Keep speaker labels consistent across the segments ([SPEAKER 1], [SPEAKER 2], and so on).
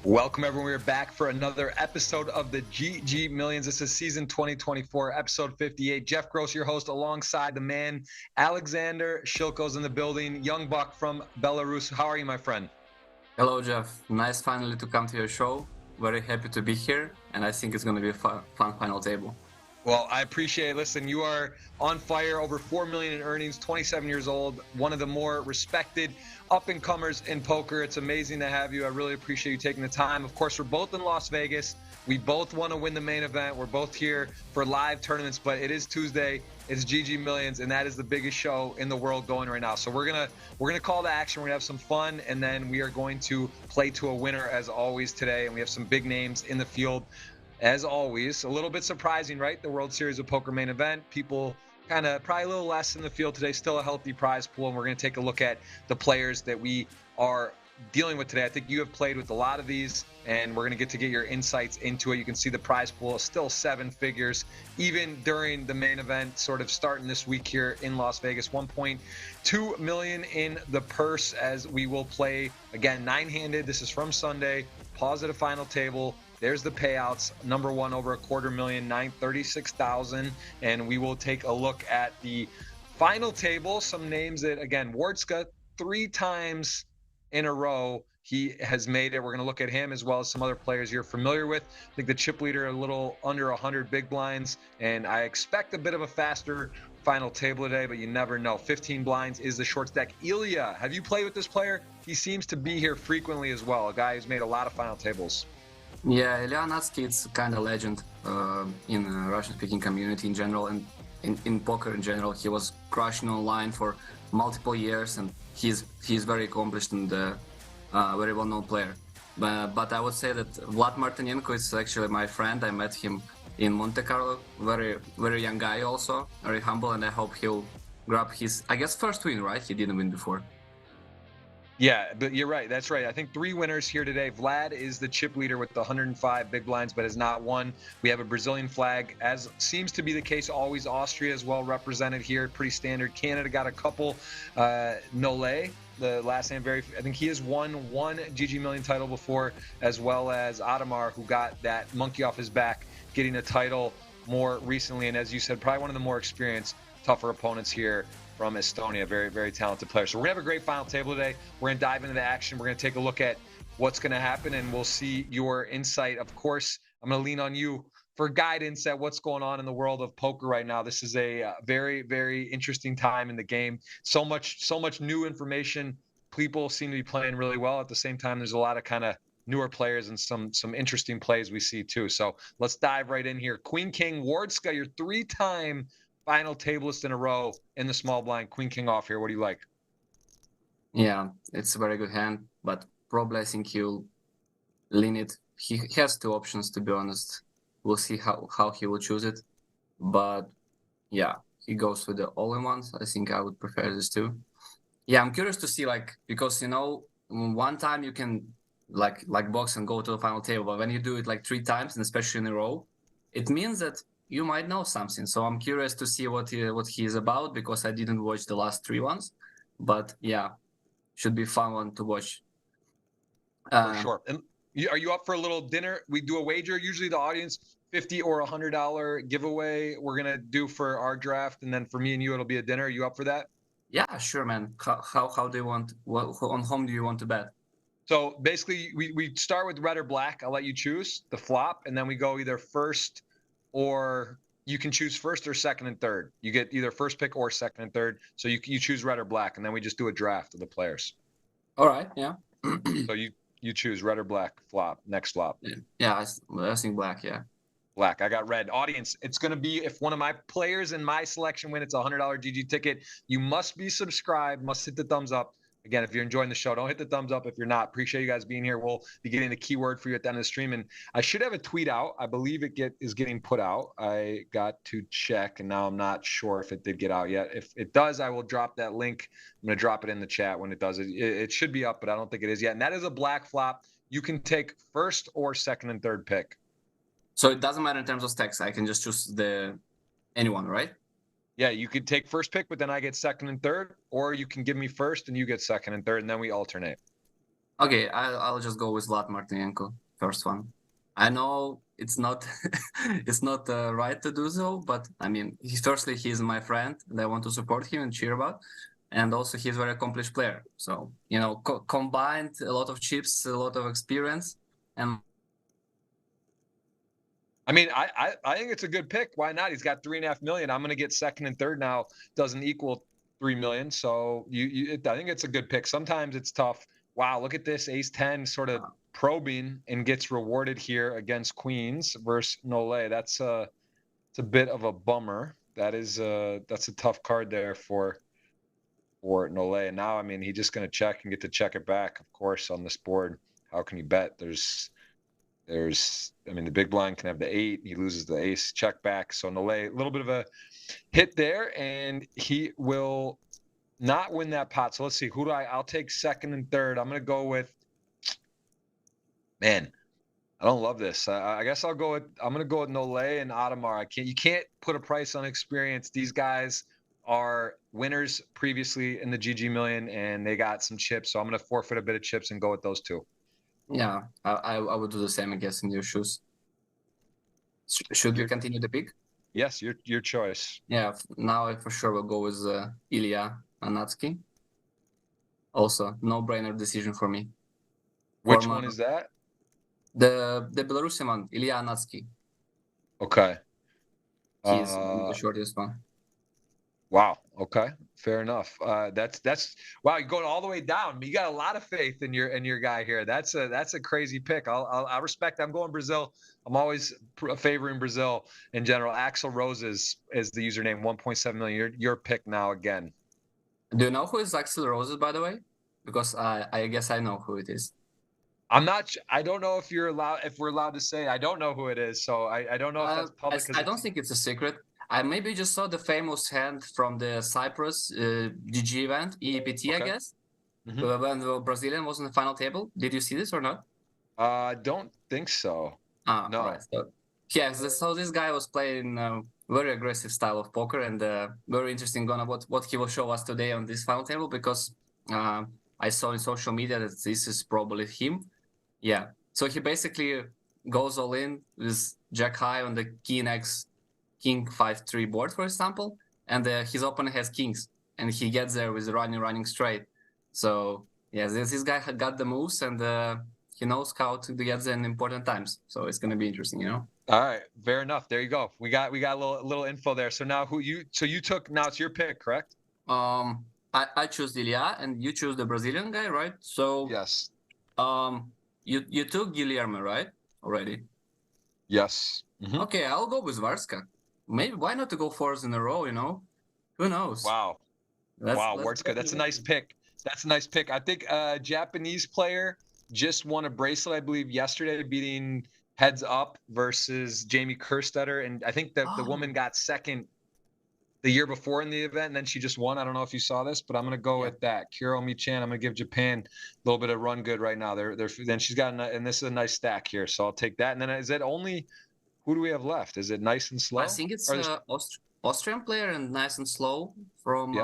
[SPEAKER 1] Welcome, everyone. We're back for another episode of the GG Millions. This is season 2024, episode 58. Jeff Gross, your host, alongside the man, Alexander Shilko's in the building, young buck from Belarus. How are you, my friend?
[SPEAKER 2] Hello, Jeff. Nice finally to come to your show. Very happy to be here, and I think it's going to be a fun final table.
[SPEAKER 1] Well, I appreciate it. Listen, you are on fire, over $4 million in earnings, 27 years old, one of the more respected up-and-comers in poker. It's amazing to have you. I really appreciate you taking the time. Of course, we're both in Las Vegas. We both want to win the main event. We're both here for live tournaments, but it is Tuesday. It's GG Millions, and that is the biggest show in the world going right now. So we're gonna call to action. We're gonna have some fun, and then we are going to play to a winner as always today. And we have some big names in the field. As always, a little bit surprising, right? The World Series of Poker main event. People kind of probably a little less in the field today, still a healthy prize pool. And we're going to take a look at the players that we are dealing with today. I think you have played with a lot of these, and we're going to get your insights into it. You can see the prize pool is still 7 figures, even during the main event, sort of starting this week here in Las Vegas. 1.2 million in the purse as we will play, again, 9-handed. This is from Sunday. Pause at a final table. There's the payouts. Number one, over $250,000, $936,000. And we will take a look at the final table. Some names that, again, Wardska, 3 times in a row, he has made it. We're going to look at him as well as some other players you're familiar with. I think the chip leader a little under 100 big blinds. And I expect a bit of a faster final table today, but you never know. 15 blinds is the short stack. Ilya, have you played with this player? He seems to be here frequently as well. A guy who's made a lot of final tables.
[SPEAKER 2] Yeah, Ilya Natsky, it's kind of legend in the Russian-speaking community in general, and in poker in general. He was crushing online for multiple years, and he's very accomplished and very well-known player. But I would say that Vlad Martinenko is actually my friend. I met him in Monte Carlo. Very young guy also, very humble, and I hope he'll grab his, I guess, first win, right? He didn't win before.
[SPEAKER 1] Yeah, but you're right. That's right. I think 3 winners here today. Vlad is the chip leader with the 105 big blinds, but has not won. We have a Brazilian flag, as seems to be the case always. Austria is well represented here, pretty standard. Canada got a couple. Nole, the last name, I think he has won one GG Million title before, as well as Adamar, who got that monkey off his back, getting a title more recently. And as you said, probably one of the more experienced, tougher opponents here from Estonia. Very, very talented player. So we're going to have a great final table today. We're going to dive into the action. We're going to take a look at what's going to happen, and we'll see your insight. Of course, I'm going to lean on you for guidance at what's going on in the world of poker right now. This is a very, very interesting time in the game. So much new information. People seem to be playing really well. At the same time, there's a lot of kind of newer players and some interesting plays we see too. So let's dive right in here. Queen King Wardska, your 3-time final tableist in a row in the small blind. Queen King off here. What do you like?
[SPEAKER 2] Yeah, it's a very good hand, but probably I think he'll lean it. He has 2 options, to be honest. We'll see how he will choose it. But yeah, he goes with the all-in-ones. I think I would prefer this too. Yeah, I'm curious to see, like, because, you know, one time you can like box and go to the final table, but when you do it like 3 times, and especially in a row, it means that you might know something. So I'm curious to see what he is about, because I didn't watch the last 3 ones. But yeah, should be fun one to watch.
[SPEAKER 1] For sure. And are you up for a little dinner? We do a wager. Usually the audience, $50 or $100 giveaway we're going to do for our draft. And then for me and you, it'll be a dinner. Are you up for that?
[SPEAKER 2] Yeah, sure, man. How do you want, on whom do you want to bet?
[SPEAKER 1] So basically we start with red or black. I'll let you choose the flop, and then we go either first, or you can choose first or second and third. You get either first pick or second and third. So you choose red or black, and then we just do a draft of the players.
[SPEAKER 2] All right, yeah.
[SPEAKER 1] So you choose red or black flop, next flop.
[SPEAKER 2] Yeah, I think black, yeah.
[SPEAKER 1] Black. I got red. Audience, it's going to be if one of my players in my selection win, it's a $100 GG ticket. You must be subscribed, must hit the thumbs up. Again, if you're enjoying the show, don't hit the thumbs up. If you're not, appreciate you guys being here. We'll be getting the keyword for you at the end of the stream. And I should have a tweet out. I believe it is getting put out. I got to check, and now I'm not sure if it did get out yet. If it does, I will drop that link. I'm going to drop it in the chat when it does. It should be up, but I don't think it is yet. And that is a black flop. You can take first or second and third pick.
[SPEAKER 2] So it doesn't matter in terms of stacks. I can just choose anyone, right?
[SPEAKER 1] Yeah, you could take first pick, but then I get second and third, or you can give me first and you get second and third, and then we alternate.
[SPEAKER 2] Okay, I'll just go with Vlad Martynenko, first one. I know it's not it's not right to do so, but I mean, firstly, he's my friend, and I want to support him and cheer about. And also, he's a very accomplished player. So, you know, combined a lot of chips, a lot of experience, and
[SPEAKER 1] I mean, I think it's a good pick. Why not? He's got 3.5 million. I'm going to get second and third now. Doesn't equal 3 million. So I think it's a good pick. Sometimes it's tough. Wow, look at this. Ace 10 sort of probing and gets rewarded here against queens versus Nole. That's it's a bit of a bummer. That's a tough card there for Nole. And now, I mean, he's just going to check and get to check it back, of course, on this board. How can you bet? I mean, the big blind can have the 8. He loses the ace check back. So Nole, a little bit of a hit there, and he will not win that pot. So let's see. I'll take second and third. I'm going to go with, man, I don't love this. I guess I'm going to go with Nole and Adamar. You can't put a price on experience. These guys are winners previously in the GG Million, and they got some chips. So I'm going to forfeit a bit of chips and go with those two.
[SPEAKER 2] Yeah, I would do the same, I guess, in your shoes. Should we continue the pick?
[SPEAKER 1] Yes, your choice.
[SPEAKER 2] Yeah, now I for sure will go with Ilya Anatsky. Also, no-brainer decision for me.
[SPEAKER 1] Which one is that?
[SPEAKER 2] The Belarusian one, Ilya Anatsky.
[SPEAKER 1] Okay.
[SPEAKER 2] He's the shortest one.
[SPEAKER 1] Wow. Okay. Fair enough. That's wow. You're going all the way down. You got a lot of faith in your guy here. That's a crazy pick. I respect. I'm going Brazil. I'm always favoring Brazil in general. Axel Roses is the username. 1.7 million. Your pick now again.
[SPEAKER 2] Do you know who is Axel Roses, by the way? Because I guess I know who it is.
[SPEAKER 1] I'm not. I don't know if we're allowed to say. I don't know who it is. So I don't know if that's public.
[SPEAKER 2] I don't think it's a secret. I maybe just saw the famous hand from the Cyprus GG event, EAPT, okay. I guess, when the Brazilian was on the final table. Did you see this or not?
[SPEAKER 1] I don't think so. No.
[SPEAKER 2] Right. So this guy was playing a very aggressive style of poker, and very interesting on what he will show us today on this final table, because I saw in social media that this is probably him. Yeah. So he basically goes all in with Jack high on the King X, King 5-3 board, for example, and his opponent has kings, and he gets there with running straight. So yeah, this guy had got the moves, and he knows how to get there in important times. So it's gonna be interesting, you know.
[SPEAKER 1] All right, fair enough. There you go. We got a little info there. So now you took, now it's your pick, correct?
[SPEAKER 2] I choose Ilya, and you choose the Brazilian guy, right? So
[SPEAKER 1] yes.
[SPEAKER 2] You took Guilherme, right? Already.
[SPEAKER 1] Yes.
[SPEAKER 2] Okay, I'll go with Varska. Maybe why not to go 4s in a row? You know, who knows?
[SPEAKER 1] Wow. Warska. That's a nice pick. That's a nice pick. I think a Japanese player just won a bracelet, I believe, yesterday, beating Heads Up versus Jamie Kerstetter, and I think that the woman got second the year before in the event, and then she just won. I don't know if you saw this, but I'm going to go with that. Kiro Michan. I'm going to give Japan a little bit of run good right now. Then she's got, and this is a nice stack here, so I'll take that. And then is it only, who do we have left? Is it Nice and Slow?
[SPEAKER 2] I think it's Austrian player and Nice and Slow from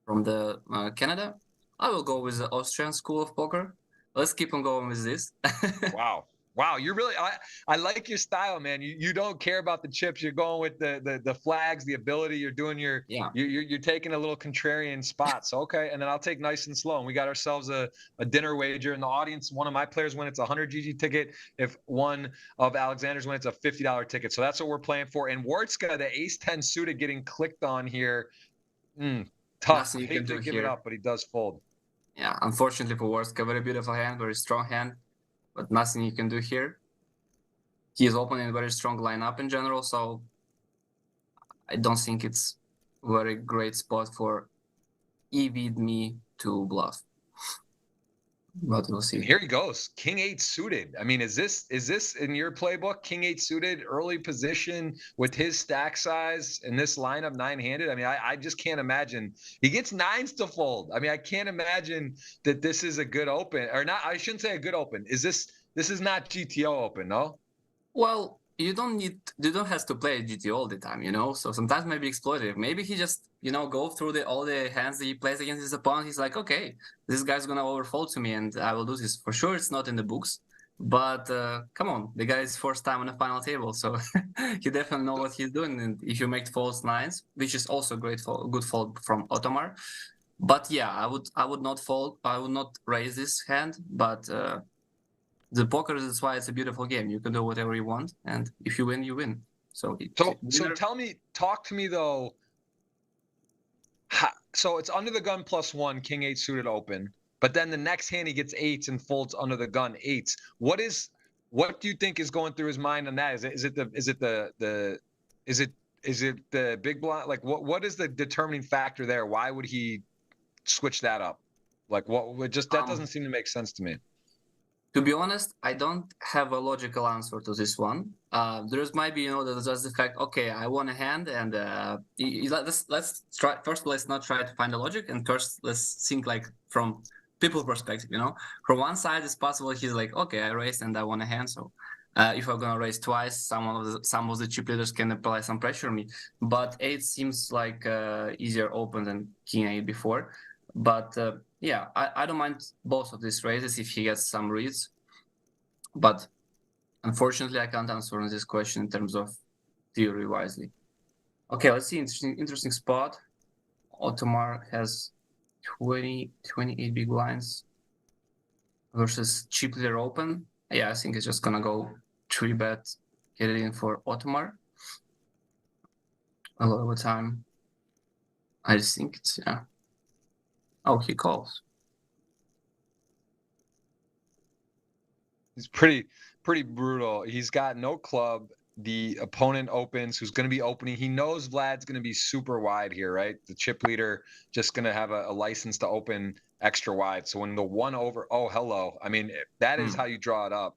[SPEAKER 2] the Canada. I will go with the Austrian school of poker. Let's keep on going with this.
[SPEAKER 1] Wow, you're really, I like your style, man. You don't care about the chips. You're going with the flags, the ability. You're doing you're taking a little contrarian spot. So okay, and then I'll take Nice and Slow. And we got ourselves a dinner wager in the audience. One of my players win, it's a 100 GG ticket. If one of Alexander's win, it's a $50 ticket. So that's what we're playing for. And Wartska, the Ace 10 suited, getting clicked on here. Tough.
[SPEAKER 2] Nothing you can do
[SPEAKER 1] give
[SPEAKER 2] here.
[SPEAKER 1] It up, but he does fold.
[SPEAKER 2] Yeah, unfortunately for Wartska, very beautiful hand, very strong hand. But nothing you can do here. He is opening a very strong lineup in general, so I don't think it's a very great spot for EV'd me to bluff. But we'll see.
[SPEAKER 1] And here he goes, King 8 suited. I mean, is this in your playbook? King 8 suited, early position with his stack size in this lineup, 9-handed. I mean, I just can't imagine he gets 9s to fold. I mean, I can't imagine that this is a good open, or not. I shouldn't say a good open. This is not GTO open, no?
[SPEAKER 2] Well, you don't have to play GT all the time, you know. So sometimes maybe exploitative. Maybe he just, go through all the hands that he plays against his opponent. He's like, okay, this guy's gonna overfold to me, and I will do this for sure. It's not in the books, but come on, the guy is first time on the final table, so he definitely know what he's doing. And if you make false 9s, which is also good fold from Ottomar. But yeah, I would not fold. I would not raise this hand, but. The poker is why it's a beautiful game. You can do whatever you want, and if you win, you win. So
[SPEAKER 1] talk to me though. So it's under the gun +1, King 8 suited open, but then the next hand he gets 8s and folds under the gun 8s. What do you think is going through his mind on that? Is it the big blind? Like what is the determining factor there? Why would he switch that up? Like that doesn't seem to make sense to me.
[SPEAKER 2] To be honest, I don't have a logical answer to this one. There's might be, there's just the fact, okay, I won a hand, and let's try first. Let's not try to find the logic, and first let's think like from people's perspective. From one side, it's possible he's like, okay, I raised and I won a hand, so if I'm gonna raise twice, some of the chip leaders can apply some pressure on me. But 8 seems like easier open than King 8 before. But yeah, I don't mind both of these raises if he gets some reads. But unfortunately, I can't answer on this question in terms of theory wisely. Okay, let's see. Interesting spot. Ottomar has 28 big blinds versus chip leader open. Yeah, I think it's just gonna go 3-bet, get it in for Ottomar. A lot of the time. I think it's, yeah. Oh, he calls.
[SPEAKER 1] He's pretty brutal. He's got no club. The opponent opens, who's going to be opening. He knows Vlad's going to be super wide here, right? The chip leader just going to have a license to open extra wide. So when the 1 over, oh, hello. I mean, that is how you draw it up.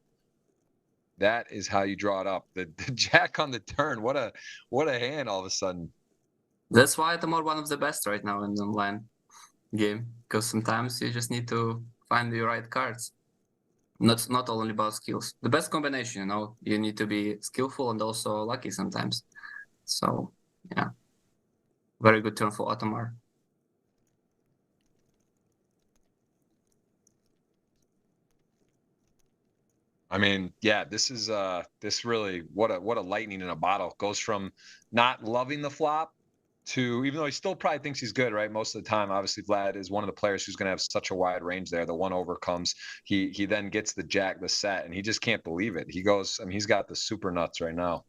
[SPEAKER 1] That is how you draw it up. The jack on the turn. What a hand all of a sudden.
[SPEAKER 2] That's why Ottomar one of the best right now in the online game, because sometimes you just need to find the right cards. Not only about skills. The best combination, you need to be skillful and also lucky sometimes. So yeah, very good turn for Ottomar.
[SPEAKER 1] I mean, yeah, this is this really what a lightning in a bottle. Goes from not loving the flop to, even though he still probably thinks he's good, right? Most of the time, obviously, Vlad is one of the players who's going to have such a wide range there. The 1 over comes, he then gets the jack, the set, and he just can't believe it. He goes, I mean, he's got the super nuts right now.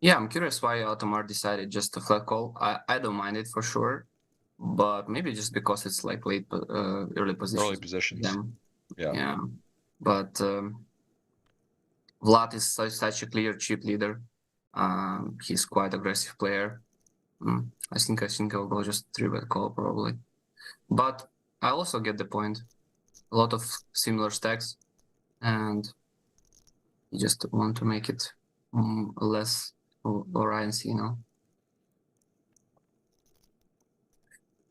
[SPEAKER 2] Yeah, I'm curious why Ottomar decided just to flat call. I don't mind it for sure, but maybe just because it's like late, early positions.
[SPEAKER 1] Early positions.
[SPEAKER 2] Yeah. But Vlad is such a clear chip leader. He's quite aggressive player. I think I'll go just 3-bet call probably. But I also get the point. A lot of similar stacks, and you just want to make it less variance, And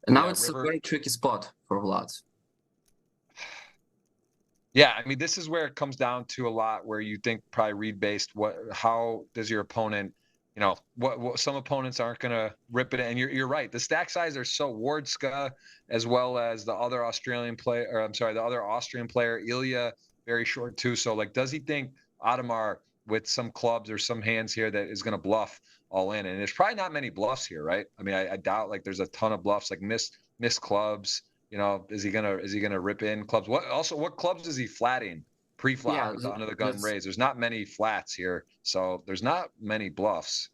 [SPEAKER 2] now it's a very tricky spot for Vlad.
[SPEAKER 1] Yeah, I mean, this is where it comes down to a lot where you think probably read based. How does your opponent, what some opponents aren't going to rip it. And you're right. The stack size are so Wardska, as well as the other Australian player, or I'm sorry, the other Austrian player, Ilya, very short too. So like, does he think Ottomar with some clubs or some hands here that is going to bluff all in? And there's probably not many bluffs here, right? I mean, I doubt like there's a ton of bluffs, like miss clubs. Is he gonna rip in clubs? What clubs is he flatting pre-flop with the under the gun raise? There's not many flats here, so there's not many bluffs.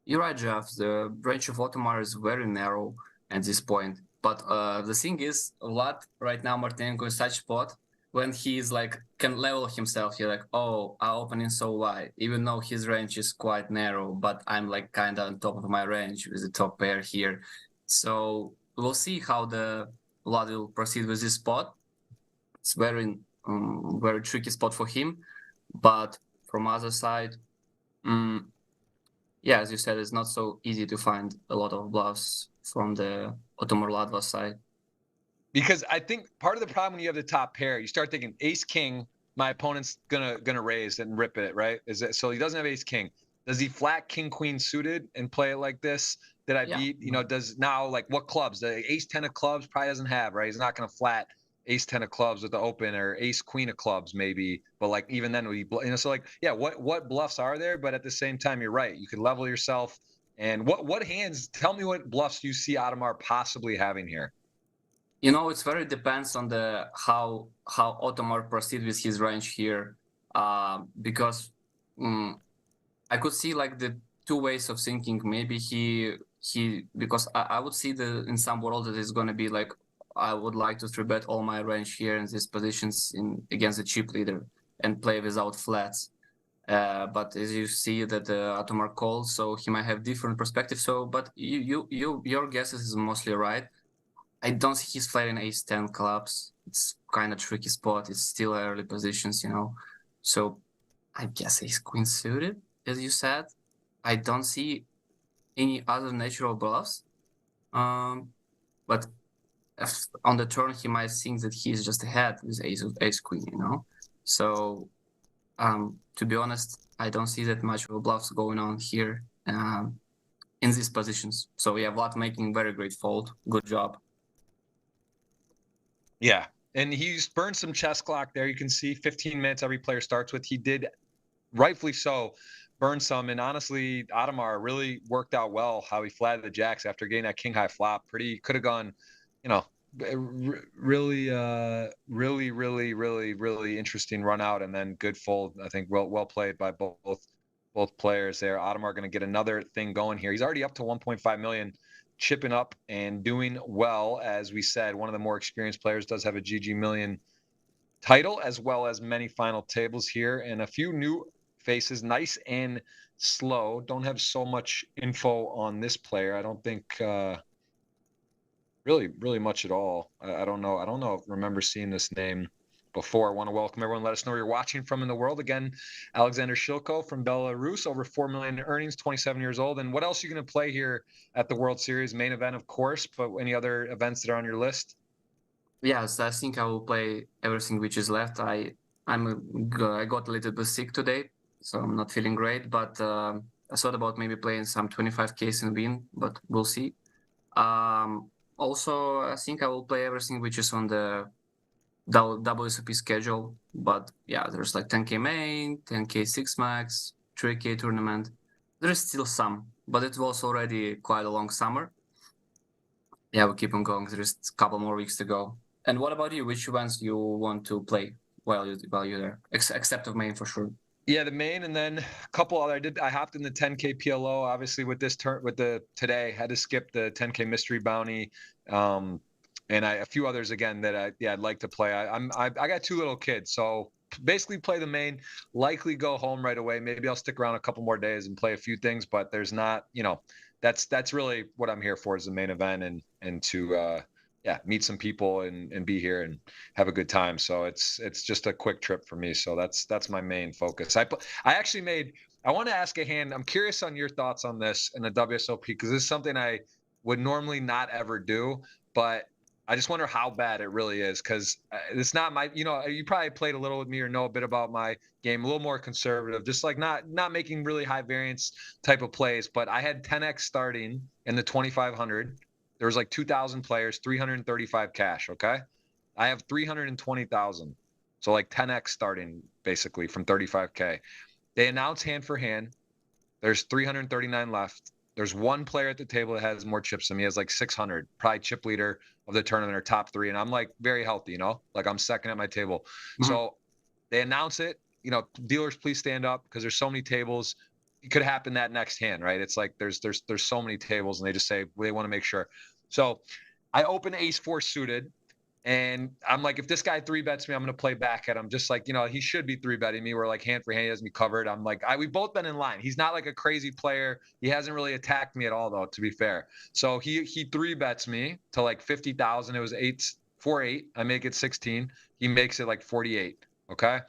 [SPEAKER 2] You're right, Jeff. The range of Ottomar is very narrow at this point. But the thing is, Vlad right now, Martinenko is such spot when he's like can level himself, you're like, oh, I'm opening so wide, even though his range is quite narrow, but I'm like kind of on top of my range with the top pair here. So we'll see how the Vlad will proceed with this spot. It's very tricky spot for him, but from other side, yeah, as you said, it's not so easy to find a lot of bluffs from the Otomar Ladva side.
[SPEAKER 1] Because I think part of the problem when you have the top pair, you start thinking ace king, my opponent's gonna raise and rip it, right? Is it so he doesn't have ace king? Does he flat king queen suited and play it like this? Did I beat? Does now like what clubs? The ace 10 of clubs probably doesn't have, right? He's not gonna flat ace 10 of clubs with the open, or ace queen of clubs maybe, but like even then we so like yeah, what bluffs are there? But at the same time, you're right. You could level yourself. And what hands? Tell me what bluffs you see Adamar possibly having here.
[SPEAKER 2] It's very depends on the how Otomar proceed with his range here, because I could see like the two ways of thinking. Maybe he because I would see in some world that it's gonna be like I would like to 3-bet all my range here in these positions against the chip leader and play without flats. But as you see that the Atomar calls, so he might have different perspective. So, but your guess is mostly right. I don't see he's flatting ace 10 clubs. It's kind of tricky spot. It's still early positions, So I guess ace queen suited, as you said. I don't see any other natural bluffs. But on the turn, he might think that he's just ahead with ace queen, So to be honest, I don't see that much of bluffs going on here in these positions. So yeah, Vlad making very great fold. Good job.
[SPEAKER 1] Yeah. And he's burned some chess clock there. You can see 15 minutes every player starts with. He did, rightfully so, burn some. And honestly, Adamar really worked out well how he flatted the jacks after getting that king high flop. Could have gone, really, really interesting run out and then good fold. I think well played by both players there. Adamar going to get another thing going here. He's already up to 1.5 million. Chipping up and doing well. As we said, one of the more experienced players does have a GG Million title, as well as many final tables here and a few new faces. Nice and slow. Don't have so much info on this player. I don't think really much at all. I don't know. Remember seeing this name before. I want to welcome everyone. Let us know where you're watching from in the world. Again, Alexander Shilko from Belarus, over 4 million in earnings, 27 years old. And what else are you going to play here at the World Series? Main event, of course, but any other events that are on your list?
[SPEAKER 2] Yes, I think I will play everything which is left. I got a little bit sick today, so I'm not feeling great. But I thought about maybe playing some 25Ks in win, but we'll see. Also, I think I will play everything which is on the WSOP schedule. But yeah, there's like 10K main, 10K 6 max, 3K tournament. There's still some, but it was already quite a long summer. Yeah, we'll keep on going. There's a couple more weeks to go. And what about you? Which events you want to play while you're there, except of main for sure?
[SPEAKER 1] Yeah, the main, and then a couple other. I hopped in the 10K PLO. Obviously, with this turn, today, had to skip the 10K mystery bounty, and a few others again that I'd like to play. I got two little kids, so basically play the main. Likely go home right away. Maybe I'll stick around a couple more days and play a few things, but there's not, that's really what I'm here for, is the main event and to meet some people and be here and have a good time. So it's just a quick trip for me. So that's my main focus. I want to ask a hand. I'm curious on your thoughts on this in the WSOP, because this is something I would normally not ever do, but I just wonder how bad it really is, because it's not my, you probably played a little with me or know a bit about my game, a little more conservative, just like not making really high variance type of plays. But I had 10x starting in the 2,500. There was like 2,000 players, 335 cash. Okay. I have 320,000. So like 10x starting basically from 35K. They announce hand for hand. There's 339 left. There's one player at the table that has more chips than me. He has like 600, probably chip leader of the tournament or top 3. And I'm like very healthy, like I'm second at my table. Mm-hmm. So they announce it, dealers, please stand up, because there's so many tables. It could happen that next hand, right? It's like there's so many tables, and they just say they want to make sure. So I open ace 4 suited, And I'm like, if this guy three bets me, I'm gonna play back at him. Just like, he should be three betting me. We're like hand for hand, he has me covered. I'm like, we've both been in line. He's not like a crazy player. He hasn't really attacked me at all, though, to be fair. So he three bets me to like 50,000. It was 4-8. I make it 16. He makes it like 48. Okay.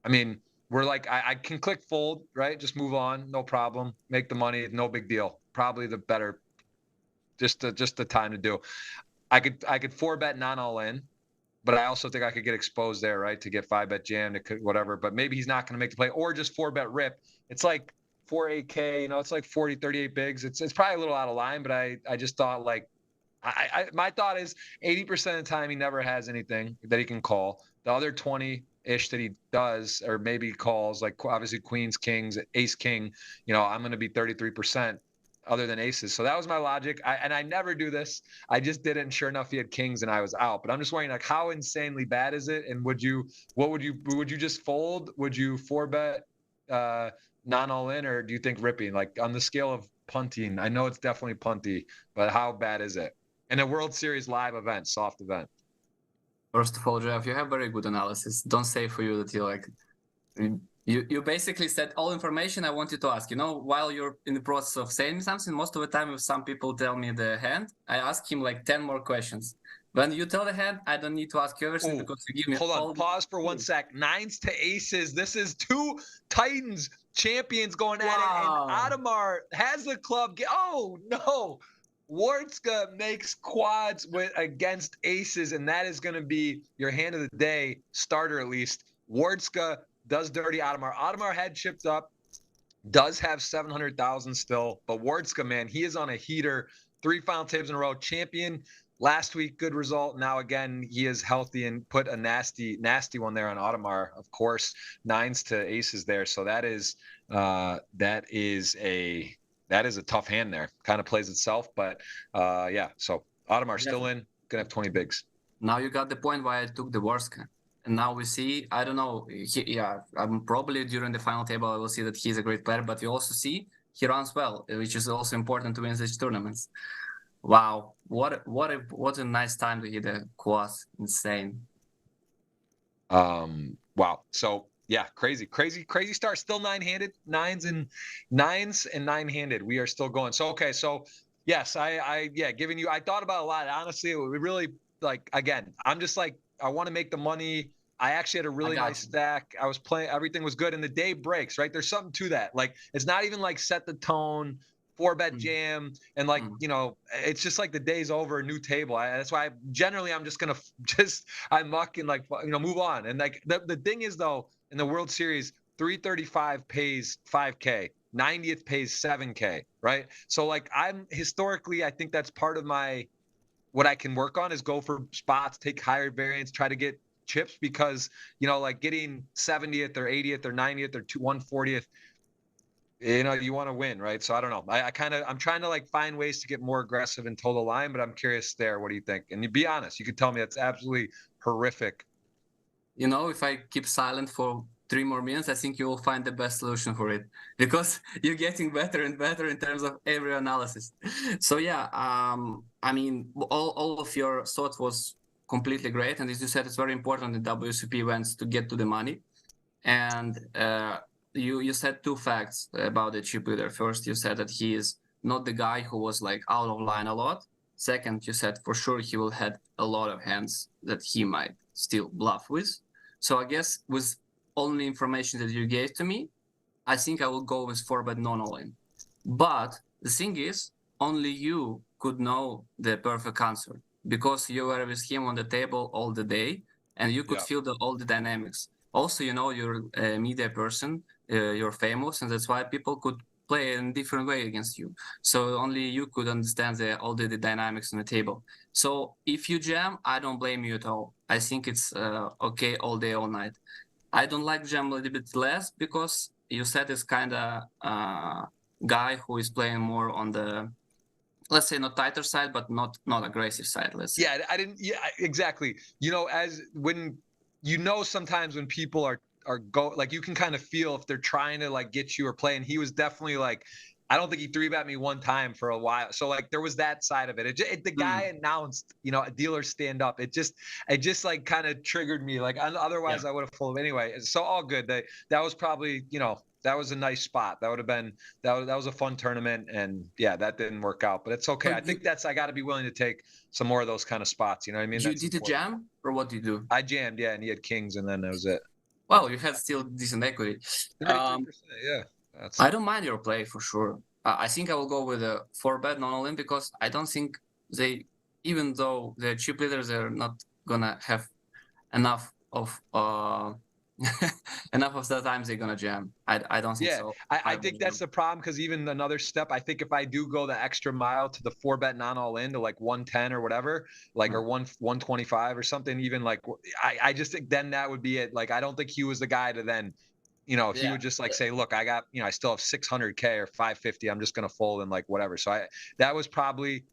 [SPEAKER 1] I mean, we're like, I can click fold, right? Just move on, no problem. Make the money, no big deal. Probably the better, just the time to do. I could four bet non all in, but I also think I could get exposed there, right? To get five bet jammed, it could whatever. But maybe he's not going to make the play, or just four bet rip. It's like 4-8K, it's like 40, 38 bigs. It's probably a little out of line, but I just thought like my thought is 80% of the time he never has anything that he can call. The other 20-ish that he does, or maybe calls, like obviously queens, kings, ace, king, I'm going to be 33%. Other than aces. So that was my logic. I never do this. I just did it, and sure enough, he had kings and I was out. But I'm just wondering, like, how insanely bad is it? And would you just fold? Would you four bet non all in, or do you think ripping? Like on the scale of punting, I know it's definitely punty, but how bad is it? In a World Series live event, soft event.
[SPEAKER 2] First of all, Jeff, you have very good analysis. Don't say for you that you like. You basically said all information I wanted to ask. While you're in the process of saying something, most of the time if some people tell me the hand, I ask him like 10 more questions. When you tell the hand, I don't need to ask you everything because you give me
[SPEAKER 1] hold on, pause for 1 sec. Nines to aces. This is two Titans champions going at it, and Adamar has the club. Oh, no. Wardska makes quads against aces, and that is going to be your hand of the day, starter at least. Wardska does dirty Adamar. Adamar had chipped up, does have 700,000 still, but Wardska, man, he is on a heater. 3 final tables in a row. Champion last week, good result. Now again, he is healthy and put a nasty one there on Adamar. Of course, nines to aces there. So that is a tough hand there. Kind of plays itself, but yeah. So Adamar still in, gonna have 20 bigs.
[SPEAKER 2] Now you got the point why I took the Wardska. And now we see, I don't know, probably during the final table I will see that he's a great player, but we also see he runs well, which is also important to win these tournaments. Wow, what a nice time to hit a quad, insane.
[SPEAKER 1] Wow. So yeah, crazy start. Still nine-handed, nines and nine-handed. We are still going. So okay, so yes, giving you. I thought about a lot. Honestly, it would really like again. I'm just like I want to make the money. I actually had a really nice stack. I was playing, everything was good, and the day breaks, right? There's something to that. Like, it's not even like set the tone, 4-bet jam, and like, it's just like the day's over, a new table. That's why I'm just going to I muck and like, move on. And like, the thing is though, in the World Series, 335 pays 5K. 90th pays 7K, right? So like I think that's part of what I can work on is go for spots, take higher variance, try to get chips because, like getting 70th or 80th or 90th or 140th, you want to win, right? So I don't know. I'm trying to like find ways to get more aggressive and toe the line, but I'm curious there. What do you think? And you be honest, you could tell me that's absolutely horrific.
[SPEAKER 2] If I keep silent for 3 more minutes, I think you will find the best solution for it because you're getting better and better in terms of every analysis. So yeah, I mean, all of your thoughts was completely great. And as you said, it's very important in WSOP events to get to the money. And you said 2 facts about the chip leader. First, you said that he is not the guy who was like out of line a lot. Second, you said for sure he will have a lot of hands that he might still bluff with. So I guess with only information that you gave to me, I think I will go with 4-bet non-all-in. But the thing is, only you could know the perfect answer because you were with him on the table all the day and you could feel all the dynamics. Also, you're a media person, you're famous, and that's why people could play in a different way against you. So only you could understand all the dynamics on the table. So if you jam, I don't blame you at all. I think it's okay all day, all night. I don't like jam a little bit less because you said it's kind of guy who is playing more on the, let's say, not tighter side, but not aggressive side. Let's say.
[SPEAKER 1] Yeah, I didn't. Yeah, exactly. As when sometimes when people are like you can kind of feel if they're trying to like get you or play, and he was definitely like I don't think he three-bet me one time for a while. So like there was that side of it. The guy
[SPEAKER 2] Mm,
[SPEAKER 1] announced, a dealer stand up. It just like kind of triggered me. Like
[SPEAKER 2] yeah.
[SPEAKER 1] otherwise I would have folded anyway. So all good. That was probably, that was a nice spot. That would have been that was a fun tournament, and yeah, that didn't work out. But it's okay. I
[SPEAKER 2] But
[SPEAKER 1] think I got to be willing to take some more of those kind of spots. You know what I mean?
[SPEAKER 2] you
[SPEAKER 1] That's
[SPEAKER 2] did a
[SPEAKER 1] important.
[SPEAKER 2] jam or what do you do?
[SPEAKER 1] I jammed, yeah, and he had kings, and then that was it.
[SPEAKER 2] Wow, you had still decent equity.
[SPEAKER 1] 33%, yeah. That's
[SPEAKER 2] I don't mind your play for sure. I think I will go with a 4-bet non-all-in because I don't think they, even though they're chip leaders, they're not gonna have enough of enough of the times they're gonna jam. I don't think
[SPEAKER 1] Yeah,
[SPEAKER 2] so.
[SPEAKER 1] I
[SPEAKER 2] I
[SPEAKER 1] think
[SPEAKER 2] will
[SPEAKER 1] that's
[SPEAKER 2] jam.
[SPEAKER 1] the problem because even another step, I think if I do go the extra mile to the 4-bet non all in to like 110 or whatever, like
[SPEAKER 2] Yeah.
[SPEAKER 1] or 125 or something, even like I just think then that would be it. Like I don't think he was the guy to then, he
[SPEAKER 2] Yeah.
[SPEAKER 1] would just like say, look, I got, I still have 600K or 550. I'm just gonna fold and like whatever. So that was probably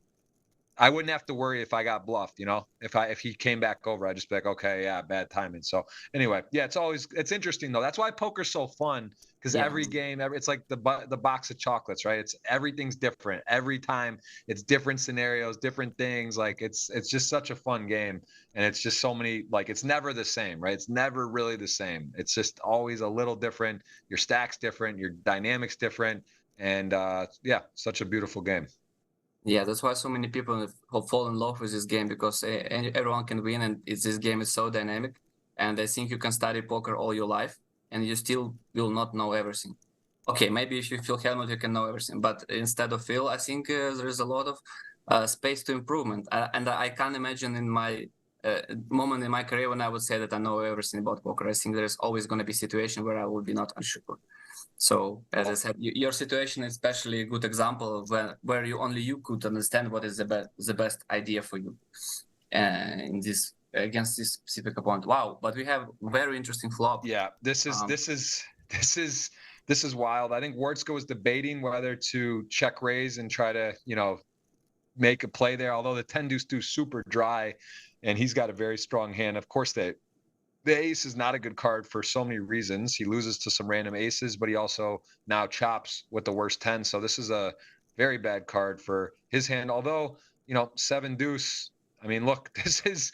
[SPEAKER 1] I wouldn't have to worry if I got bluffed, if he came back over, I'd just be like, okay, yeah, bad timing. So anyway, yeah, it's interesting though. That's why poker's so fun because
[SPEAKER 2] Yeah.
[SPEAKER 1] every game, it's like the box of chocolates, right? It's everything's different every time. It's different scenarios, different things. Like it's just such a fun game, and it's just so many. Like it's never the same, right? It's never really the same. It's just always a little different. Your stack's different, your dynamics different, and yeah, such a beautiful game.
[SPEAKER 2] Yeah, that's why so many people have fallen in love with this game because everyone can win, and this game is so dynamic. And I think you can study poker all your life, and you still will not know everything. Okay, maybe if you feel Helmut, you can know everything, but instead of Phil, I think there is a lot of space to improvement. And I can't imagine in my moment in my career when I would say that I know everything about poker. I think there's always going to be a situation where I will be not unsure. So as I
[SPEAKER 1] Well,
[SPEAKER 2] said, your situation is especially a good example of where you could understand what is the best idea for you in this against this specific opponent. Wow, but we have very interesting flop.
[SPEAKER 1] yeah, this is
[SPEAKER 2] Um,
[SPEAKER 1] this is this is this is wild. I think Wartska was debating whether to check raise and try to, make a play there. Although the 10 deuce do super dry, and he's got a very strong hand. Of course, the ace is not a good card for so many reasons. He loses to some random aces, but he also now chops with the worst 10. So this is a very bad card for his hand. Although, seven deuce. I mean, look, this is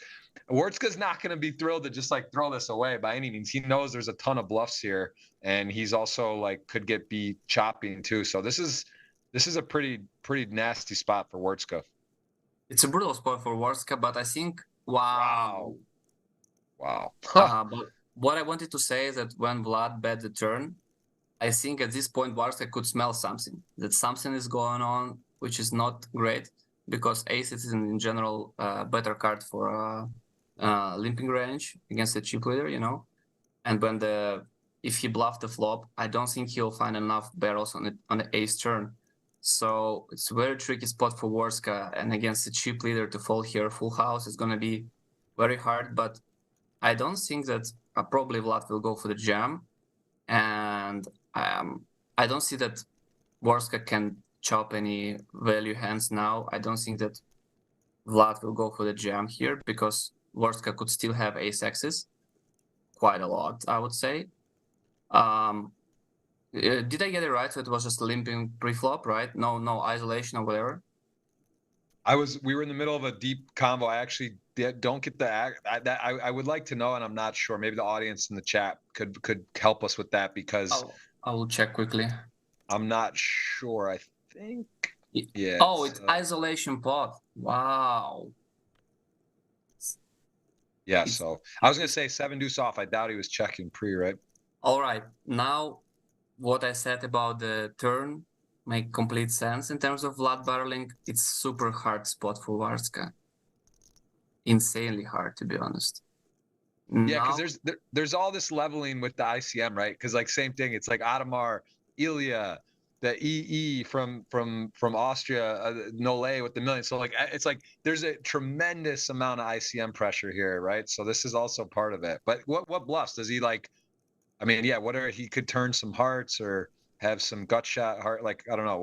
[SPEAKER 1] Wartska's not going to be thrilled to just like throw this away by any means. He knows there's a ton of bluffs here, and he's also like could get beat chopping too. So this is a pretty nasty spot for Wartska.
[SPEAKER 2] it's a brutal spot for Warska, but I think wow.
[SPEAKER 1] Wow. Wow.
[SPEAKER 2] But what I wanted to say is that when Vlad bet the turn, I think at this point Warska could smell something, that something is going on, which is not great because ace is in general a better card for limping range against the chip leader. And if he bluffed the flop, I don't think he'll find enough barrels on the ace turn. So it's a very tricky spot for Warska, and against the chip leader to fold here full house is gonna be very hard. But I don't think that probably Vlad will go for the jam, and I don't see that Warska can chop any value hands now. I don't think that Vlad will go for the jam here because Warska could still have ace X's quite a lot, I would say. Did I get it right? So it was just limping pre-flop, right? No isolation or whatever.
[SPEAKER 1] We were in the middle of a deep combo. I actually don't get I would like to know, and I'm not sure. Maybe the audience in the chat could help us with that because
[SPEAKER 2] I will check quickly.
[SPEAKER 1] I'm not sure. I think, yeah.
[SPEAKER 2] Oh, it's isolation pot. Wow.
[SPEAKER 1] Yeah.
[SPEAKER 2] It's
[SPEAKER 1] So I was gonna say seven deuce off. I doubt he was checking pre, right?
[SPEAKER 2] all right. Now, what I said about the turn make complete sense in terms of Vlad barreling. It's super hard spot for Varska. Insanely hard, to be honest.
[SPEAKER 1] Yeah, because
[SPEAKER 2] Now,
[SPEAKER 1] there's all this leveling with the ICM, right? Because like same thing. It's like Adamar, Ilya, the EE from Austria, Nole with the million. So like it's like there's a tremendous amount of ICM pressure here, right? So this is also part of it. But what bluffs does he like? I mean, yeah, he could turn some hearts or have some gut shot heart. Like I don't know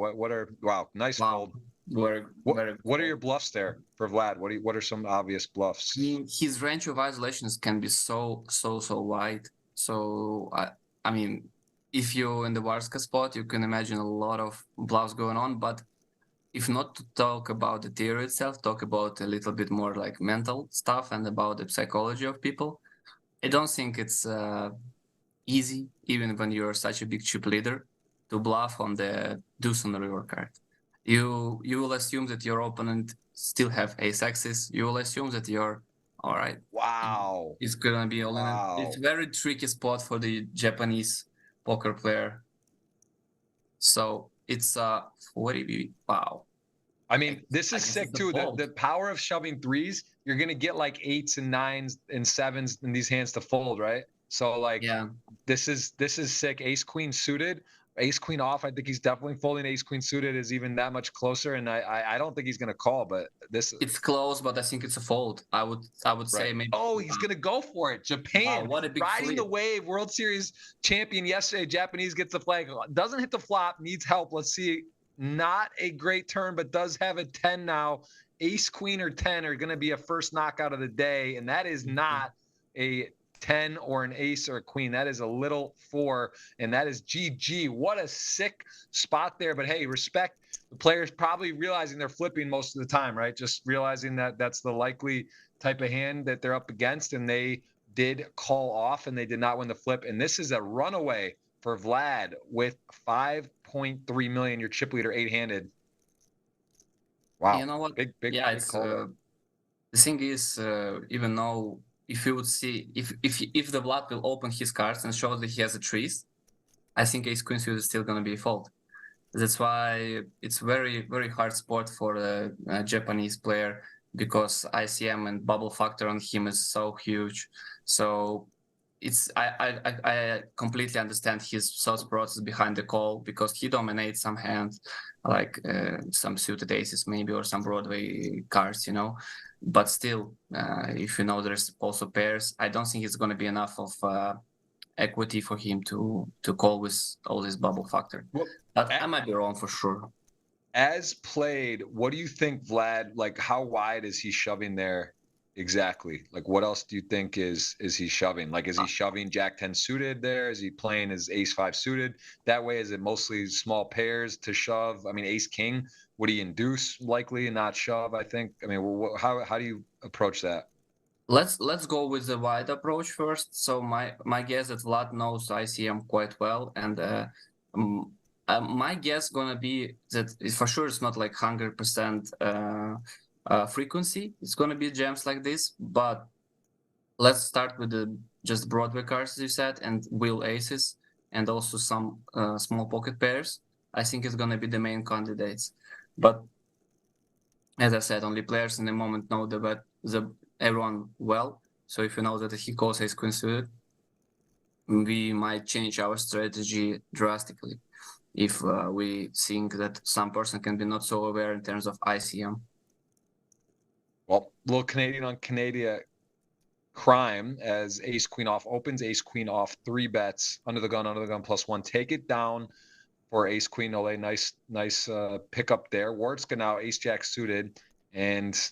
[SPEAKER 1] wow, nice
[SPEAKER 2] wow,
[SPEAKER 1] fold.
[SPEAKER 2] very,
[SPEAKER 1] What
[SPEAKER 2] very
[SPEAKER 1] what are
[SPEAKER 2] cool.
[SPEAKER 1] your bluffs there for Vlad? What are some obvious
[SPEAKER 2] I
[SPEAKER 1] bluffs?
[SPEAKER 2] mean, his range of isolations can be so wide. So I mean, if you're in the Warska spot, you can imagine a lot of bluffs going on. But if not to talk about the theory itself, talk about a little bit more like mental stuff and about the psychology of people. I don't think it's easy, even when you're such a big chip leader, to bluff on the deuce on the river card. You will assume that your opponent still have ace axis. You will assume that you're all right.
[SPEAKER 1] Wow.
[SPEAKER 2] It's gonna be all in.
[SPEAKER 1] Wow.
[SPEAKER 2] It's very tricky spot for the Japanese poker player. So it's 40. Wow.
[SPEAKER 1] I mean, this
[SPEAKER 2] I
[SPEAKER 1] is
[SPEAKER 2] guess
[SPEAKER 1] sick
[SPEAKER 2] it's a
[SPEAKER 1] too.
[SPEAKER 2] fold.
[SPEAKER 1] The power of shoving threes, you're gonna get like 8s and 9s and 7s in these hands to fold, right? So like,
[SPEAKER 2] Yeah.
[SPEAKER 1] this is sick. Ace queen suited, ace queen off. I think he's definitely folding. Ace queen suited is even that much closer, and I don't think he's gonna call. But this,
[SPEAKER 2] It's close, but I think it's a fold. I would say
[SPEAKER 1] right?
[SPEAKER 2] maybe.
[SPEAKER 1] Oh, he's gonna go for it. Japan,
[SPEAKER 2] Wow, what a big
[SPEAKER 1] riding the
[SPEAKER 2] flip.
[SPEAKER 1] wave. World Series champion yesterday. Japanese gets the flag. Doesn't hit the flop. Needs help. Let's see. Not a great turn, but does have a 10 now. Ace, queen, or 10 are going to be a first knockout of the day, and that is not a 10 or an ace or a queen. That is a little 4, and that is GG. What a sick spot there. But hey, respect the players probably realizing they're flipping most of the time, right? Just realizing that that's the likely type of hand that they're up against, and they did call off, and they did not win the flip. And this is a runaway for Vlad with 5.3 million. Your chip leader, 8-handed. Wow.
[SPEAKER 2] You know what?
[SPEAKER 1] Big
[SPEAKER 2] Yeah, it's
[SPEAKER 1] call there.
[SPEAKER 2] the thing is, even though if you would see if the Vlad will open his cards and show that he has a trees, I think ace queen suited is still gonna be a fold. That's why it's very hard sport for a Japanese player because ICM and bubble factor on him is so huge. So it's I completely understand his thought process behind the call because he dominates some hands like some suited aces maybe or some Broadway cards, you know. But still, if you know there's also pairs, I don't think it's going to be enough of equity for him to call with all this bubble factor.
[SPEAKER 1] Well,
[SPEAKER 2] But I might be wrong for sure.
[SPEAKER 1] as played, what do you think, Vlad? Like, how wide is he shoving there exactly? Like, what else do you think is he shoving? Like, is he shoving Jack 10 suited there? Is he playing his Ace 5 suited? That way, is it mostly small pairs to shove? I mean, Ace King, would he induce likely and not shove? I think. I mean, how do you approach that?
[SPEAKER 2] Let's go with the wide approach first. So my guess that Vlad knows ICM quite well, and um, my guess gonna be that for sure it's not like 100% frequency. It's gonna be jams like this, but let's start with the just Broadway cards as you said, and wheel aces, and also some small pocket pairs. I think it's gonna be the main candidates, but as I said, only players in the moment know the everyone well. So if you know that he calls ace queen suited, we might change our strategy drastically if we think that some person can be not so aware in terms of ICM.
[SPEAKER 1] Well, little Canadian on Canada crime as ace queen off opens, ace queen off 3 bets under the gun +1. Take it down for ace queen ole. Nice pickup there. Wartska now ace jack suited, and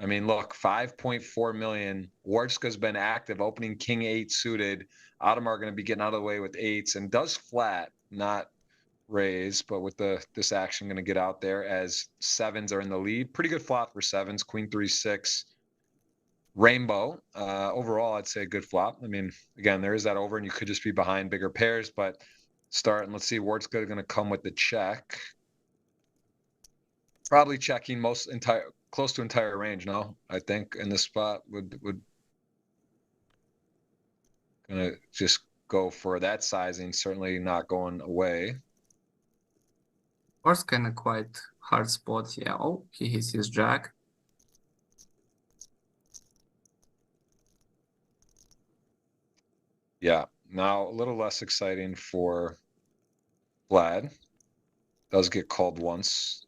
[SPEAKER 1] I mean, look, 5.4 million. Wartska's been active, opening king 8 suited. Audemars going to be getting out of the way with 8s and does flat, not raise, but with this action going to get out there as 7s are in the lead. Pretty good flop for 7s. Queen 3 6. Rainbow. Overall, I'd say a good flop. I mean, again, there is that over, and you could just be behind bigger pairs, but start and let's see. Wartska going to come with the check. Probably checking close to entire range. No, I think in this spot would gonna just go for that sizing. Certainly not going away.
[SPEAKER 2] Course, kind of quite hard spot. Yeah. Oh, he hits his jack.
[SPEAKER 1] Yeah. Now a little less exciting for Vlad. Does get called once.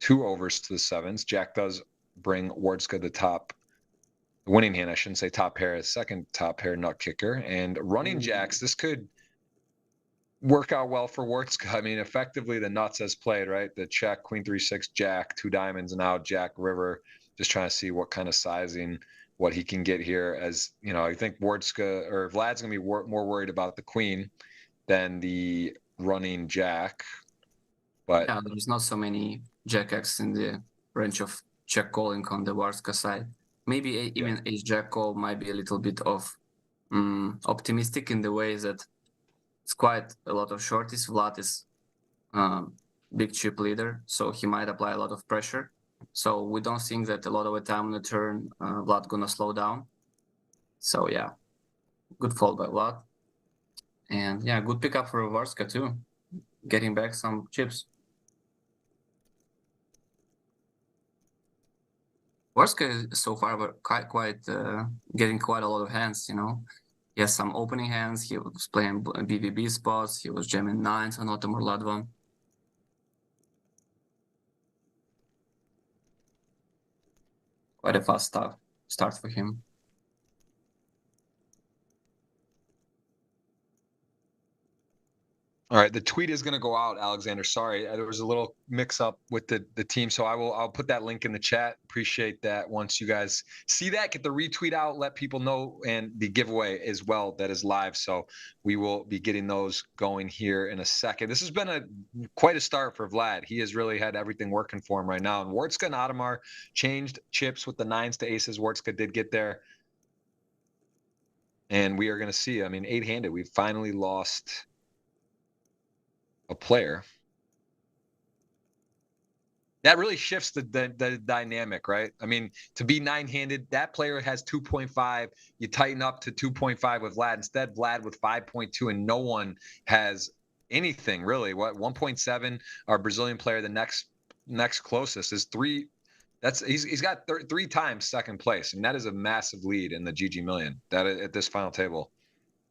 [SPEAKER 1] 2 overs to the 7s. Jack does bring Wartska the top winning hand. I shouldn't say top pair, second top pair nut kicker. And running jacks, this could work out well for Wartska. I mean, effectively the nuts as played, right? The check, queen 3 6, jack, 2 diamonds, and now jack river. Just trying to see what kind of sizing what he can get here. As you know, I think Wardska or Vlad's gonna be more worried about the queen than the running jack. But
[SPEAKER 2] Yeah, there's not so many jack X in the range of check calling on the Warska side. Maybe even ace jack call might be a little bit of optimistic in the way that it's quite a lot of shorties. Vlad is big chip leader, so he might apply a lot of pressure. So we don't think that a lot of the time on the turn Vlad gonna slow down. So yeah, good fold by Vlad. And yeah, good pickup for Varska too, getting back some chips. Varska so far were quite getting quite a lot of hands, you know. He has some opening hands, he was playing BBB spots, he was jamming nines on Ottomar Ladvan. Quite a fast start for him.
[SPEAKER 1] all right, the tweet is going to go out, Alexander. Sorry, there was a little mix-up with the team, so I'll put that link in the chat. Appreciate that. Once you guys see that, get the retweet out, let people know, and the giveaway as well that is live. So we will be getting those going here in a second. This has been quite a start for Vlad. He has really had everything working for him right now. And Wardska and Ottomar changed chips with the nines to aces. Wardska did get there, and we are going to see. I mean, eight-handed. We've finally lost a player. That really shifts the dynamic, right? I mean, to be nine-handed, that player has 2.5. You tighten up to 2.5 with Vlad. Instead, Vlad with 5.2, and no one has anything really. What 1.7? Our Brazilian player, the next closest is 3. He's got 3 times second place, and that is a massive lead in the GG Million. That at this final table.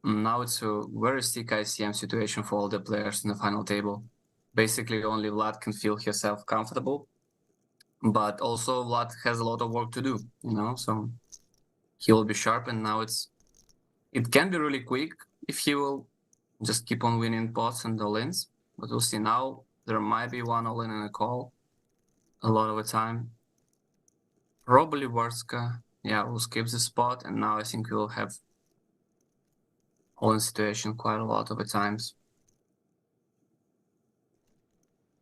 [SPEAKER 2] Now it's a very sick ICM situation for all the players in the final table. Basically, only Vlad can feel himself comfortable, but also Vlad has a lot of work to do, you know, so he will be sharp, and now it can be really quick if he will just keep on winning pots and all-ins, but we'll see. Now there might be one all-in and a call a lot of the time. Probably Varska, yeah, will skip the spot, and now I think we'll have all-in situation quite a lot of the times.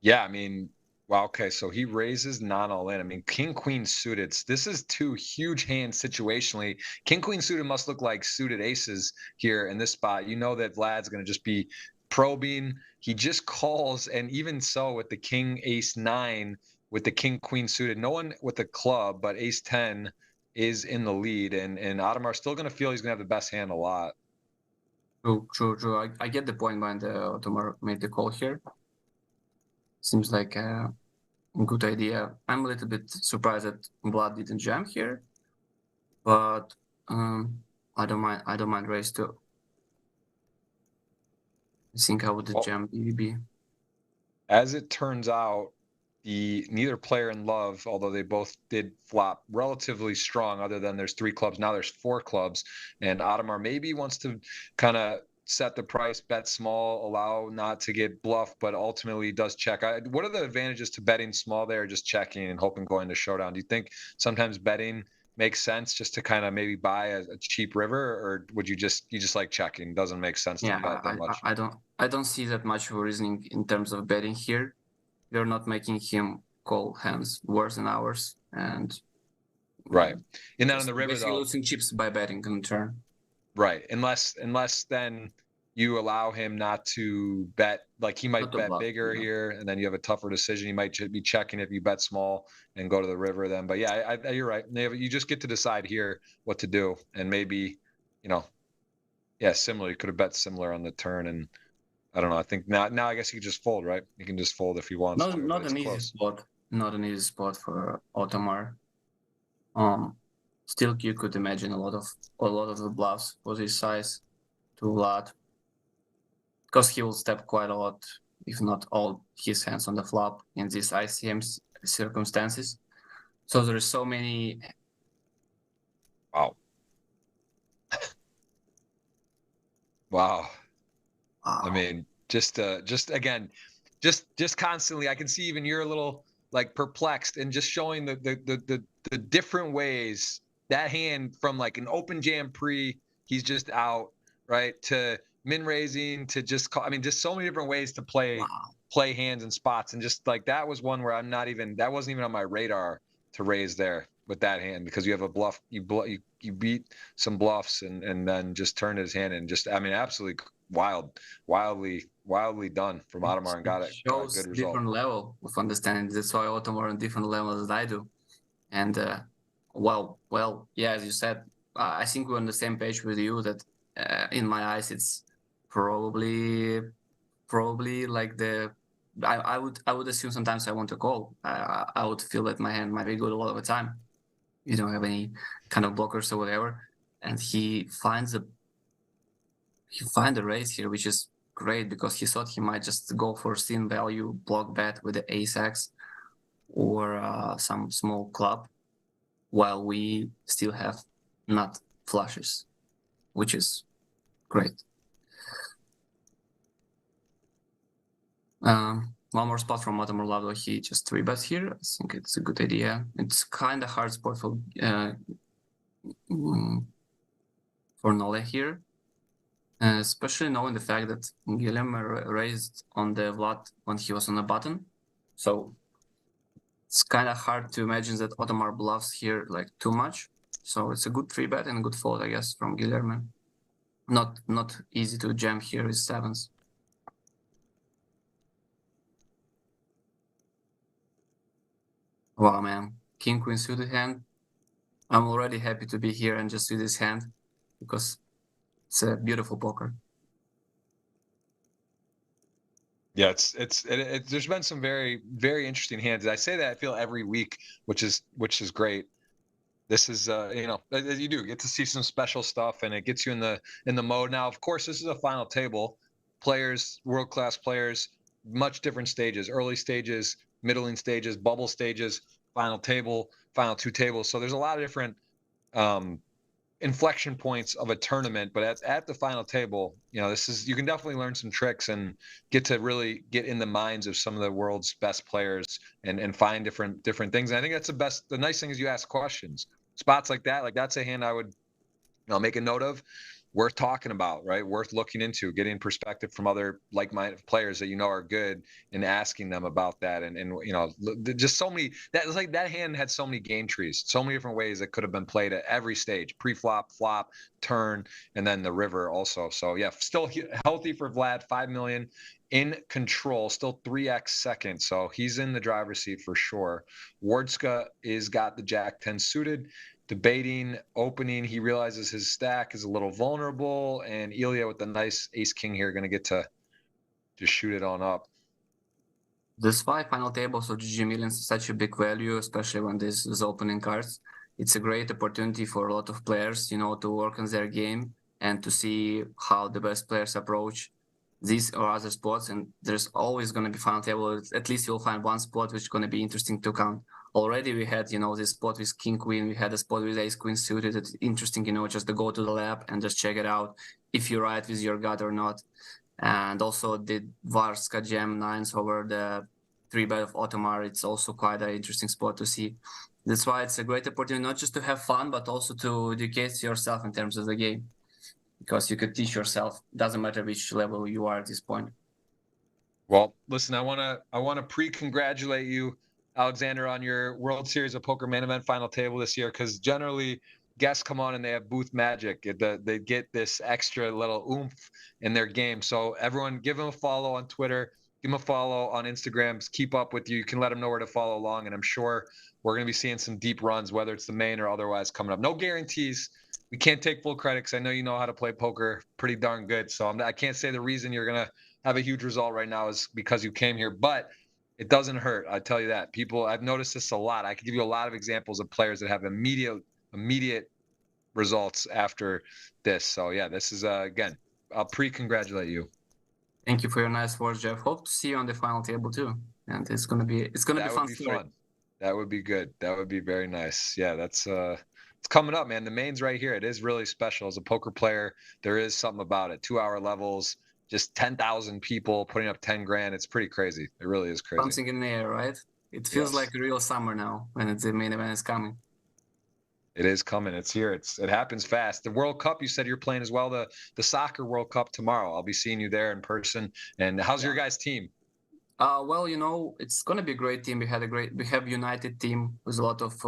[SPEAKER 1] Yeah, I mean, wow, okay, so he raises non all in. I mean, king queen suited. This is 2 huge hands situationally. King queen suited must look like suited aces here in this spot. You know that Vlad's going to just be probing. He just calls, and even so, with the king ace 9, with the king queen suited, no one with the club, but ace 10 is in the lead, and Ottomar's still going to feel he's going to have the best hand a lot.
[SPEAKER 2] True. I get the point when the Ottomar made the call here. Seems like a good idea. I'm a little bit surprised that Vlad didn't jam here, but I don't mind raise too. I think I would jam BBB.
[SPEAKER 1] As it turns out, neither player in love, although they both did flop relatively strong, other than there's 3 clubs. Now there's 4 clubs, and Ottomar maybe wants to kind of set the price, bet small, allow not to get bluffed, but ultimately does check. What are the advantages to betting small there, just checking and hoping going to showdown? Do you think sometimes betting makes sense just to kind of maybe buy a cheap river, or would you just like checking? Doesn't make sense to bet that much.
[SPEAKER 2] I don't see that much of a reasoning in terms of betting here. We're not making him call hands worse than ours, and
[SPEAKER 1] right. And then on the river,
[SPEAKER 2] basically losing chips by betting on turn.
[SPEAKER 1] Right, unless then you allow him not to bet. Like he might bet bigger here, and then you have a tougher decision. You might be checking if you bet small and go to the river then. But yeah, you're right. You just get to decide here what to do, and maybe, you know, yeah, similar. You could have bet similar on the turn, and I don't know. I think now I guess he can just fold, right? He can just fold if he wants to.
[SPEAKER 2] Not an easy spot. Not an easy spot for Ottomar. Still, you could imagine a lot of the bluffs for this size to Vlad, because he will step quite a lot, if not all, his hands on the flop in these ICM circumstances. So there are so many.
[SPEAKER 1] Wow. Wow. I mean, just again, just constantly. I can see even you're a little like perplexed, and just showing the different ways that hand from like an open jam pre, he's just out, right? To min raising, to just call, I mean, just so many different ways to
[SPEAKER 2] Wow.
[SPEAKER 1] play hands and spots. And just like that was one where that wasn't even on my radar to raise there with that hand, because you have a bluff, you beat some bluffs and then just turned his hand and just, I mean, absolutely wildly done from Ottomar and
[SPEAKER 2] It
[SPEAKER 1] got a
[SPEAKER 2] shows
[SPEAKER 1] good result.
[SPEAKER 2] different level of understanding. That's why Ottomar on different levels as I do. And yeah, as you said, I think we're on the same page with you that in my eyes, it's probably like I would assume sometimes I want to call. I would feel that my hand might be good a lot of the time. You don't have any kind of blockers or whatever, and he finds a raise here, which is great because he thought he might just go for thin value block bet with the ace x or some small club, while we still have nut flushes, which is great. One more spot from Ottomar Lavdo. He just 3-bets here. I think it's a good idea. It's kind of hard spot for Nole here, especially knowing the fact that Guilherme raised on the Vlad when he was on the button. So it's kind of hard to imagine that Ottomar bluffs here like too much. So it's a good 3-bet and a good fold, I guess, from Guilherme. Not easy to jam here with sevens. Wow, man. King Queen suited hand. I'm already happy to be here and just see this hand because it's a beautiful poker.
[SPEAKER 1] Yeah, there's been some very, very interesting hands. I say that I feel every week, which is great. This is you do get to see some special stuff, and it gets you in the mode. Now, of course, this is a final table. Players, world-class players, much different stages, early stages, middling stages, bubble stages, final table, final two tables. So there's a lot of different inflection points of a tournament, but at the final table, you can definitely learn some tricks and get to really get in the minds of some of the world's best players and find different things. And I think that's the nice thing is you ask questions. Spots like that, like that's a hand I would make a note of, worth talking about, right? Worth looking into, getting perspective from other like-minded players that are good, and asking them about that. And just so many, that was like that hand had so many game trees, so many different ways that could have been played at every stage, pre-flop, flop, turn, and then the river also. So yeah, still healthy for Vlad, 5 million in control, still 3x second. So he's in the driver's seat for sure. Wardska is got the Jack 10 suited, debating opening. He realizes his stack is a little vulnerable, and Ilya with the nice ace king here going to get to just shoot it on up.
[SPEAKER 2] This final tables of GG Millions is such a big value, especially when this is opening cards. It's a great opportunity for a lot of players, to work on their game and to see how the best players approach these or other spots. And there's always going to be final table. At least you'll find one spot which is going to be interesting to count. Already we had, this spot with King Queen. We had a spot with Ace Queen suited. It's interesting, just to go to the lab and just check it out if you're right with your gut or not. And also the Varska Gem 9s over the 3-bet of Ottomar. It's also quite an interesting spot to see. That's why it's a great opportunity not just to have fun, but also to educate yourself in terms of the game. Because you could teach yourself. Doesn't matter which level you are at this point.
[SPEAKER 1] Well, listen, I wanna pre-congratulate you, Alexander, on your World Series of Poker main event final table this year, because generally guests come on and they have booth magic. They get this extra little oomph in their game. So everyone, give them a follow on Twitter, give them a follow on Instagram. Keep up with you. You can let them know where to follow along, and I'm sure we're going to be seeing some deep runs, whether it's the main or otherwise, coming up. No guarantees. We can't take full credit because I know you know how to play poker pretty darn good. So I can't say the reason you're going to have a huge result right now is because you came here, but it doesn't hurt. I tell you that. I've noticed this a lot. I could give you a lot of examples of players that have immediate results after this. So yeah, this is again, I'll pre-congratulate you.
[SPEAKER 2] Thank you for your nice words, Jeff. Hope to see you on the final table too. And it's gonna be fun.
[SPEAKER 1] That would be good. That would be very nice. Yeah, that's it's coming up, man. The main's right here. It is really special. As a poker player, there is something about it. 2-hour levels, just 10,000 people putting up 10 grand. It's pretty crazy. It really is crazy.
[SPEAKER 2] Something in the air, right? It feels like a real summer now when the main event is coming.
[SPEAKER 1] It is coming. It's here. It happens fast. The World Cup, you said you're playing as well. The soccer World Cup tomorrow. I'll be seeing you there in person. And how's your guys' team?
[SPEAKER 2] Well, it's gonna be a great team. We have united team with a lot of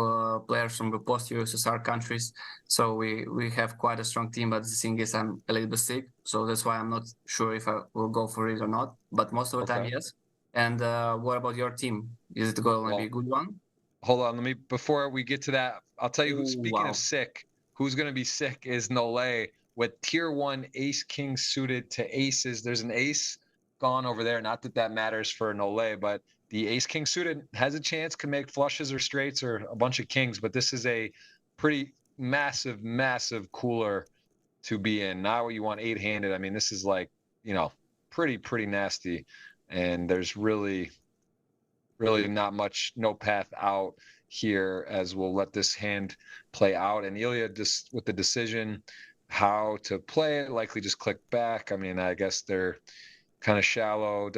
[SPEAKER 2] players from the post-USSR countries. So we have quite a strong team. But the thing is, I'm a little bit sick, so that's why I'm not sure if I will go for it or not. But most of the time, yes. And what about your team? Is it going to be a good one?
[SPEAKER 1] Hold on, before we get to that, I'll tell you speaking of sick, who's going to be sick is Nole with tier 1 ace king suited to aces. There's an ace gone over there. Not that that matters for Nole, but the ace king suited has a chance, can make flushes or straights or a bunch of kings, but this is a pretty massive cooler to be in. Now you want 8-handed. I mean, this is like, pretty nasty, and there's really not much, no path out here, as we'll let this hand play out. And Ilya just with the decision how to play it, likely just click back. I mean, I guess they're kind of shallow.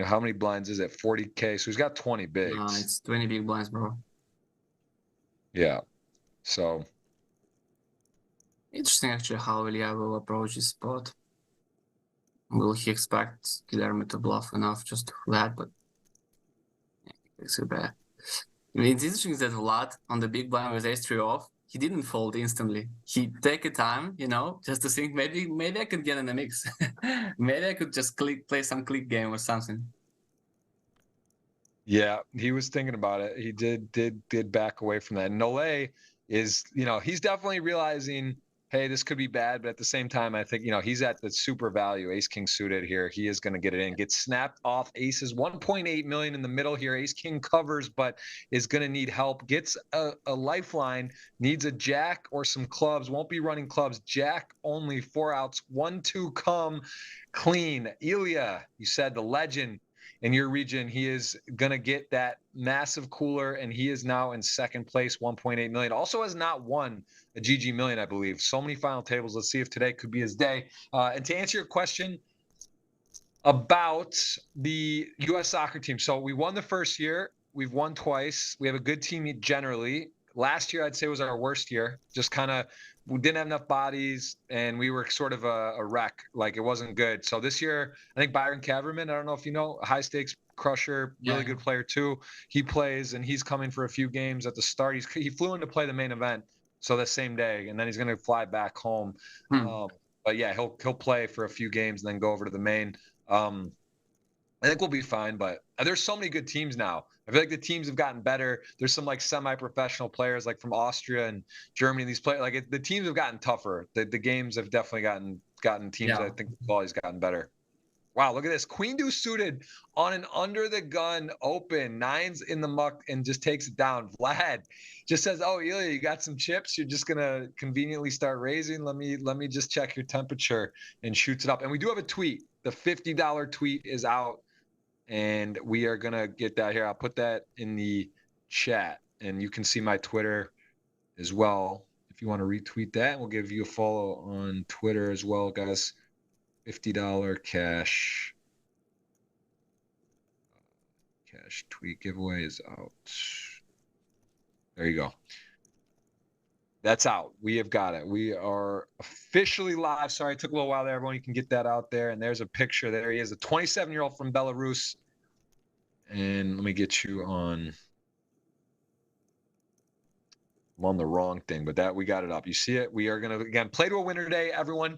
[SPEAKER 1] How many blinds is it? 40K. So he's got 20 bigs.
[SPEAKER 2] No, it's 20 big blinds, bro.
[SPEAKER 1] Yeah. So
[SPEAKER 2] interesting actually how Ilya will approach this spot. Will he expect Guilherme to bluff enough just to flat, but it's so bad. I mean, it's interesting that Vlad on the big blind with ace-3 off, he didn't fold instantly. He take a time, just to think maybe I could get in the mix. Maybe I could just play some click game or something.
[SPEAKER 1] Yeah, he was thinking about it. He did back away from that. Nole is, he's definitely realizing, hey, this could be bad, but at the same time, I think, he's at the super value, ace king suited here. He is going to get it in, get snapped off aces, 1.8 million in the middle here. Ace king covers, but is going to need help. Gets a lifeline, needs a jack or some clubs. Won't be running clubs. Jack only, 4 outs, 1-2 come clean. Ilya, you said the legend in your region, he is going to get that massive cooler, and he is now in second place, 1.8 million. Also has not won a GG million, I believe. So many final tables. Let's see if today could be his day. And to answer your question about the U.S. soccer team, so we won the first year. We've won twice. We have a good team generally. Last year, I'd say, was our worst year. Just kind of, we didn't have enough bodies, and we were sort of a wreck. Like, it wasn't good. So this year, I think Byron Kaverman, I don't know if you know, high stakes crusher, really good player too. He plays, and he's coming for a few games at the start. He flew in to play the main event, so the same day, and then he's going to fly back home. But yeah, he'll play for a few games and then go over to the main. I think we'll be fine, but there's so many good teams now. I feel like the teams have gotten better. There's some like semi-professional players like from Austria and Germany. These players, the teams have gotten tougher. The games have definitely gotten teams. I think the quality's gotten better. Wow, look at this. Queen deuce suited on an under the gun open, 9s in the muck, and just takes it down. Vlad just says, "Oh, Ilya, you got some chips? You're just gonna conveniently start raising. Let me just check your temperature," and shoots it up. And we do have a tweet. The $50 tweet is out, and we are gonna get that here. I'll put that in the chat, and you can see my Twitter as well if you want to retweet that. We'll give you a follow on Twitter as well, guys. $50 cash tweet giveaway is out. There you go. That's out. We have got it. We are officially live. Sorry, it took a little while there, everyone. You can get that out there. And there's a picture. There he is, a 27-year-old from Belarus. And let me get you on. I'm on the wrong thing, but that we got it up. You see it? We are going to, again, play to a winner today, everyone.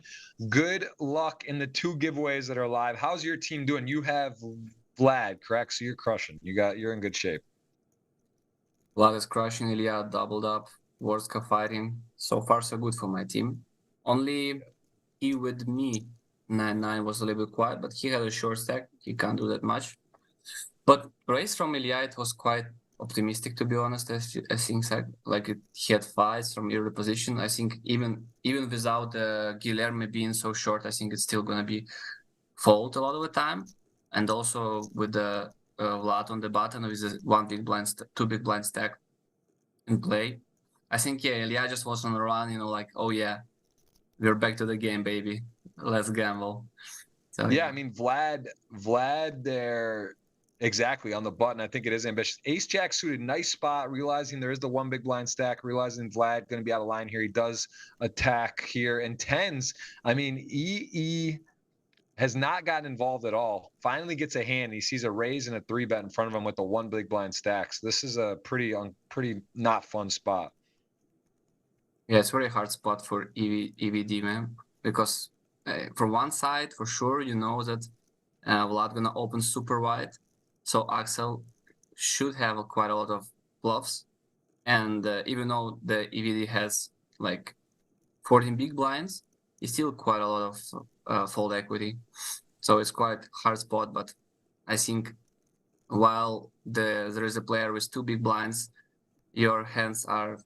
[SPEAKER 1] Good luck in the 2 giveaways that are live. How's your team doing? You have Vlad, correct? So you're crushing. You're in good shape.
[SPEAKER 2] Vlad is crushing. Ilya doubled up. Worska fighting. So far, so good for my team. Only he with me, 9-9 was a little bit quiet, but he had a short stack. He can't do that much. But race from Ilya, it was quite optimistic, to be honest. I think he had 5s from early position. I think even without Guilherme being so short, I think it's still gonna be fold a lot of the time. And also with the Vlad on the button with the 2 big blind stack in play, I think Ilya just was on the run. Oh yeah, we're back to the game, baby. Let's gamble. So
[SPEAKER 1] yeah, I mean Vlad there. Exactly, on the button. I think it is ambitious. Ace Jack suited, nice spot, realizing there is the one big blind stack, realizing Vlad going to be out of line here. He does attack here. And tens, I mean, EE has not gotten involved at all. Finally gets a hand. He sees a raise and a 3-bet in front of him with the one big blind stack. So this is a pretty not fun spot.
[SPEAKER 2] Yeah, it's very hard spot for EVD, man, because from one side, for sure, you know that Vlad gonna open super wide, so Axel should have quite a lot of bluffs, and even though the EVD has like 14 big blinds, it's still quite a lot of fold equity, so it's quite hard spot. But I think while there is a player with 2 big blinds, your hands are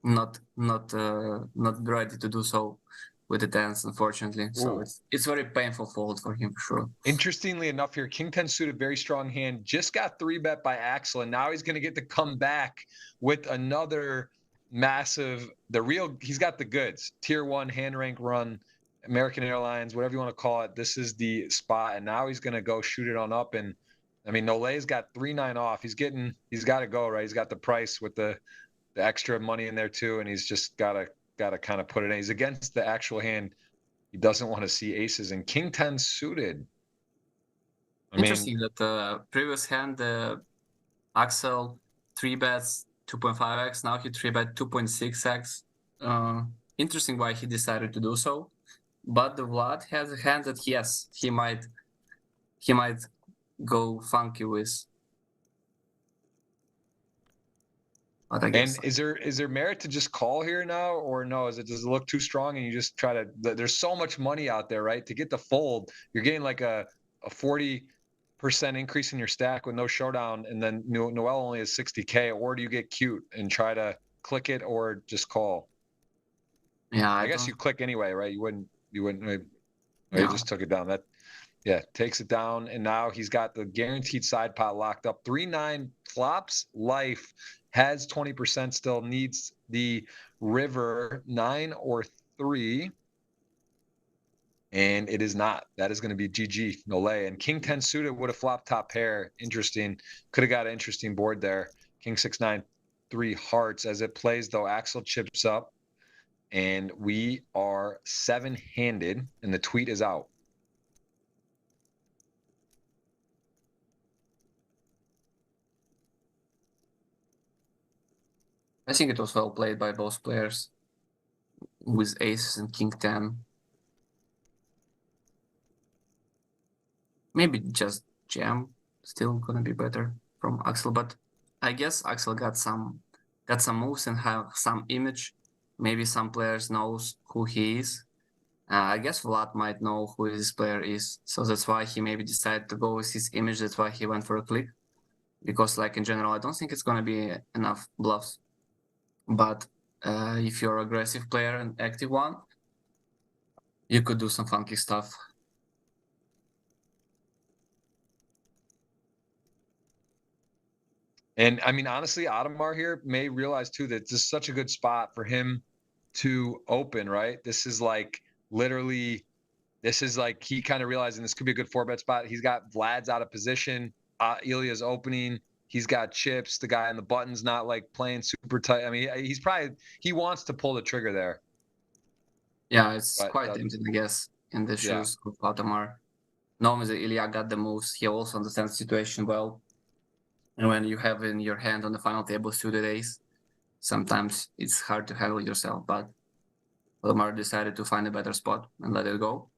[SPEAKER 2] not ready to do so with the tens, unfortunately. So it's very painful fold for him for sure.
[SPEAKER 1] Interestingly enough here, King 10 suited, very strong hand, just got 3-bet by Axel, and now he's going to get to come back with another massive, he's got the goods, tier 1 hand rank run, American Airlines, whatever you want to call it. This is the spot, and now he's going to go shoot it on up. And I mean, Nole's got 3-9 off. He's got to go, right? He's got the price with the extra money in there too, and he's just got to kind of put it in. He's against the actual hand. He doesn't want to see aces, and King 10 suited.
[SPEAKER 2] Interesting that previous hand, Axel 3-bets 2.5x, now he 3-bet 2.6x. Interesting why he decided to do so. But the Vlad has a hand that yes, he might go funky with.
[SPEAKER 1] And is there merit to just call here now, or no? Does it look too strong and you just try to? There's so much money out there, right? To get the fold, you're getting like a 40% increase in your stack with no showdown, and then Noel only has 60K. Or do you get cute and try to click it, or just call?
[SPEAKER 2] Yeah,
[SPEAKER 1] I guess you click anyway, right? You wouldn't.
[SPEAKER 2] Yeah.
[SPEAKER 1] You just took it down. Takes it down, and now he's got the guaranteed side pot locked up. 3-9 flops life. Has 20% still, needs the river 9 or 3. And it is not. That is going to be GG, Nole. And King 10 suited would have flopped top pair. Interesting. Could have got an interesting board there. King 6-9, 3 hearts. As it plays, though, Axel chips up. And we are 7-handed, and the tweet is out.
[SPEAKER 2] I think it was well played by both players with aces and King 10. Maybe just jam still gonna be better from Axel, but I guess Axel got some moves and have some image. Maybe some players knows who he is. I guess Vlad might know who this player is, so that's why he maybe decided to go with his image. That's why he went for a click, because like in general, I don't think it's gonna be enough bluffs. But if you're an aggressive player and active one, you could do some funky stuff.
[SPEAKER 1] And I mean, honestly, Adamar here may realize too that this is such a good spot for him to open, right? This is like literally, he kind of realizing this could be a good 4-bet spot. He's got Vlad's out of position. Ilya's opening. He's got chips. The guy on the button's not like playing super tight. I mean, he wants to pull the trigger there.
[SPEAKER 2] Yeah, it's quite tempting, I guess, in the shoes of Adamar. Knowing that Ilya got the moves, he also understands the situation well. And when you have in your hand on the final table suited ace, sometimes it's hard to handle yourself. But Adamar decided to find a better spot and let it go.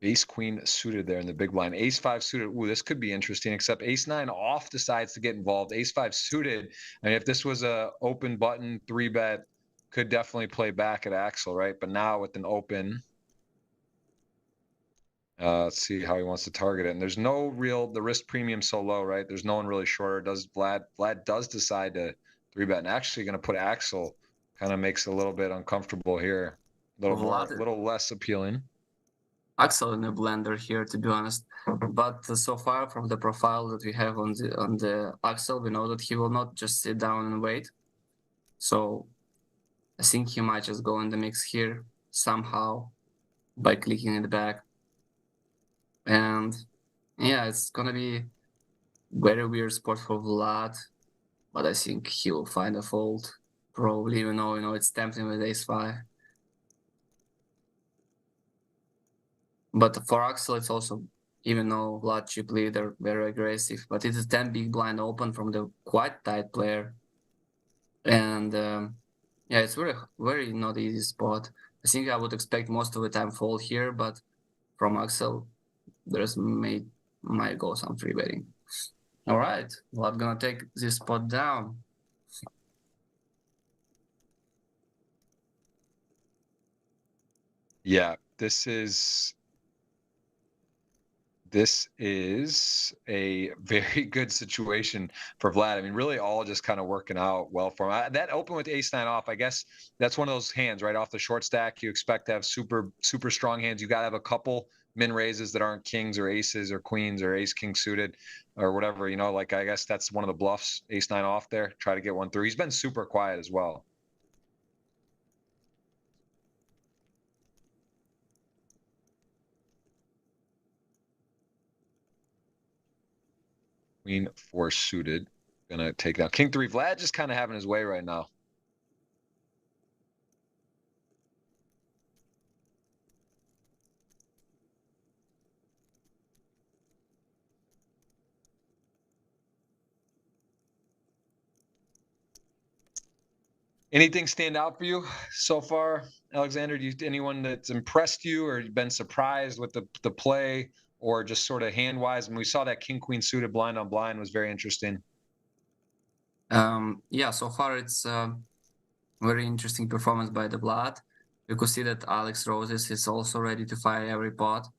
[SPEAKER 1] Ace queen suited there in the big blind. Ace 5 suited. Ooh, this could be interesting, except ace 9 off decides to get involved. Ace 5 suited. I mean, if this was a open button 3-bet, could definitely play back at Axel, right? But now with an open, let's see how he wants to target it. And there's no the risk premium so low, right? There's no one really shorter. Vlad does decide to 3-bet, and actually going to put Axel, kind of makes it a little bit uncomfortable here. A little less appealing.
[SPEAKER 2] Axel in a blender here, to be honest. But so far from the profile that we have on the Axel, we know that he will not just sit down and wait. So I think he might just go in the mix here somehow by clicking it back. And yeah, it's gonna be very weird spot for Vlad, but I think he will find a fold. Probably, even though, it's tempting with ace-5. But for Axel, it's also, even though Vlad chip leader, very aggressive, but it is 10 big blind open from the quite tight player. And yeah, it's very, very not easy spot. I think I would expect most of the time fold here, but from Axel, there's might go some free betting. All right, Vlad gonna take this spot down.
[SPEAKER 1] Yeah, this is a very good situation for Vlad. I mean, really all just kind of working out well for him. That open with ace-9 off, I guess that's one of those hands right off the short stack. You expect to have super strong hands. You got to have a couple min raises that aren't kings or aces or queens or ace-king suited or whatever. Like I guess that's one of the bluffs, ace-9 off there. Try to get one through. He's been super quiet as well. Queen 4 suited. Gonna take down king 3. Vlad just kind of having his way right now. Anything stand out for you so far, Alexander? Anyone that's impressed you or been surprised with the play or just sort of hand wise? And we saw that king queen suited blind on blind was very interesting.
[SPEAKER 2] Yeah, so far it's very interesting performance by the Vlad. You could see that Alex Roses is also ready to fire every pot.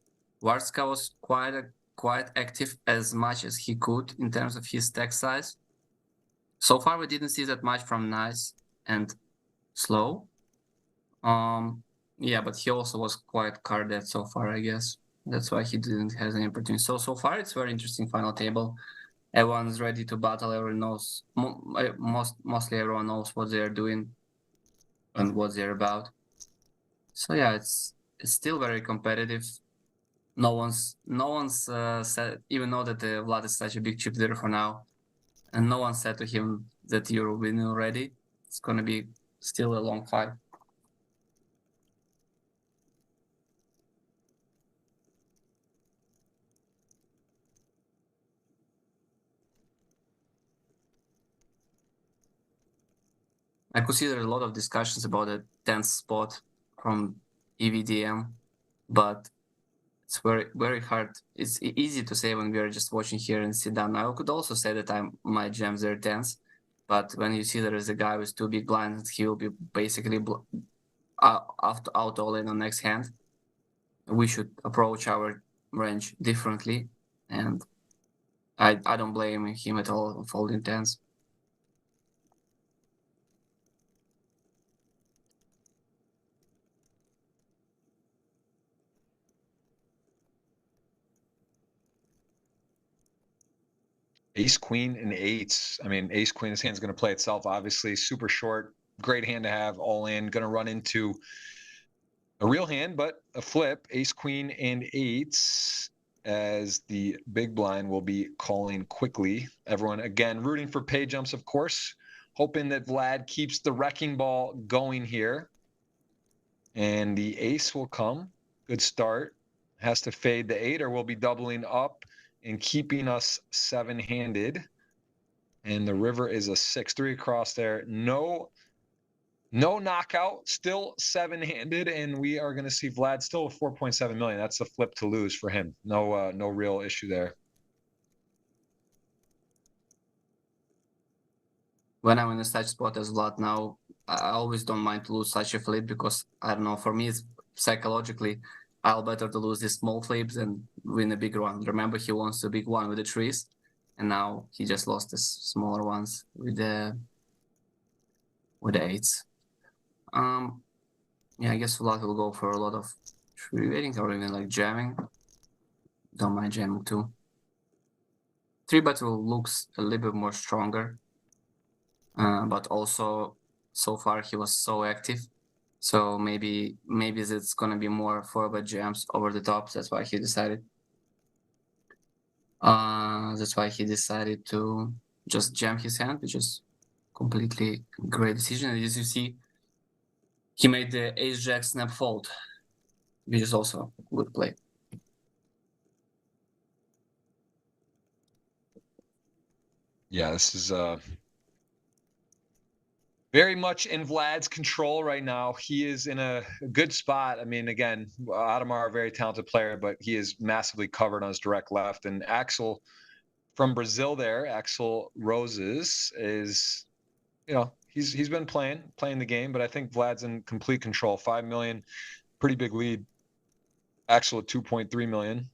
[SPEAKER 2] Warska was quite active as much as he could in terms of his stack size. So far we didn't see that much from Nice and Slow. Yeah, but he also was quite carded so far, I guess. That's why he didn't have any opportunity. So far it's very interesting final table. Everyone's ready to battle. Everyone knows, mostly everyone knows what they're doing and what they're about. So yeah, it's still very competitive. No one's said, even though that Vlad is such a big chip leader for now, and no one said to him that you're winning already. It's gonna be still a long fight. I could see there are a lot of discussions about the 10th spot from EVDM, but it's very hard. It's easy to say when we are just watching here and sit down. I could also say that I might jam their 10s, but when you see there is a guy with 2 big blinds, he will be basically out all in on next hand. We should approach our range differently, and I don't blame him at all on folding 10s.
[SPEAKER 1] Ace queen and eights. I mean, ace queen, this hand's going to play itself, obviously. Super short, great hand to have, all in. Going to run into a real hand, but a flip. Ace queen and eights, as the big blind will be calling quickly. Everyone, again, rooting for pay jumps, of course. Hoping that Vlad keeps the wrecking ball going here. And the ace will come. Good start. Has to fade the 8 or we'll be doubling up and keeping us 7-handed. And the river is a 6-3 across there. No knockout, still 7-handed, and we are going to see Vlad still with 4.7 million. That's a flip to lose for him. No real issue there.
[SPEAKER 2] When I'm in a such spot as Vlad now, I always don't mind to lose such a flip because I don't know, for me it's psychologically I'll better to lose these small flips and win a bigger one. Remember, he wants the big one with the trees, and now he just lost the smaller ones with the eights. Yeah, I guess Vlad will go for a lot of tree betting or even like jamming. Don't mind jamming too. 3-bet looks a little bit more stronger, but also so far he was so active. So maybe it's gonna be more forward jams over the top. That's why he decided. That's why he decided to just jam his hand, which is completely great decision. And as you see, he made the ace jack snap fold, which is also a good play.
[SPEAKER 1] Yeah, this is very much in Vlad's control right now. He is in a good spot. I mean, again, Ademar, a very talented player, but he is massively covered on his direct left. And Axel from Brazil there, Axel Roses, is, you know, he's been playing the game, but I think Vlad's in complete control. 5 million, pretty big lead. Axel at 2.3 million.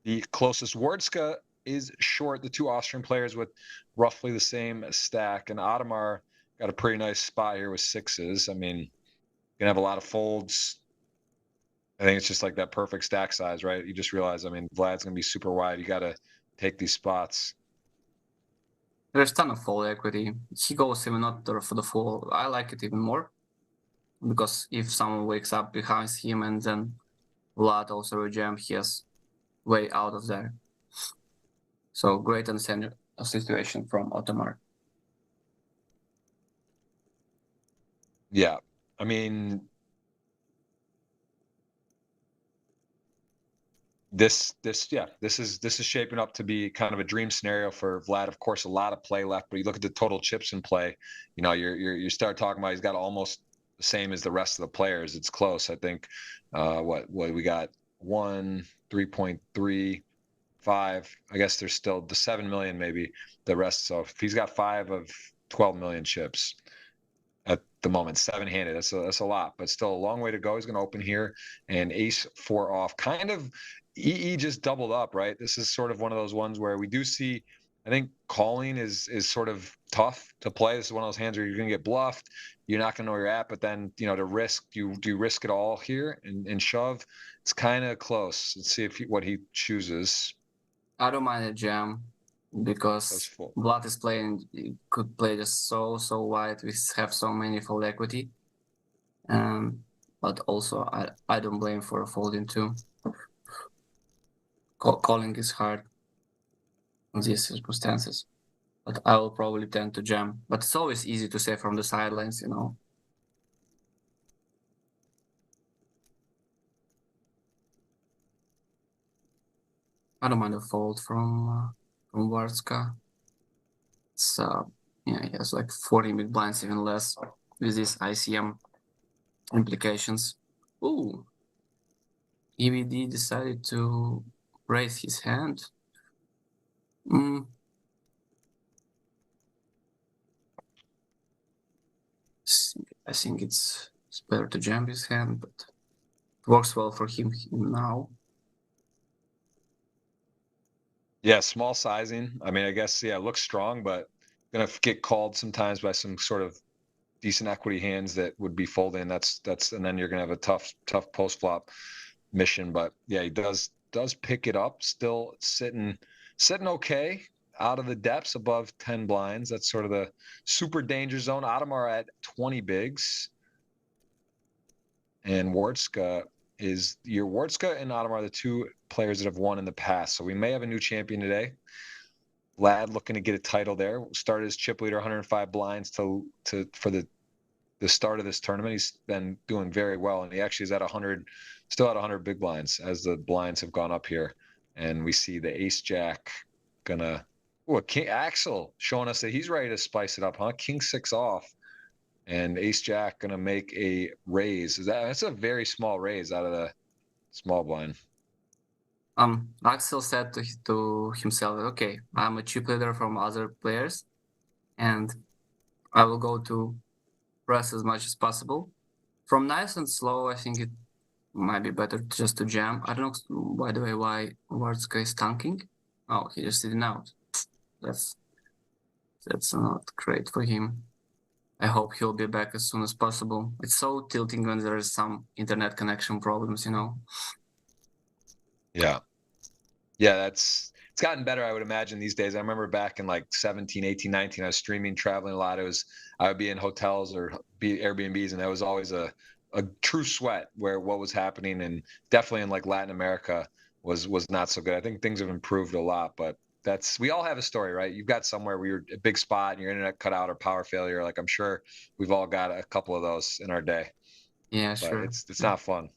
[SPEAKER 1] The closest Wardska is short, the two Austrian players with roughly the same stack. And Ademar got a pretty nice spot here with sixes. I mean, gonna have a lot of folds. I think it's just like that perfect stack size, right? You just realize, I mean, Vlad's gonna be super wide. You gotta take these spots.
[SPEAKER 2] There's a ton of fold equity. He goes even not for the full. I like it even more because if someone wakes up behind him and then Vlad also rejam, he has way out of there. So great understanding of situation from Ottomar.
[SPEAKER 1] Yeah, I mean, this is shaping up to be kind of a dream scenario for Vlad. Of course, a lot of play left, but you look at the total chips in play. You know, you start talking about he's got almost the same as the rest of the players. It's close. I think what we got 3.35. I guess there's still the 7 million, maybe the rest. So if he's got 5 of 12 million chips at the moment, 7-handed, that's a lot, but still a long way to go. He's going to open here and ace 4 off. Kind of EE just doubled up, right? This is sort of one of those ones where we do see, I think calling is sort of tough to play. This is one of those hands where you're going to get bluffed. You're not going to know where you're at, but then, you know, to risk, do you risk it all here and shove? It's kind of close. Let's see if what he chooses.
[SPEAKER 2] I don't mind a jam because Vlad is playing, could play just so wide. We have so many fold equity. But also I don't blame for a folding too. Calling is hard in these circumstances, but I will probably tend to jam. But it's always easy to say from the sidelines, you know. I don't mind a fold from Wardska. It's yeah, he has like 40 big blinds, even less with these ICM implications. Ooh, EVD decided to raise his hand. I think it's better to jam his hand, but it works well for him now.
[SPEAKER 1] Yeah, small sizing. I mean, I guess, yeah, it looks strong, but gonna get called sometimes by some sort of decent equity hands that would be folding. That's and then you're gonna have a tough post flop mission. But yeah, he does pick it up, still sitting okay out of the depths above 10 blinds. That's sort of the super danger zone. Ademar at 20 bigs. And Wardska Wardska and Ademar are the two players that have won in the past. So we may have a new champion today. Vlad looking to get a title there. Started as chip leader, 105 blinds for the start of this tournament. He's been doing very well, and he actually is at 100, still at 100 big blinds as the blinds have gone up here. And we see the ace jack gonna. Oh, King Axel showing us that he's ready to spice it up, huh? King 6 off. And ace jack gonna make a raise. That's a very small raise out of the small blind.
[SPEAKER 2] Axel said to himself, okay, I'm a chip leader from other players, and I will go to press as much as possible. From nice and slow, I think it might be better just to jam. I don't know, by the way, why Wardska is tanking. Oh, he just didn't out. That's not great for him. I hope he'll be back as soon as possible. It's so tilting when there is some internet connection problems, you know.
[SPEAKER 1] Yeah. Yeah, that's it's gotten better, I would imagine, these days. I remember back in like 17, 18, 19, I was streaming, traveling a lot. I would be in hotels or be Airbnbs, and that was always a true sweat where what was happening, and definitely in like Latin America was not so good. I think things have improved a lot, but we all have a story, right? You've got somewhere where you're a big spot and your internet cut out or power failure. Like I'm sure we've all got a couple of those in our day,
[SPEAKER 2] Yeah,
[SPEAKER 1] but
[SPEAKER 2] sure.
[SPEAKER 1] it's not fun.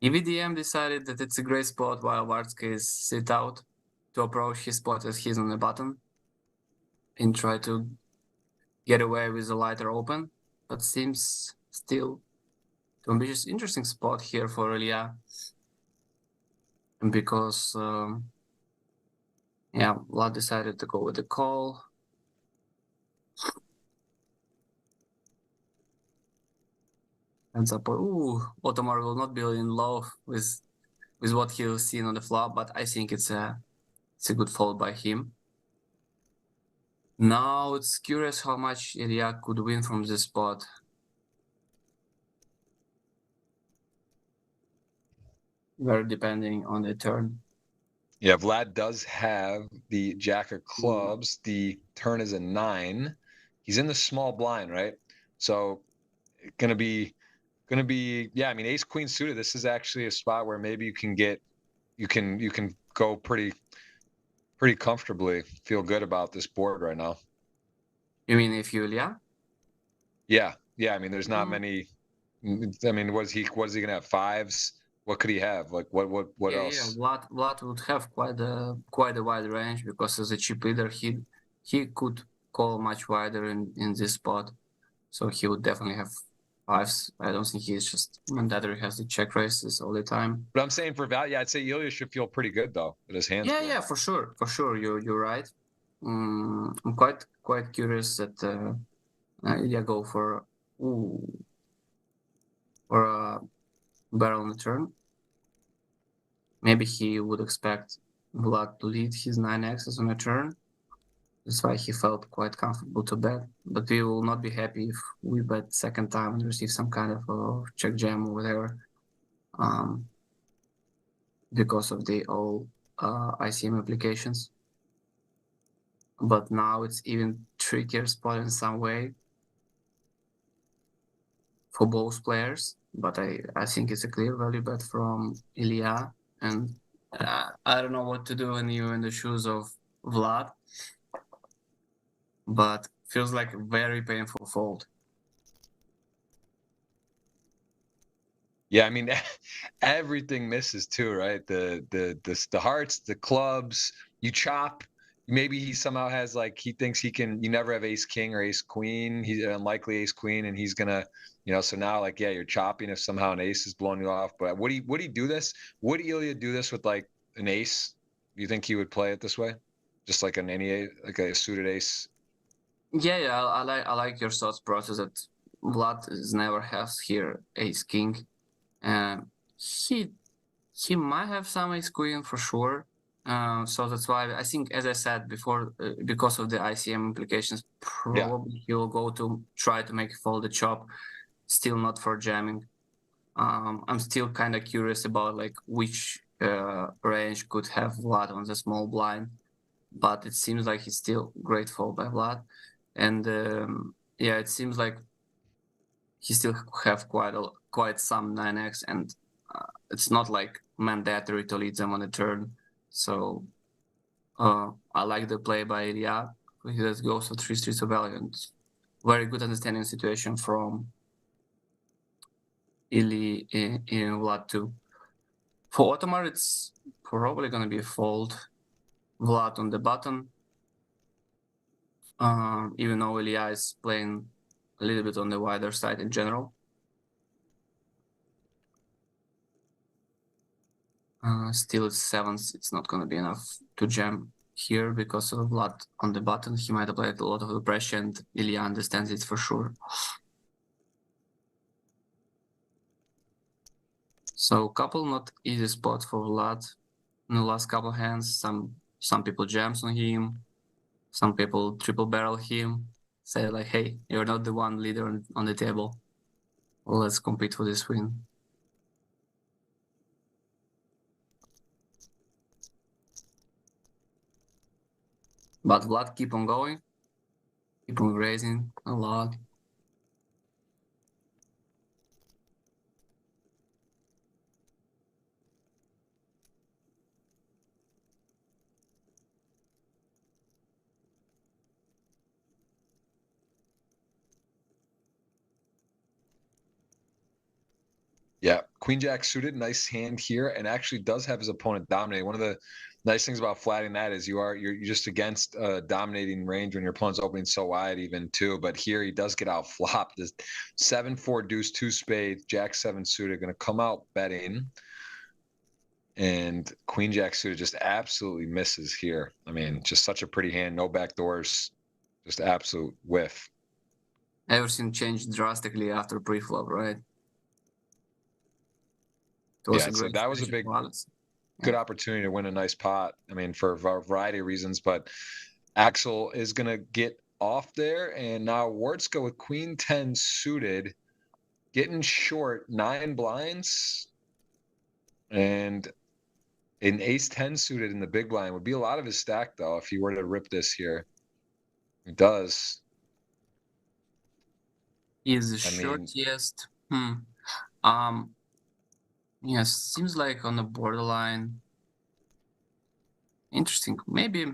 [SPEAKER 2] EVDM decided that it's a great spot while Vartsky is sit out to approach his spot as he's on the button and try to get away with the lighter open, but seems still to be just interesting spot here for Ilya. Because yeah, Vlad decided to go with the call. Ends up, ooh, Ottomar will not be in love with what he'll see on the flop, but I think it's a good fold by him. Now it's curious how much Ilya could win from this spot. Very depending on the turn.
[SPEAKER 1] Yeah, Vlad does have the jack of clubs. The turn is a 9. He's in the small blind, right? So gonna be yeah, I mean ace queen suited. This is actually a spot where maybe you can go pretty comfortably, feel good about this board right now.
[SPEAKER 2] You mean if Ilya?
[SPEAKER 1] Yeah. I mean, there's not many. I mean, what is he gonna have? Fives? What could he have? Like what else?
[SPEAKER 2] Yeah. Vlad would have quite a wide range because as a chip leader, he could call much wider in this spot, so he would definitely have fives. I don't think he's just mandatory has the check raises all the time.
[SPEAKER 1] But I'm saying for value, I'd say Ilya should feel pretty good though with his hands.
[SPEAKER 2] Yeah, for sure. You're right. I'm quite curious that Ilya go for a barrel on the turn. Maybe he would expect Vlad to lead his 9x's on a turn. That's why he felt quite comfortable to bet. But we will not be happy if we bet second time and receive some kind of a check jam or whatever. Because of the all ICM applications. But now it's even trickier spot in some way for both players. But I think it's a clear value bet from Ilya. And I don't know what to do when you're in the shoes of Vlad. But feels like a very painful fold.
[SPEAKER 1] Yeah, I mean, everything misses too, right? The hearts, the clubs, you chop. Maybe he somehow has like he thinks he can. You never have ace king or ace queen. He's unlikely ace queen, and he's gonna, So now like yeah, you're chopping if somehow an ace is blowing you off. But would he do this? Would Ilya do this with like an ace? Do you think he would play it this way, just like like a suited ace?
[SPEAKER 2] Yeah, I like your thoughts process that Vlad is never has here ace king. He might have some ace queen for sure. So that's why I think, as I said before, because of the ICM implications, probably he will go to try to make fold the chop, still not for jamming. I'm still kind of curious about like which range could have Vlad on the small blind, but it seems like he's still great fold by Vlad, and yeah, it seems like he still have quite some 9x, and it's not like mandatory to lead them on the turn. So I like the play by Ilya. He just goes for 3 streets of value, and very good understanding situation from Ili in Vlad too. For Ottomar, it's probably gonna be a fold. Vlad on the button. Even though Ilya is playing a little bit on the wider side in general. Still it's sevens, it's not gonna be enough to jam here because of Vlad on the button. He might have played a lot of the pressure, and Ilya understands it for sure. So couple not easy spots for Vlad. In the last couple hands, some people jams on him, some people triple barrel him, say like, hey, you're not the one leader on the table. Let's compete for this win. But Vlad keep on going, keep on raising a lot.
[SPEAKER 1] Yeah, Queen Jack suited, nice hand here, and actually does have his opponent dominating. One of the nice things about flatting that is you're just against dominating range when your opponent's opening so wide, even too. But here he does get out flopped. This 7-4 deuce, 2 spades, Jack 7 suited, going to come out betting, and Queen Jack suited just absolutely misses here. I mean, just such a pretty hand, no backdoors, just absolute whiff.
[SPEAKER 2] Everything changed drastically after pre-flop, right?
[SPEAKER 1] Yeah, so that was a big, good opportunity to win a nice pot. I mean, for a variety of reasons, but Axel is going to get off there. And now Wardska with Queen 10 suited, getting short 9 blinds. And an Ace 10 suited in the big blind would be a lot of his stack, though, if he were to rip this here. It does.
[SPEAKER 2] Is the shortest. Yes, seems like on the borderline. Interesting. Maybe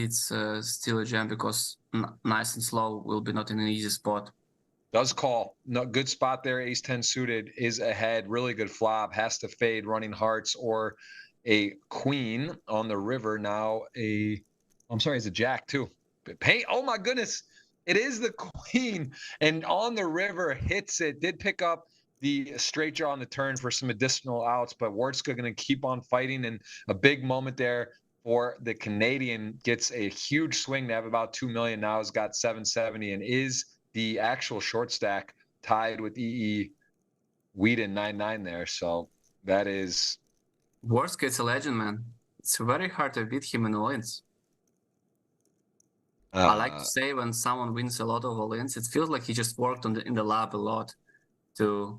[SPEAKER 2] it's still a jam because nice and slow will be not in an easy spot.
[SPEAKER 1] Does call. No, good spot there. Ace 10 suited is ahead. Really good flop. Has to fade running hearts or a queen on the river. Now I'm sorry, it's a jack too. Oh my goodness. It is the queen, and on the river hits it. Did pick up the straight draw on the turn for some additional outs, but Wardska going to keep on fighting, and a big moment there for the Canadian. Gets a huge swing to have about 2 million. Now has got 770 and is the actual short stack tied with EE Whedon 9-9 there. So that is.
[SPEAKER 2] Wardska is a legend, man. It's very hard to beat him in all-ins. I like to say when someone wins a lot of all-ins, it feels like he just worked in the lab a lot to,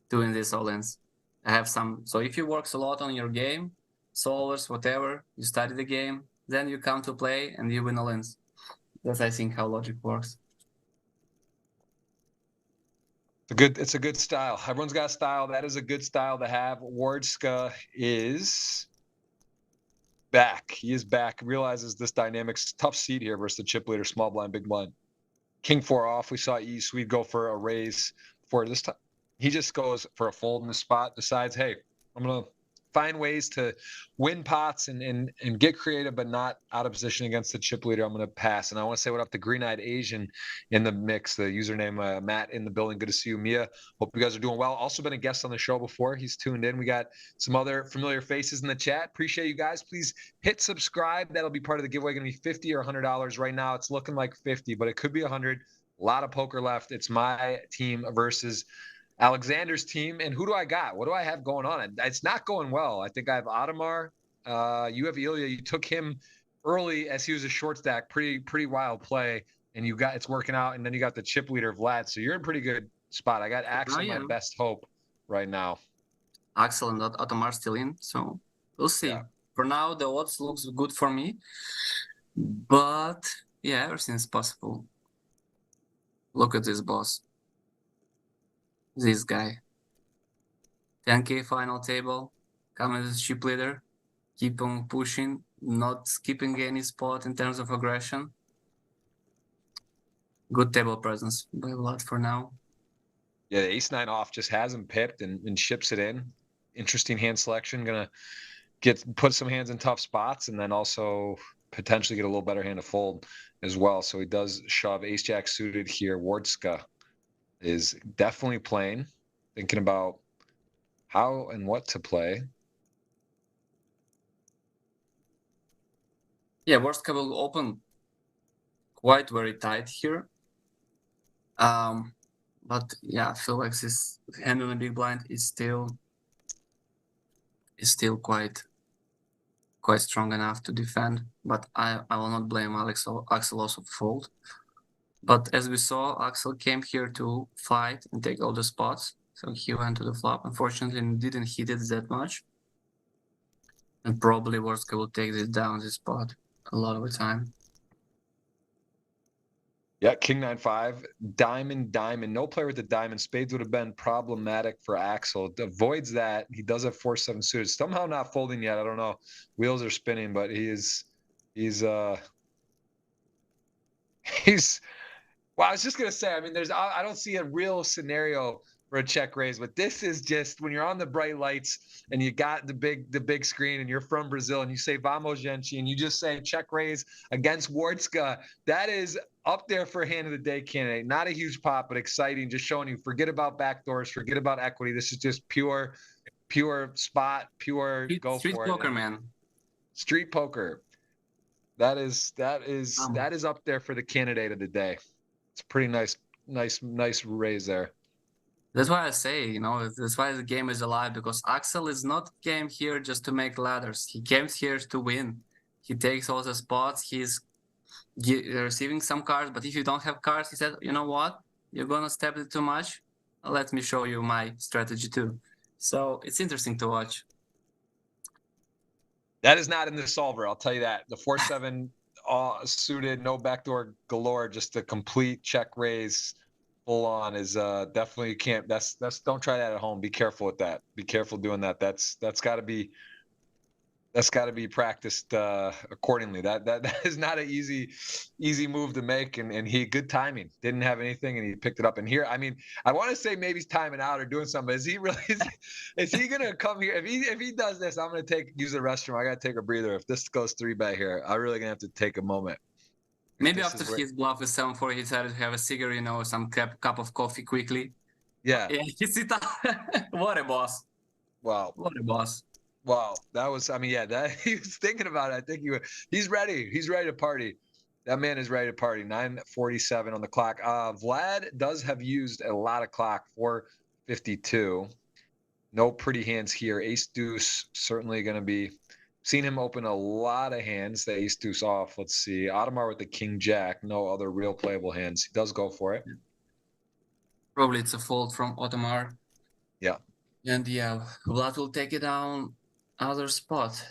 [SPEAKER 2] doing these all-ins. I have some. So if you work a lot on your game, solvers, whatever, you study the game, then you come to play and you win all-ins. That's, I think, how Logic works.
[SPEAKER 1] It's a good style. Everyone's got a style. That is a good style to have. Wardska is back. He is back. Realizes this dynamic's tough seat here versus the chip leader, small blind, big blind. King 4 off. We saw E Sweet go for a raise for this time. He just goes for a fold in the spot. Decides, hey, I'm gonna find ways to win pots and get creative, but not out of position against the chip leader. I'm going to pass. And I want to say what up to Green-Eyed Asian in the mix, the username Matt in the building. Good to see you, Mia. Hope you guys are doing well. Also been a guest on the show before. He's tuned in. We got some other familiar faces in the chat. Appreciate you guys. Please hit subscribe. That'll be part of the giveaway. Going to be $50 or $100 right now. It's looking like 50, but it could be 100. A lot of poker left. It's my team versus Alexander's team. And who do I got? What do I have going on? It's not going well. I think I have Adamar. You have Ilya. You took him early as he was a short stack. Pretty wild play. And it's working out. And then you got the chip leader Vlad. So you're in pretty good spot. I got Axel, my best hope right now.
[SPEAKER 2] Axel and Adamar still in. So we'll see. Yeah. For now, the odds looks good for me. But yeah, everything's possible. Look at this boss. This guy. 10K final table. Coming as a chip leader. Keep on pushing. Not skipping any spot in terms of aggression. Good table presence by Vlad for now.
[SPEAKER 1] Yeah, the ace-9 off just has him pipped and ships it in. Interesting hand selection. Gonna put some hands in tough spots and then also potentially get a little better hand to fold as well. So he does shove ace-jack suited here. Wardska is definitely playing, thinking about how and what to play.
[SPEAKER 2] Yeah, Wardska will open quite very tight here. But yeah, I feel like this hand on the big blind is still quite strong enough to defend. But I will not blame Axel also for fold. But as we saw, Axel came here to fight and take all the spots. So he went to the flop. Unfortunately, didn't hit it that much. And probably Worska will take this down this spot a lot of the time.
[SPEAKER 1] Yeah, King 9-5, diamond, diamond. No player with the diamond. Spades would have been problematic for Axel. Avoids that. He does have 4-7 suited. Somehow not folding yet. I don't know. Wheels are spinning, but he's he's well, I was just gonna say, I mean, I don't see a real scenario for a check raise, but this is just when you're on the bright lights and you got the big screen and you're from Brazil and you say Vamos Gente and you just say check raise against Wardska. That is up there for hand of the day candidate. Not a huge pop, but exciting. Just showing you, forget about backdoors, forget about equity. This is just pure spot, pure go
[SPEAKER 2] Street
[SPEAKER 1] for
[SPEAKER 2] poker,
[SPEAKER 1] it.
[SPEAKER 2] man.
[SPEAKER 1] Street poker. That is up there for the candidate of the day. It's a pretty nice raise there.
[SPEAKER 2] That's why I say, that's why the game is alive, because Axel is not came here just to make ladders. He came here to win. He takes all the spots. He's receiving some cards, but if you don't have cards, he said, you know what? You're gonna step it too much. Let me show you my strategy too. So it's interesting to watch.
[SPEAKER 1] That is not in the solver, I'll tell you that. The 4-7 suited, no backdoor galore, just a complete check raise full on is definitely can't. That's don't try that at home. Be careful with that. Be careful doing that. That's got to be practiced accordingly. That is not an easy move to make, and he good timing. Didn't have anything, and he picked it up. And here, I mean, I want to say maybe he's timing out or doing something. But is he really? Is he gonna come here? If he does this, I'm gonna use the restroom. I gotta take a breather. If this goes 3-bet here, I'm really gonna have to take a moment.
[SPEAKER 2] Maybe after his bluff with 7-4, he decided to have a cigarette, some cup of coffee quickly.
[SPEAKER 1] Yeah.
[SPEAKER 2] Yeah, what a boss.
[SPEAKER 1] Wow.
[SPEAKER 2] What a boss.
[SPEAKER 1] Wow, that was, I mean, yeah, that he was thinking about it. I think he's ready. He's ready to party. That man is ready to party. 9:47 on the clock. Vlad does have used a lot of clock. 4:52. No pretty hands here. Ace deuce certainly going to be. Seen him open a lot of hands. The ace deuce off. Let's see. Audemars with the king jack. No other real playable hands. He does go for it.
[SPEAKER 2] Probably it's a fold from Audemars.
[SPEAKER 1] Yeah.
[SPEAKER 2] And yeah, Vlad will take it down other spot.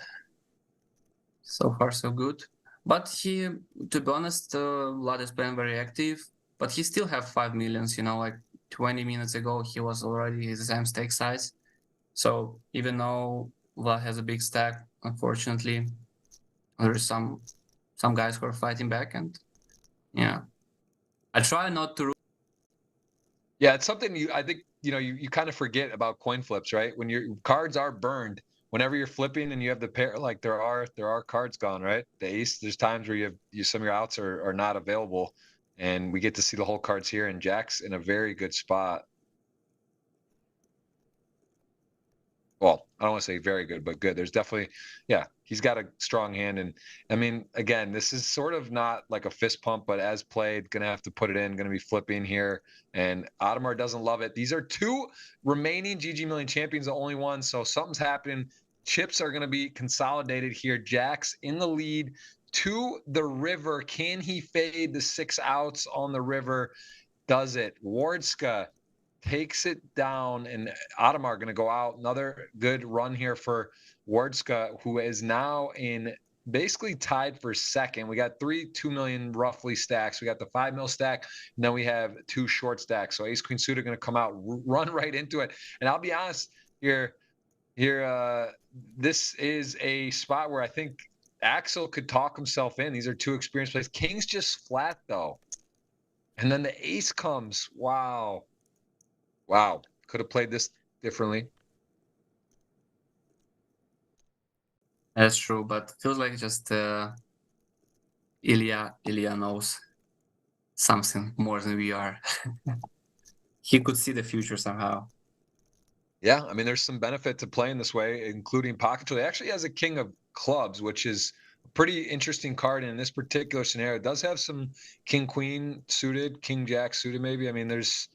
[SPEAKER 2] So far, so good. But he, to be honest, Vlad is playing very active. But he still have 5 millions. Like 20 minutes ago, he was already the same stake size. So even though Vlad has a big stack, unfortunately, there is some guys who are fighting back, and yeah, I try not to.
[SPEAKER 1] Yeah, it's something I think you kind of forget about coin flips, right? When your cards are burned, whenever you're flipping and you have the pair, like there are cards gone, right? The ace, there's times where some of your outs are not available, and we get to see the whole cards here. And Jack's in a very good spot. Well, I don't want to say very good, but good. There's definitely, yeah, he's got a strong hand. And I mean, again, this is sort of not like a fist pump, but as played, going to have to put it in, going to be flipping here. And Audemars doesn't love it. These are two remaining GG Million champions, the only one. So something's happening. Chips are going to be consolidated here. Jack's in the lead to the river. Can he fade the 6 outs on the river? Does it? Wardska takes it down, and Audemars going to go out. Another good run here for Wardska, who is now in basically tied for second. We got 2 million roughly stacks. We got the 5 mil stack, and then we have 2 short stacks. So ace queen suited going to come out, run right into it. And I'll be honest here, this is a spot where I think Axel could talk himself in. These are 2 experienced players. King's just flat though, and then the ace comes. Wow. Could have played this differently.
[SPEAKER 2] That's true, but feels like just Ilya knows something more than we are. He could see the future somehow.
[SPEAKER 1] Yeah, I mean, there's some benefit to playing this way, including pocket control. He actually has a king of clubs, which is a pretty interesting card in this particular scenario. It does have some king queen suited, king jack suited maybe. I mean, there's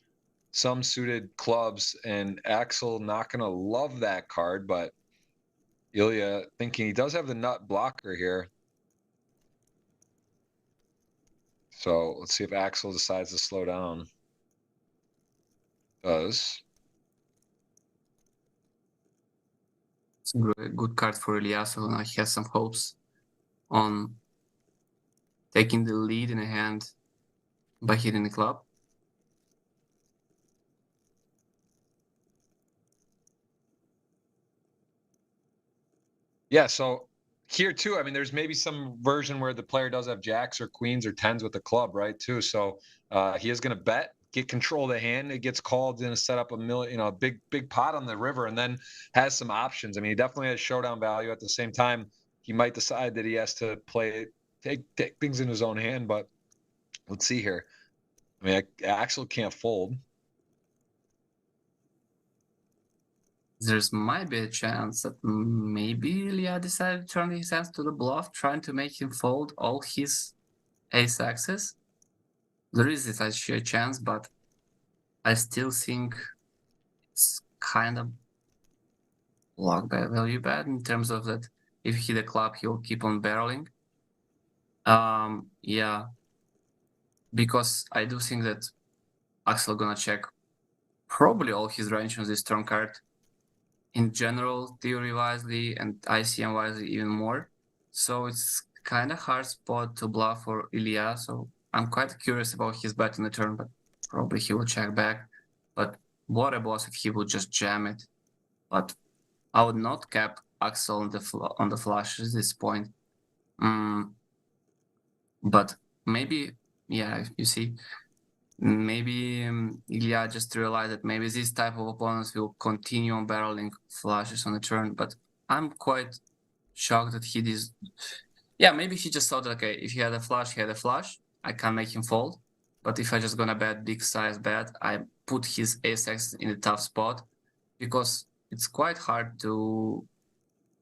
[SPEAKER 1] some suited clubs, and Axel not going to love that card, but Ilya thinking he does have the nut blocker here. So let's see if Axel decides to slow down. Does.
[SPEAKER 2] It's a good card for Ilya, so now he has some hopes on taking the lead in a hand by hitting the club.
[SPEAKER 1] Yeah, so here too, I mean, there's maybe some version where the player does have jacks or queens or tens with the club, right? Too. So he is going to bet, get control of the hand. It gets called, going to set up a big pot on the river, and then has some options. I mean, he definitely has showdown value. At the same time, he might decide that he has to take things in his own hand. But let's see here. I mean, Axel can't fold.
[SPEAKER 2] There's might be a chance that maybe Ilya decided to turn his hands to the bluff, trying to make him fold all his ace axes. There is such a chance, but I still think it's kind of block value bad in terms of that if he hit a club, he'll keep on barreling. Yeah, because I do think that Axel gonna check probably all his range on this turn card. In general, theory wisely and ICM wisely even more. So it's kind of hard spot to bluff for Ilya. So I'm quite curious about his bet in the turn, but probably he will check back. But what about if he will just jam it? But I would not cap Axel on the flush at this point. But maybe, yeah, you see, maybe Ilya just realized that maybe this type of opponents will continue on barreling flushes on the turn. But I'm quite shocked that he did. Yeah, maybe he just thought, okay, if he had a flush, he had a flush. I can make him fold. But if I just gonna bet big size bet, I put his ace in a tough spot because it's quite hard to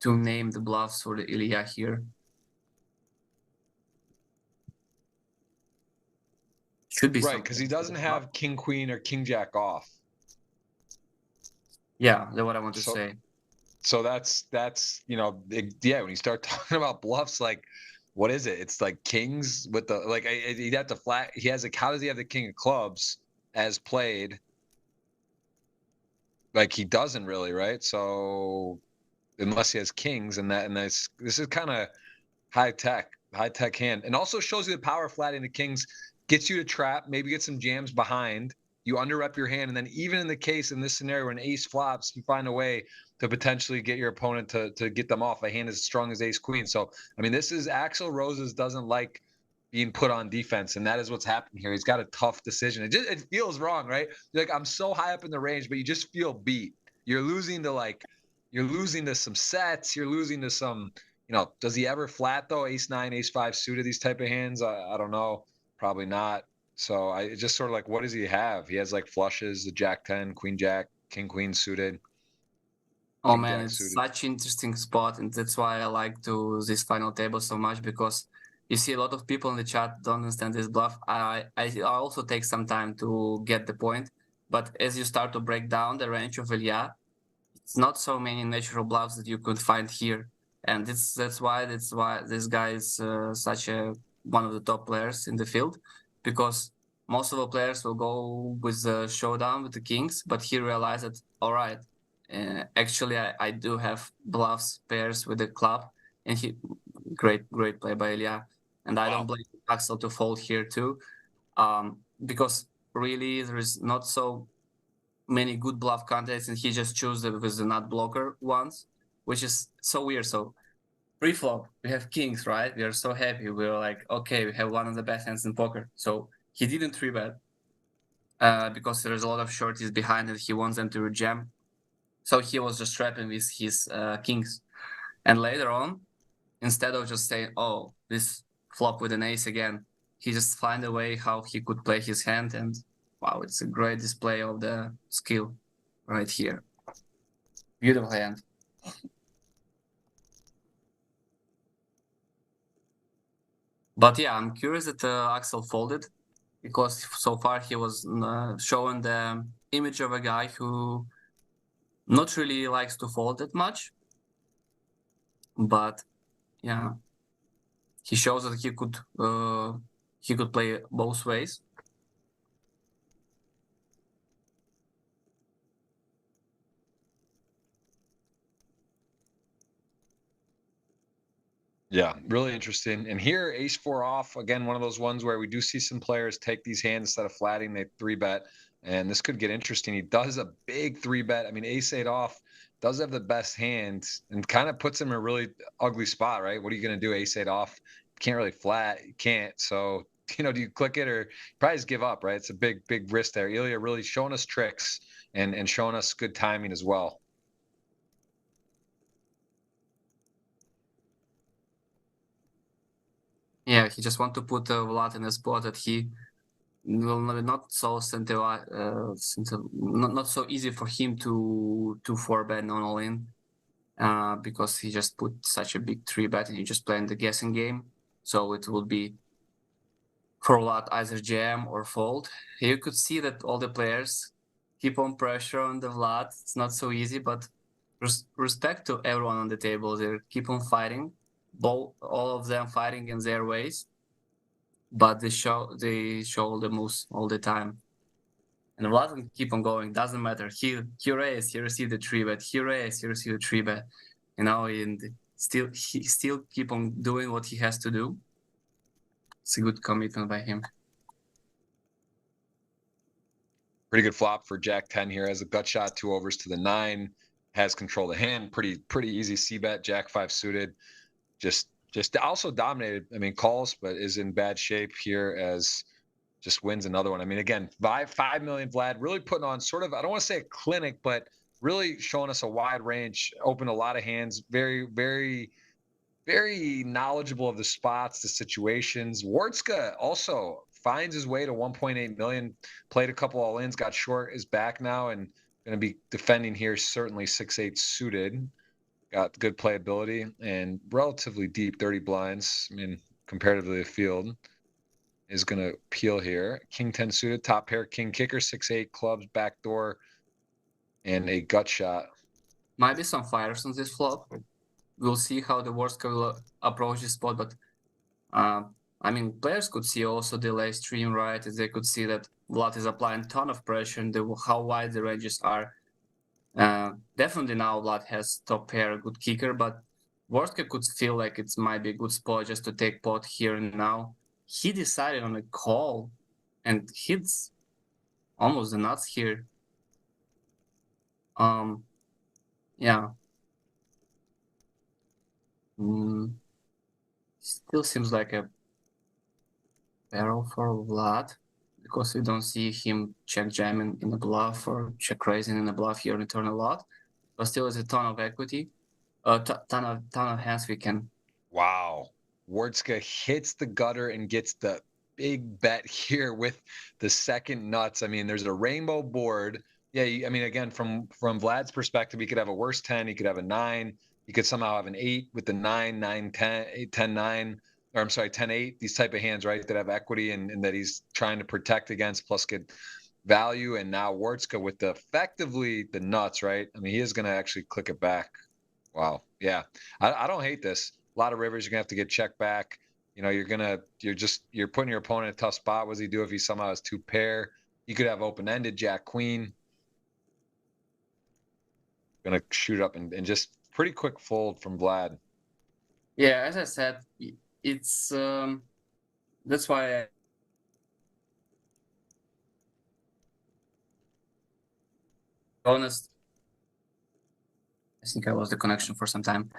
[SPEAKER 2] name the bluffs for the Ilya here. Should be
[SPEAKER 1] Right, because he doesn't have king queen or king jack off.
[SPEAKER 2] Yeah, that's what I want to say.
[SPEAKER 1] So that's yeah. When you start talking about bluffs, like what is it? It's like kings with the like he'd have to flat. He has like how does he have the king of clubs as played? Like he doesn't really, right? So unless he has kings and this is kind of high tech hand, and also shows you the power flatting the kings gets you to trap, maybe get some jams behind. You underrep your hand, and then even in the case in this scenario when ace flops, you find a way to potentially get your opponent to get them off a hand as strong as ace queen. So I mean, this is Axel Roses doesn't like being put on defense, and that is what's happening here. He's got a tough decision. It feels wrong, right? You're like I'm so high up in the range, but you just feel beat. You're losing to some sets. You're losing to some. Does he ever flat though? Ace nine, ace five suited these type of hands? I don't know. Probably not. So I just sort of like, what does he have? He has like flushes, the jack 10, queen jack, king queen suited.
[SPEAKER 2] Oh man, it's such interesting spot, and that's why I like to this final table so much because you see a lot of people in the chat don't understand this bluff. I also take some time to get the point, but as you start to break down the range of Ilya, it's not so many natural bluffs that you could find here, and that's why this guy is such a one of the top players in the field, because most of the players will go with the showdown with the kings, but he realized that all right. Actually, I do have bluffs pairs with the club, and he great play by Ilya, and I don't blame Axel to fold here too, because really there is not so many good bluff candidates, and he just chose with the nut blocker ones, which is so weird. So pre-flop we have kings, right? We are so happy. We're like, okay, we have one of the best hands in poker. So he didn't 3-bet because there's a lot of shorties behind, and he wants them to rejam. So he was just trapping with his kings. And later on, instead of just saying, oh, this flop with an ace again, he just find a way how he could play his hand. And wow, it's a great display of the skill right here. Beautiful hand. But yeah, I'm curious that Axel folded because so far he was showing the image of a guy who not really likes to fold that much. But yeah, he shows that he could play both ways.
[SPEAKER 1] Yeah, really interesting. And here, ace four off, again, one of those ones where we do see some players take these hands instead of flatting, they three bet. And this could get interesting. He does a big three bet. I mean, ace eight off does have the best hands and kind of puts him in a really ugly spot, right? What are you going to do? Ace eight off. Can't really flat. You can't. So, do you click it or probably just give up, right? It's a big, big risk there. Ilya really showing us tricks and showing us good timing as well.
[SPEAKER 2] Yeah, he just want to put Vlad in a spot that he will not so not so easy for him to four bet non all in, because he just put such a big three bet and you just playing the guessing game. So it will be for Vlad either jam or fold. You could see that all the players keep on pressure on the Vlad. It's not so easy, but respect to everyone on the table. They keep on fighting, all of them fighting in their ways, but they show the moves all the time. And Vlad can keep on going. Doesn't matter. He raised, he received the three bet. He raised, he received a three bet. And he still keep on doing what he has to do. It's a good commitment by him.
[SPEAKER 1] Pretty good flop for Jack 10 here. Has a gut shot, two overs to the 9, has control of the hand. Pretty easy C bet. Jack 5 suited. Just also dominated. I mean, calls, but is in bad shape here as just wins another one. I mean, again, 5 million Vlad really putting on sort of, I don't want to say a clinic, but really showing us a wide range, opened a lot of hands, very, very, very knowledgeable of the spots, the situations. Wardska also finds his way to 1.8 million, played a couple all-ins, got short, is back now, and going to be defending here, certainly 6-8 suited. Got good playability and relatively deep 30 blinds. I mean, comparatively the field is going to peel here. King 10 suited, top pair, king kicker, 6-8 clubs, backdoor, and a gut shot.
[SPEAKER 2] Might be some fires on this flop. We'll see how the Worska will approach this spot, but I mean, players could see also delay stream, right? They could see that Vlad is applying a ton of pressure and how wide the ranges are. Definitely now Vlad has top pair, good kicker, but Worska could feel like it might be a good spot just to take pot here and now. He decided on a call and hits almost the nuts here. Yeah. Still seems like a barrel for Vlad because we don't see him check jamming in the bluff or check raising in the bluff here and turn a lot. But still, it's a ton of equity, ton of hands we can.
[SPEAKER 1] Wow. Wardska hits the gutter and gets the big bet here with the second nuts. I mean, there's a rainbow board. Yeah, I mean, again, from Vlad's perspective, he could have a worse 10, he could have a 9, he could somehow have an 8 with the 9, 9, 10, 8, 10, 9, or I'm sorry, 10, 8, these type of hands, right, that have equity and that he's trying to protect against plus get value. And now Wardska with the effectively the nuts, right? I mean, he is going to actually click it back. Wow. Yeah. I don't hate this. A lot of rivers you're gonna have to get checked back. You're putting your opponent in a tough spot. What does he do if he somehow has two pair? He could have open-ended Jack Queen. Gonna shoot up and just pretty quick fold from Vlad.
[SPEAKER 2] Yeah, as I said, it's that's why honest. I think I lost the connection for some time.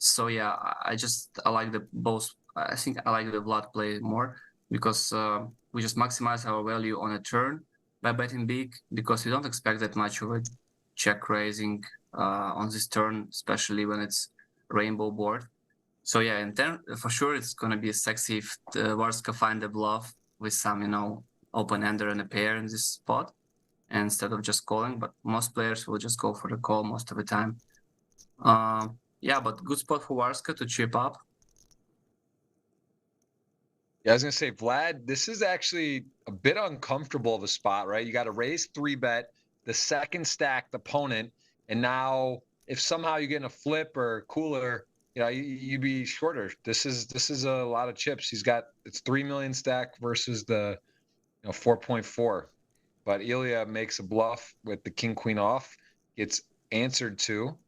[SPEAKER 2] So yeah, I like the both. I think I like the Vlad play more because we just maximize our value on a turn by betting big because we don't expect that much of a check raising on this turn, especially when it's rainbow board. So yeah, and then for sure it's gonna be sexy if the Warska find the bluff with some open ender and a pair in this spot instead of just calling. But most players will just go for the call most of the time. Yeah, but good spot for Warska to chip up.
[SPEAKER 1] Yeah, I was gonna say, Vlad, this is actually a bit uncomfortable of a spot, right? You got to raise three bet the second stacked opponent, and now if somehow you get in a flip or cooler, you'd be shorter. This is a lot of chips. It's 3 million stack versus the 4.4. But Ilya makes a bluff with the king queen off. It's answered to.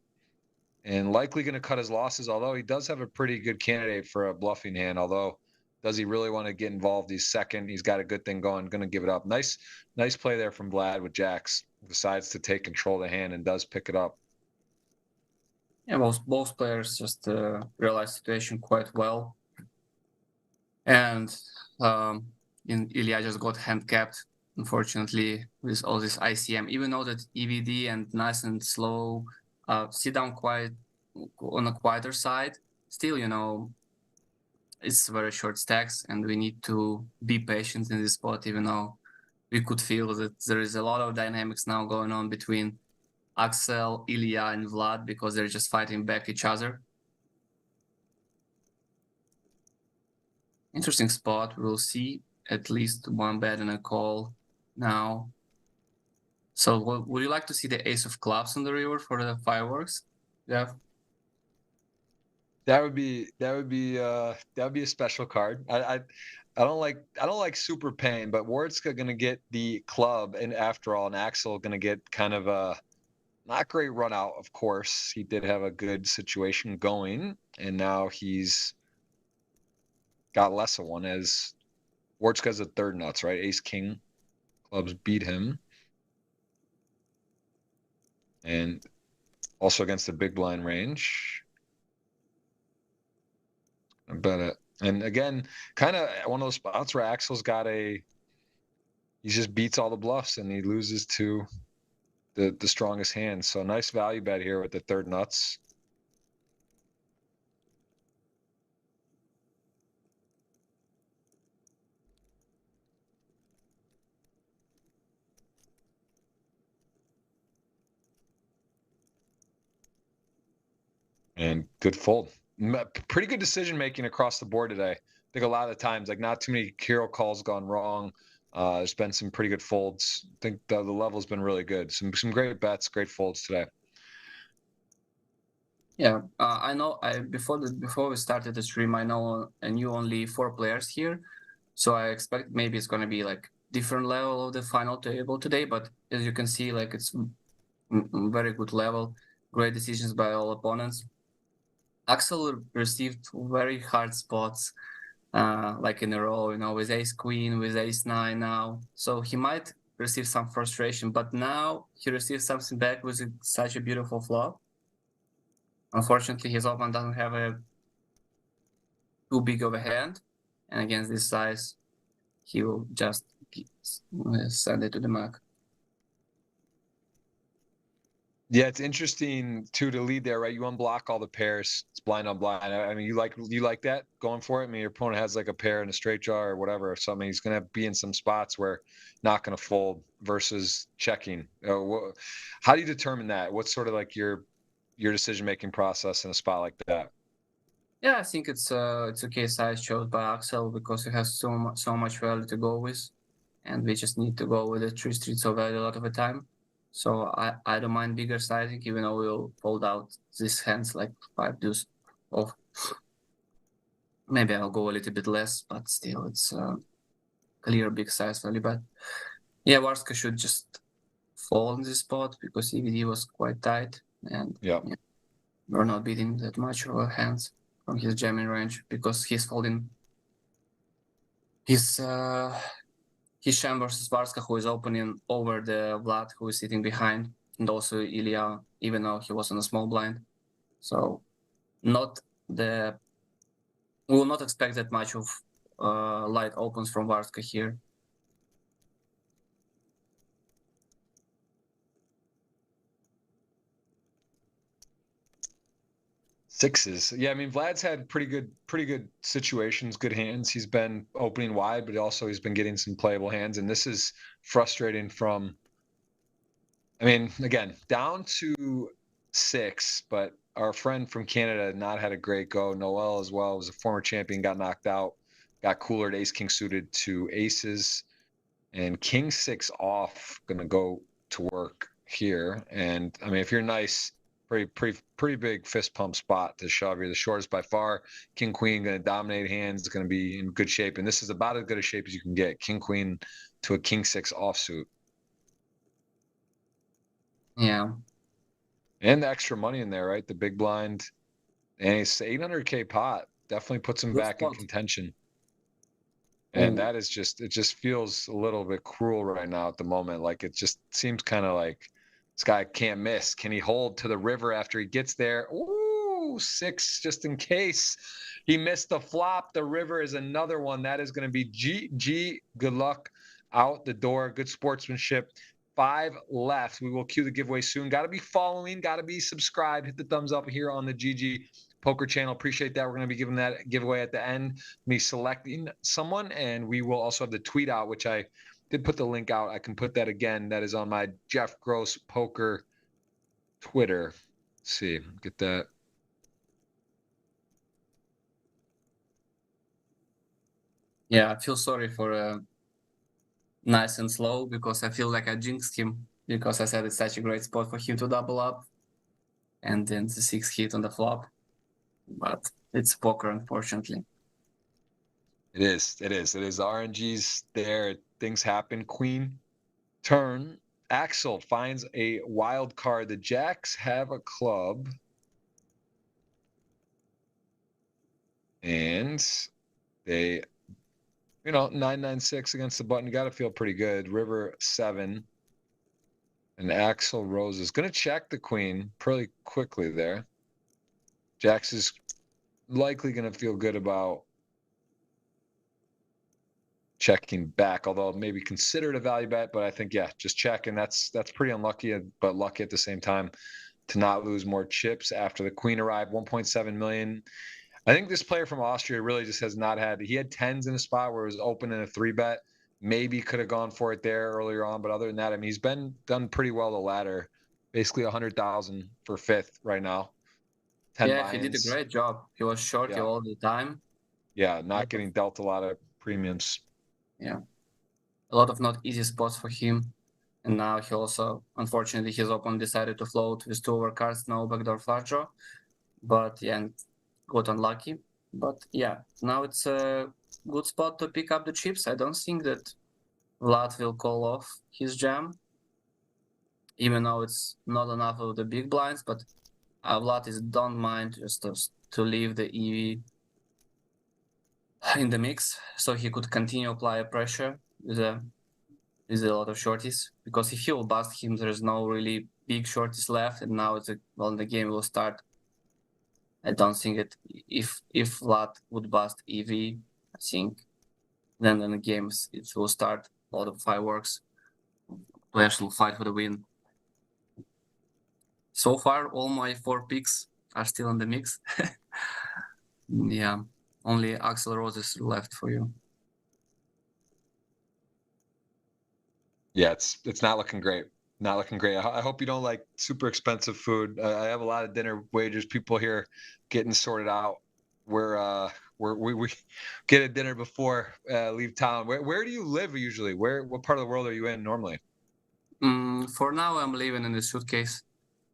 [SPEAKER 1] and likely going to cut his losses, although he does have a pretty good candidate for a bluffing hand. Although, does he really want to get involved? He's second. He's got a good thing going. Going to give it up. Nice play there from Vlad with jacks. Decides to take control of the hand and does pick it up.
[SPEAKER 2] Yeah, both players just realized the situation quite well. And Ilya just got hand capped, unfortunately, with all this ICM. Even though that EVD and nice and slow sit down quite on a quieter side, still, it's very short stacks, and we need to be patient in this spot, even though we could feel that there is a lot of dynamics now going on between Axel, Ilya, and Vlad, because they're just fighting back each other. Interesting spot. We'll see at least one bet and a call now. So would you like to see the ace of clubs on the river for the fireworks? Yeah.
[SPEAKER 1] That would be a special card. I don't like super pain, but Wardska gonna get the club, and after all, and Axel gonna get kind of a not great run out. Of course, he did have a good situation going, and now he's got less of one as Wardska's a third nuts, right? Ace King clubs beat him, and also against the big blind range. I bet it. And again, kind of one of those spots where Axel's got he just beats all the bluffs and he loses to the strongest hand. So nice value bet here with the third nuts. And good fold. Pretty good decision making across the board today. I think a lot of the times, like not too many hero calls gone wrong. There's been some pretty good folds. I think the level's been really good. Some great bets, great folds today.
[SPEAKER 2] Yeah, I know. Before we started the stream, I knew only 4 players here, so I expect maybe it's gonna be like different level of the final table today. But as you can see, like it's very good level, great decisions by all opponents. Axel received very hard spots, like in a row, with ace queen, with ace nine now. So he might receive some frustration, but now he receives something back with such a beautiful flop. Unfortunately, his opponent doesn't have too big of a hand, and against this size, he will just send it to the Mac.
[SPEAKER 1] Yeah, it's interesting too to lead there, right? You unblock all the pairs. It's blind on blind. I mean, you like that going for it. I mean, your opponent has like a pair and a straight draw or whatever or something. He's gonna be in some spots where not gonna fold versus checking. How do you determine that? What's sort of like your decision making process in a spot like that?
[SPEAKER 2] Yeah, I think it's okay size chose by Axel because it has so much value to go with, and we just need to go with the 3 streets of value a lot of the time. So I don't mind bigger sizing, even though we'll fold out these hands like 5 deuce off. Maybe I'll go a little bit less, but still it's clear big size value bet. Yeah, Warska should just fall in this spot because EVD was quite tight, and
[SPEAKER 1] Yeah.
[SPEAKER 2] we're not beating that much of our hands from his jamming range because he's folding his Sham versus Varska, who is opening over the Vlad, who is sitting behind, and also Ilya, even though he was on a small blind. So we will not expect that much of light opens from Varska here.
[SPEAKER 1] Sixes. Yeah, I mean Vlad's had pretty good situations, good hands. He's been opening wide, but also he's been getting some playable hands, and this is frustrating from I mean, again, down to 6, but our friend from Canada had not had a great go. Noel as well was a former champion, got knocked out, got cooler at ace king suited to aces, and king 6 off gonna go to work here. And I mean, if you're nice, pretty big fist pump spot to shove. You're the shortest by far. King queen gonna dominate hands. It's gonna be in good shape, and this is about as good a shape as you can get. King queen to a king 6 offsuit.
[SPEAKER 2] Yeah.
[SPEAKER 1] And the extra money in there, right? The big blind. And it's 800K pot. Definitely puts him
[SPEAKER 2] Good
[SPEAKER 1] back in
[SPEAKER 2] spot.
[SPEAKER 1] contention. And
[SPEAKER 2] Oh,
[SPEAKER 1] that is just, it just feels a little bit cruel right now at the moment. Like it just seems kind of like this guy can't miss. Can he hold to the river after he gets there? Ooh, 6 just in case. He missed the flop. The river is another one. That is going to be GG. Good luck out the door. Good sportsmanship. 5 left. We will cue the giveaway soon. Got to be following, got to be subscribed. Hit the thumbs up here on the GG Poker channel. Appreciate that. We're going to be giving that giveaway at the end, me selecting someone, and we will also have the tweet out, which I did put the link out. I can put that again. That is on my Jeff Gross Poker Twitter. Let's see, get that.
[SPEAKER 2] yeah, I feel sorry for nice and slow because I feel like I jinxed him because I said it's such a great spot for him to double up and then the 6 hit on the flop. But it's poker, unfortunately.
[SPEAKER 1] It is. It is. It is. The RNG's there. Things happen. Queen turn. Axel finds a wild card. The Jacks have a club. And they, 996 against the button. You got to feel pretty good. River 7. And Axel Rose is going to check the queen pretty quickly there. Jax is likely going to feel good about checking back, although maybe considered a value bet. But I think, yeah, just check. And that's pretty unlucky, but lucky at the same time to not lose more chips after the queen arrived. 1.7 million. I think this player from Austria really just has not had, he had 10s in a spot where it was open in a 3-bet. Maybe could have gone for it there earlier on, but other than that, I mean, he's done pretty well the ladder. Basically 100,000 for 5th right now. 10
[SPEAKER 2] Yeah, he did a
[SPEAKER 1] buy-ins.
[SPEAKER 2] great job. He was shorty
[SPEAKER 1] Yeah.
[SPEAKER 2] all the time.
[SPEAKER 1] Yeah, not getting dealt a lot of premiums.
[SPEAKER 2] Yeah, a lot of not easy spots for him. And now he also, unfortunately, his opponent decided to float with 2 overcards, no backdoor flush draw. But yeah, and got unlucky. But yeah, now it's a good spot to pick up the chips. I don't think that Vlad will call off his jam, even though it's not enough of the big blinds. But Vlad is don't mind just to leave the EV in the mix, so he could continue apply pressure with a lot of shorties. Because if he will bust him, there's no really big shorties left, and now the game will start. I don't think it. If Vlad would bust EV, I think then in the games it will start a lot of fireworks. Players will fight for the win. So far, all my 4 picks are still in the mix. Yeah, only Axel Rose is left for you.
[SPEAKER 1] Yeah, it's not looking great. Not looking great. I hope you don't like super expensive food. I have a lot of dinner wagers. People here getting sorted out. We get a dinner before leave town. Where do you live usually? What part of the world are you in normally?
[SPEAKER 2] For now, I'm living in a suitcase.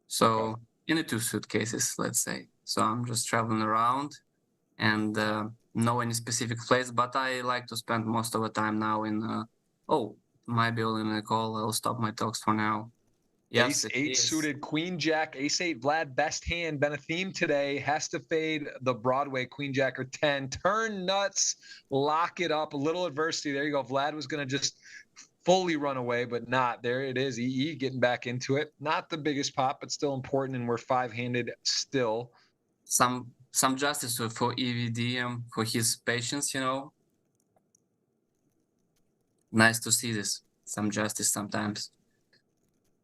[SPEAKER 2] So
[SPEAKER 1] Okay.
[SPEAKER 2] in the 2 suitcases, let's say. So I'm just traveling around and no any specific place, but I like to spend most of the time now in. Oh, might be in a call. I'll stop my talks for now. Yes,
[SPEAKER 1] Ace
[SPEAKER 2] it
[SPEAKER 1] 8
[SPEAKER 2] is.
[SPEAKER 1] suited, Queen Jack, Ace 8 Vlad, best hand, been a theme today. Has to fade the Broadway Queen Jack or 10. Turn nuts, lock it up. A little adversity. There you go. Vlad was going to just fully run away, but not. There it is. EE getting back into it. Not the biggest pop, but still important. And we're 5-handed still.
[SPEAKER 2] Some justice for EVDM for his patience, Nice to see this. Some justice sometimes.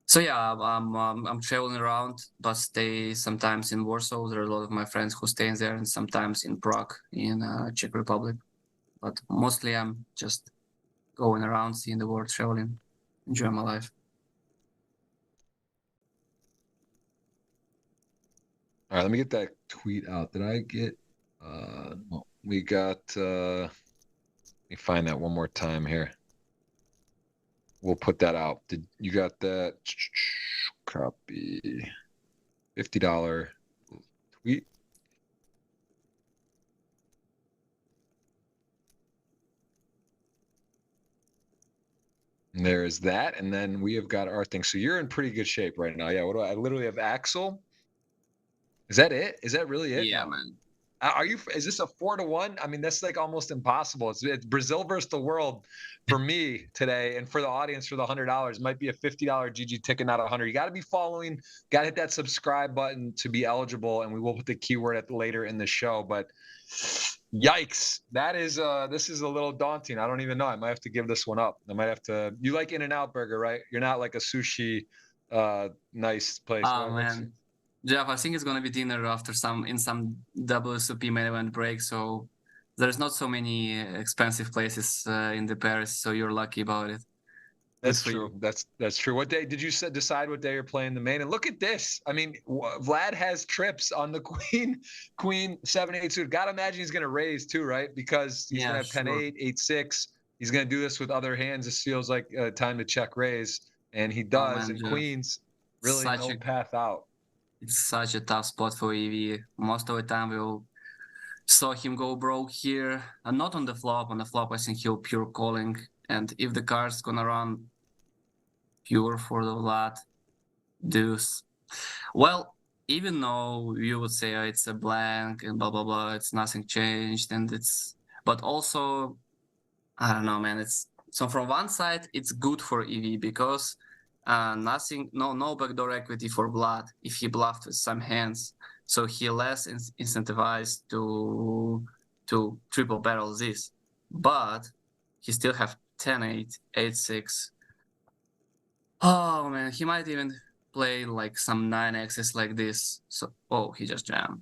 [SPEAKER 2] So yeah, I'm traveling around, but stay sometimes in Warsaw. There are a lot of my friends who stay there, and sometimes in Prague, in Czech Republic. But mostly I'm just going around, seeing the world, traveling, enjoying my life.
[SPEAKER 1] All right, let me get that tweet out. Did I get we got let me find that one more time here. We'll put that out. Did you got that? Copy. $50 tweet. There's that, and then we have got our thing. So you're in pretty good shape right now. Yeah. What do I literally have? Axel. Is that it? Is that really it?
[SPEAKER 2] Yeah,
[SPEAKER 1] No.
[SPEAKER 2] man.
[SPEAKER 1] Are you? Is this a 4-1? I mean, that's like almost impossible. It's Brazil versus the world for me today, and for the audience for the $100 might be a $50 GG ticket, not 100. You got to be following. Got to hit that subscribe button to be eligible, and we will put the keyword at later in the show. But yikes, that is this is a little daunting. I don't even know. I might have to give this one up. I might have to. You like In-N-Out Burger, right? You're not like a sushi, nice place.
[SPEAKER 2] Oh man, Jeff, I think it's gonna be dinner after some WSOP main event break. So there's not so many expensive places in the Paris. So you're lucky about it. Good
[SPEAKER 1] That's
[SPEAKER 2] for
[SPEAKER 1] true.
[SPEAKER 2] you.
[SPEAKER 1] That's true. What day did you decide what day you're playing the main? And look at this. I mean, Vlad has trips on the Queen 7-8 suit. Gotta imagine he's gonna raise too, right? Because he's gonna
[SPEAKER 2] Yeah,
[SPEAKER 1] have
[SPEAKER 2] sure.
[SPEAKER 1] 10-8, 8-6. He's gonna do this with other hands. This feels like time to check raise, and he
[SPEAKER 2] Oh
[SPEAKER 1] does.
[SPEAKER 2] man,
[SPEAKER 1] And
[SPEAKER 2] Jeff,
[SPEAKER 1] queens, really
[SPEAKER 2] such
[SPEAKER 1] no
[SPEAKER 2] a
[SPEAKER 1] path out.
[SPEAKER 2] it's such a tough spot for EV. Most of the time we'll saw him go broke here, and not on the flop. On the flop, I think he'll pure calling, and if the card's gonna run pure for the lat, deuce. Well, even though you would say it's a blank and blah blah blah, it's nothing changed, and it's but also I don't know, man. It's so from one side it's good for EV because nothing, no backdoor equity for Blood if he bluffed with some hands, so he less incentivized to triple barrel this, but he still have 10-8, 8-6. Oh man, he might even play like some 9x's like this. So oh, he just jammed.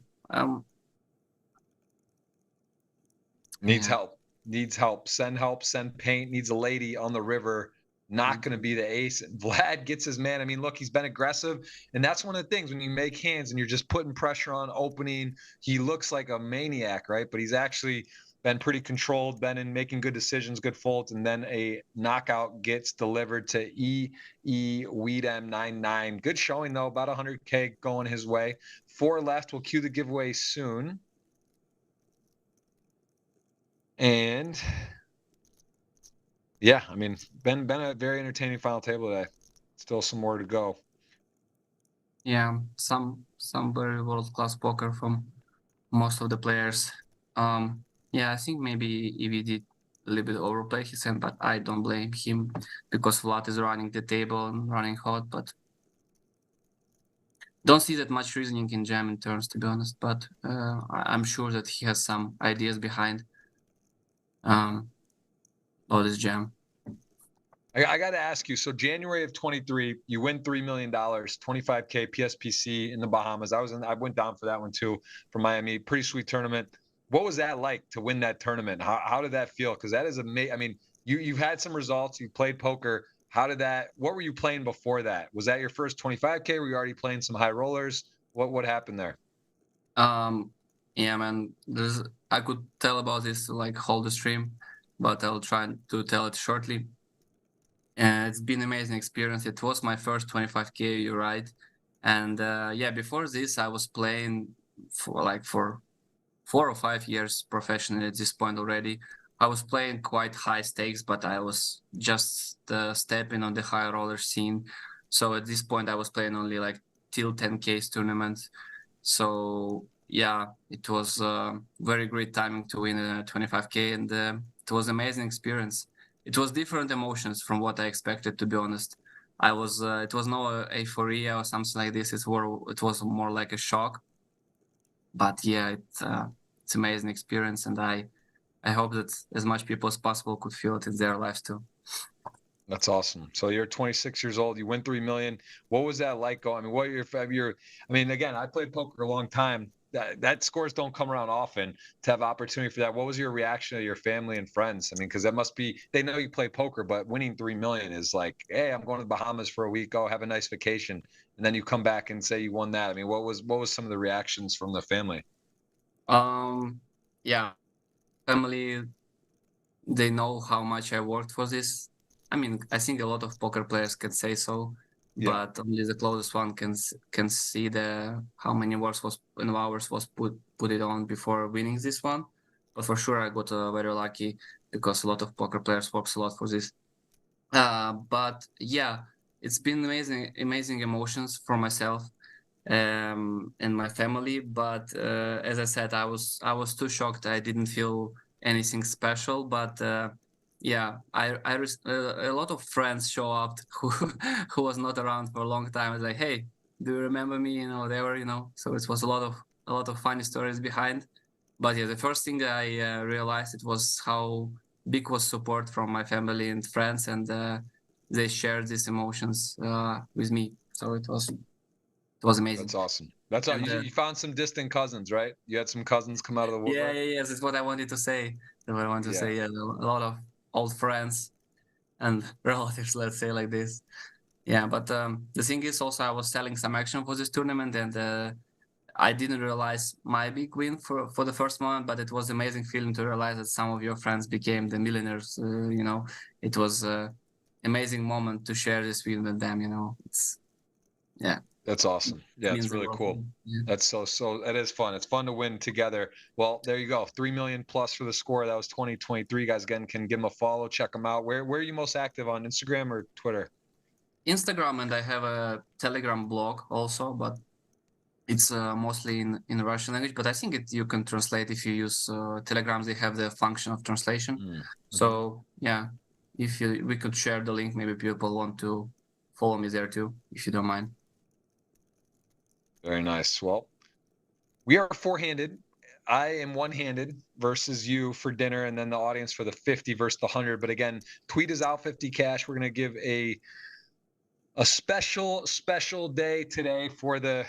[SPEAKER 1] Needs
[SPEAKER 2] Yeah.
[SPEAKER 1] help. Needs help. Send paint. Needs a lady on the river. Not going to be the ace. Vlad gets his man. I mean, look, he's been aggressive. And that's one of the things when you make hands and you're just putting pressure on opening, he looks like a maniac, right? But he's actually been pretty controlled, been in making good decisions, good folds, and then a knockout gets delivered to Weedem 99. Good showing, though, about 100K going his way. 4 left. We'll cue the giveaway soon. And yeah, I mean, been a very entertaining final table today. Still some more to go.
[SPEAKER 2] Yeah, some very world-class poker from most of the players. Yeah, I think maybe EV did a little bit overplay his hand, but I don't blame him because Vlad is running the table and running hot, but don't see that much reasoning in jamming turns, to be honest. But I'm sure that he has some ideas behind all this jam.
[SPEAKER 1] I got to ask you. So January of 23, you win $3 million, 25K PSPC in the Bahamas. I went down for that one too from Miami. Pretty sweet tournament. What was that like to win that tournament? How did that feel? Because that is amazing. I mean, you've had some results. You played poker. What were you playing before that? Was that your first 25K? Were you already playing some high rollers? What happened there?
[SPEAKER 2] Yeah, man. I could tell about this like whole the stream, but I'll try to tell it shortly. It's been amazing experience. It was my first 25K, you're right. And yeah, before this, I was playing for 4 or 5 years professionally at this point already. I was playing quite high stakes, but I was just stepping on the high roller scene. So at this point, I was playing only like till 10K's tournaments. So yeah, it was very great timing to win a 25K, and it was amazing experience. It was different emotions from what I expected, to be honest. It was no euphoria or something like this. It was more like a shock. But yeah, it's amazing experience, and I hope that as much people as possible could feel it in their lives too.
[SPEAKER 1] That's awesome. So you're 26 years old. You win 3 million. What was that like? I mean, what your? I mean, again, I played poker a long time. That scores don't come around often to have opportunity for that. What was your reaction to your family and friends? I mean, because that must be they know you play poker, but winning 3 million is like, hey, I'm going to the Bahamas for a week. Go have a nice vacation, and then you come back and say you won that. I mean, what was some of the reactions from the family?
[SPEAKER 2] Yeah, family, they know how much I worked for this. I mean, I think a lot of poker players can say so,
[SPEAKER 1] Yeah.
[SPEAKER 2] but only the closest one can see the how many hours was put it on before winning this one. But for sure, I got very lucky because a lot of poker players works a lot for this. But yeah, it's been amazing emotions for myself and my family. But as I said, I was too shocked. I didn't feel anything special. But yeah, a lot of friends show up who who was not around for a long time. It's like, hey, do you remember me? They were, So it was a lot of funny stories behind. But yeah, the first thing I realized it was how big was support from my family and friends, and they shared these emotions with me. So it was
[SPEAKER 1] That's
[SPEAKER 2] amazing.
[SPEAKER 1] awesome. That's all.
[SPEAKER 2] And
[SPEAKER 1] You found some distant cousins, right? You had some cousins come out of the
[SPEAKER 2] yeah,
[SPEAKER 1] woodwork.
[SPEAKER 2] yeah, yes, it's what I wanted to say. That's what I want to
[SPEAKER 1] Yeah,
[SPEAKER 2] say. Yeah, a lot of old friends and relatives, let's say like this. Yeah, but the thing is also I was selling some action for this tournament, and I didn't realize my big win for the first moment, but it was amazing feeling to realize that some of your friends became the millionaires. It was amazing moment to share this win with them. It's yeah,
[SPEAKER 1] that's awesome.
[SPEAKER 2] it
[SPEAKER 1] Yeah, it's
[SPEAKER 2] means a
[SPEAKER 1] really
[SPEAKER 2] lot.
[SPEAKER 1] cool.
[SPEAKER 2] Yeah.
[SPEAKER 1] That's so it is fun. It's fun to win together. Well, there you go. 3 million plus for the score. That was 2023. Guys, again, can give them a follow, check them out. Where are you most active on Instagram or Twitter?
[SPEAKER 2] Instagram, and I have a Telegram blog also, but it's mostly in Russian language. But I think you can translate if you use Telegrams. They have the function of translation.
[SPEAKER 1] Mm-hmm.
[SPEAKER 2] So yeah, if we could share the link, maybe people want to follow me there too, if you don't mind.
[SPEAKER 1] Very nice. Well, we are four-handed. I am one-handed versus you for dinner, and then the audience for the 50 versus the 100. But again, tweet is out 50 cash. We're going to give a special day today for the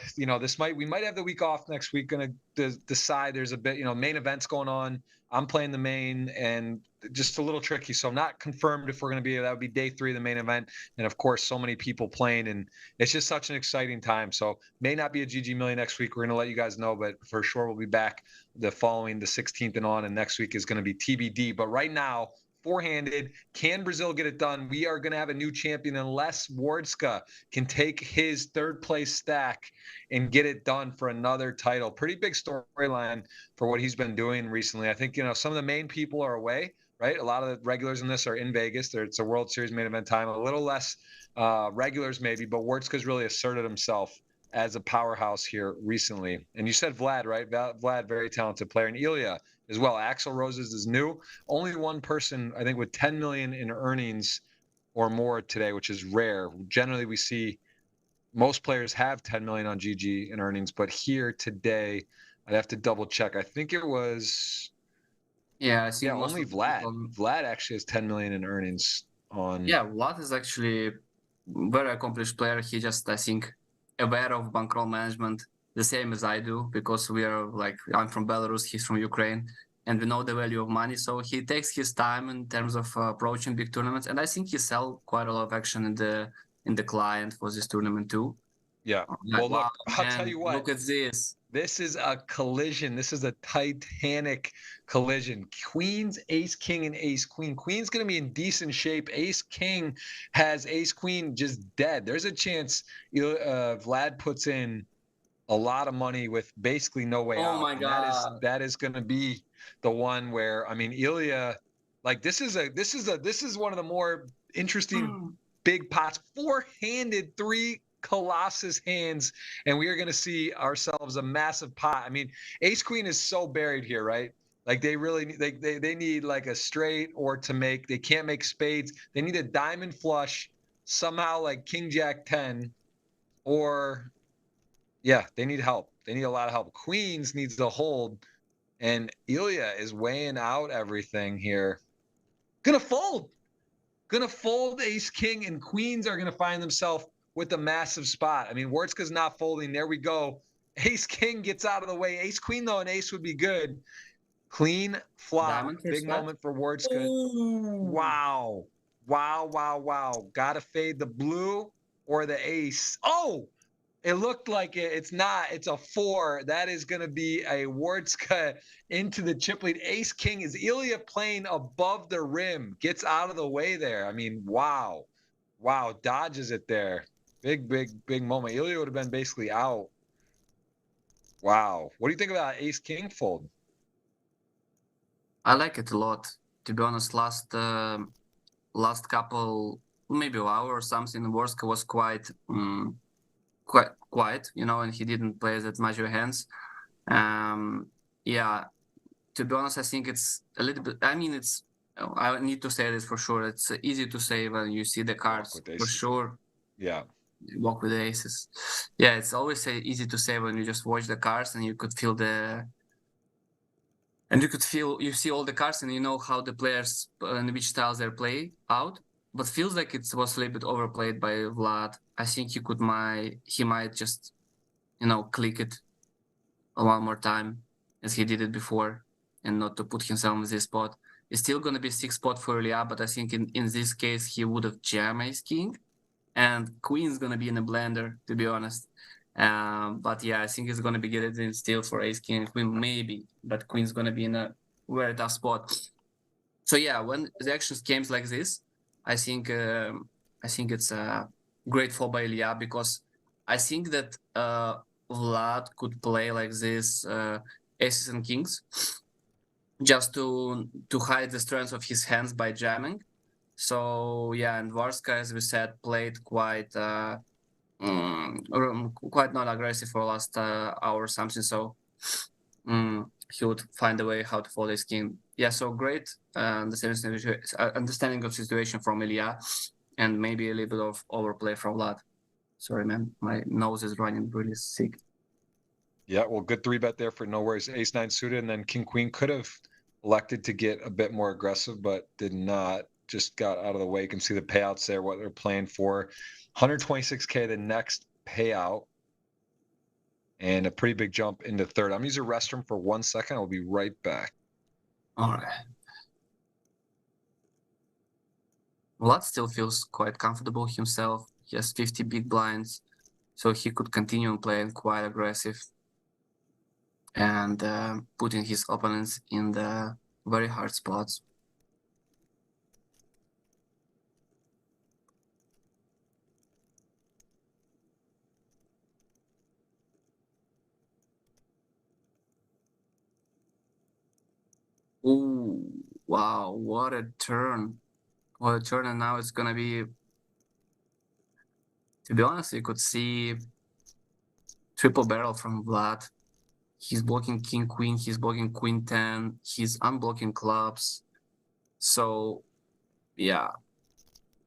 [SPEAKER 1] we might have the week off next week. Going to decide. There's a bit main events going on. I'm playing the main and just a little tricky, so I'm not confirmed if we're going to be. That would be day 3 of the main event, and of course so many people playing, and it's just such an exciting time. So may not be a GG million next week. We're going to let you guys know, but for sure we'll be back the 16th and on, and next week is going to be TBD. But right now, four-handed. Can Brazil get it done? We are going to have a new champion unless Wardska can take his third place stack and get it done for another title. Pretty big storyline for what he's been doing recently. I think, some of the main people are away, right? A lot of the regulars in this are in Vegas. It's a World Series main event time. A little less regulars maybe, but Wardska's really asserted himself as a powerhouse here recently. And you said Vlad, right? Vlad, very talented player. And Ilya as well. Axl Roses is new. Only one person, I think, with 10 million in earnings or more today, which is rare. Generally, we see most players have 10 million on GG in earnings, but here today, I'd have to double check. I think it was,
[SPEAKER 2] Yeah, I think
[SPEAKER 1] yeah,
[SPEAKER 2] most
[SPEAKER 1] only
[SPEAKER 2] of the
[SPEAKER 1] Vlad.
[SPEAKER 2] people.
[SPEAKER 1] Vlad actually has 10 million in earnings on.
[SPEAKER 2] Yeah, Vlad is actually very accomplished player. He just, I think, aware of bankroll management the same as I do, because we are like, I'm from Belarus, he's from Ukraine, and we know the value of money. So he takes his time in terms of approaching big tournaments, and I think he sell quite a lot of action in the client for this tournament too.
[SPEAKER 1] Yeah.
[SPEAKER 2] Like,
[SPEAKER 1] Well,
[SPEAKER 2] wow,
[SPEAKER 1] look, I'll tell
[SPEAKER 2] man,
[SPEAKER 1] you what.
[SPEAKER 2] look at this.
[SPEAKER 1] This is a collision. This is a Titanic collision. Queen's ace king and ace queen. Queen's going to be in decent shape. Ace king has ace queen just dead. There's a chance Vlad puts in a lot of money with basically no way
[SPEAKER 2] Oh
[SPEAKER 1] out,
[SPEAKER 2] my
[SPEAKER 1] and that is
[SPEAKER 2] God.
[SPEAKER 1] that is going to be the one where, I mean, Ilya, like this is one of the more interesting big pots. Four-handed, three Colossus hands, and we are going to see ourselves a massive pot. I mean, ace queen is so buried here, right? Like they really they need like a straight, or to make, they can't make spades. They need a diamond flush somehow, like king jack 10, or yeah, they need help. They need a lot of help. Queens needs to hold, and Ilya is weighing out everything here. Gonna fold. Gonna fold ace king, and queens are gonna find themselves with a massive spot. I mean, Wardska's not folding. There we go. Ace king gets out of the way. Ace queen, though, an ace would be good. Clean flop.
[SPEAKER 2] Diamond first
[SPEAKER 1] Big
[SPEAKER 2] cut.
[SPEAKER 1] moment for Wardska.
[SPEAKER 2] Oh.
[SPEAKER 1] Wow. Wow, wow, wow. Gotta fade the blue or the ace. Oh, it looked like it. It's not. It's a 4. That is going to be a Wardska into the chip lead. Ace king. Is Ilya playing above the rim? Gets out of the way there. I mean, wow. Wow. Dodges it there. Big, big, big moment. Ilya would have been basically out. Wow. What do you think about ace king fold?
[SPEAKER 2] I like it a lot. To be honest, last couple maybe Lau or something. Worska was quite quiet, and he didn't play that much with hands. Yeah, to be honest, I think it's a little bit. I mean, I need to say this for sure. It's easy to say when you see the cards for sure.
[SPEAKER 1] Yeah.
[SPEAKER 2] Walk with the aces. Yeah, it's always easy to say when you just watch the cards and you could feel you see all the cards and you know how the players and which styles they play out. But feels like it was a little bit overplayed by Vlad. I think he might just, click it one more time as he did it before, and not to put himself in this spot. It's still gonna be 6 spot for Ilya, but I think in this case he would have jammed ace king, and queen's gonna be in a blender, to be honest. But yeah, I think it's gonna be getting still for ace king and queen maybe, but queen's gonna be in a very tough spot. So yeah, when the actions came like this, I think it's a great fall by Ilya, because I think that Vlad could play like this aces and kings just to hide the strength of his hands by jamming. So yeah, and Varska, as we said, played quite not aggressive for last hour or something. So he would find a way how to fold his king. Yeah, so great understanding of situation from Ilya, and maybe a little bit of overplay from Vlad. Sorry, man, my nose is running really sick.
[SPEAKER 1] Yeah, well, good 3-bet there for no worries. Ace 9 suited, and then king queen could have elected to get a bit more aggressive, but did not. Just got out of the way. You can see the payouts there, what they're playing for. 126K the next payout, and a pretty big jump into third. I'm using restroom for 1 second. I'll be right back.
[SPEAKER 2] All right. Vlad still feels quite comfortable himself. He has 50 big blinds, so he could continue playing quite aggressive and putting his opponents in the very hard spots. Ooh, wow, what a turn. What a turn, and now it's gonna be, to be honest, you could see triple barrel from Vlad. He's blocking king queen, he's blocking queen 10, he's unblocking clubs. So yeah,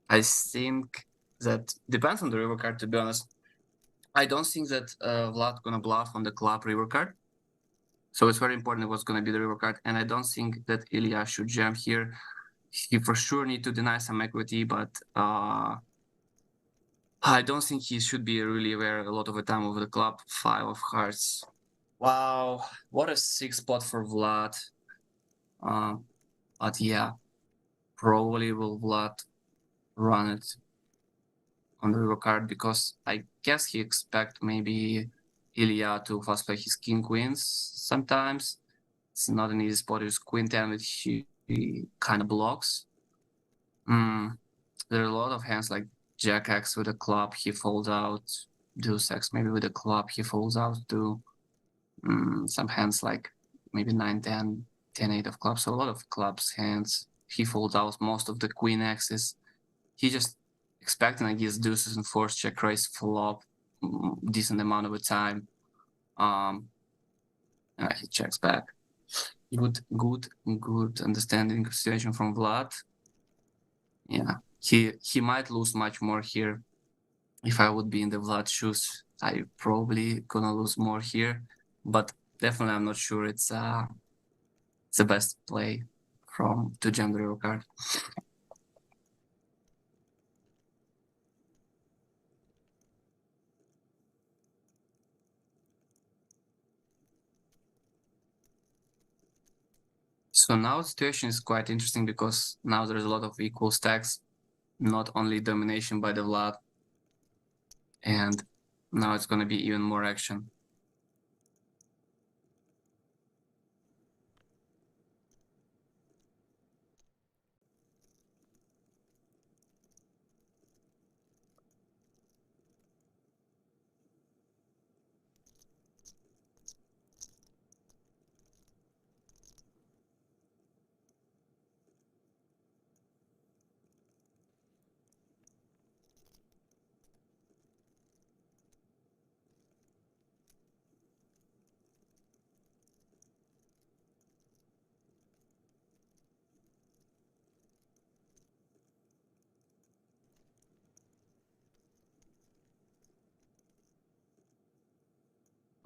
[SPEAKER 2] I think that depends on the river card, to be honest. I don't think that Vlad gonna bluff on the club river card. So it's very important what's gonna be the river card, and I don't think that Ilya should jam here. He for sure need to deny some equity, but I don't think he should be really aware a lot of the time of the club 5 of hearts. Wow, what a 6 spot for Vlad. But yeah, probably will Vlad run it on the river card, because I guess he expect maybe Ilya to fast play his king queens sometimes. It's not an easy spot. It's queen 10, which he kind of blocks. There are a lot of hands like Jack X with a club, he folds out. Deuce X maybe with a club, he folds out too. Some hands like maybe 9, 10, 10, 8 of clubs. So a lot of clubs hands. He folds out most of the queen X's. He just expecting, I guess, deuces and fours check raise flop decent amount of the time. He checks back. Good understanding of situation from Vlad. Yeah, he might lose much more here. If I would be in the Vlad shoes, I probably gonna lose more here, but definitely I'm not sure it's the best play to jam the river card. So now the situation is quite interesting, because now there's a lot of equal stacks, not only domination by the Vlad, and now it's gonna be even more action.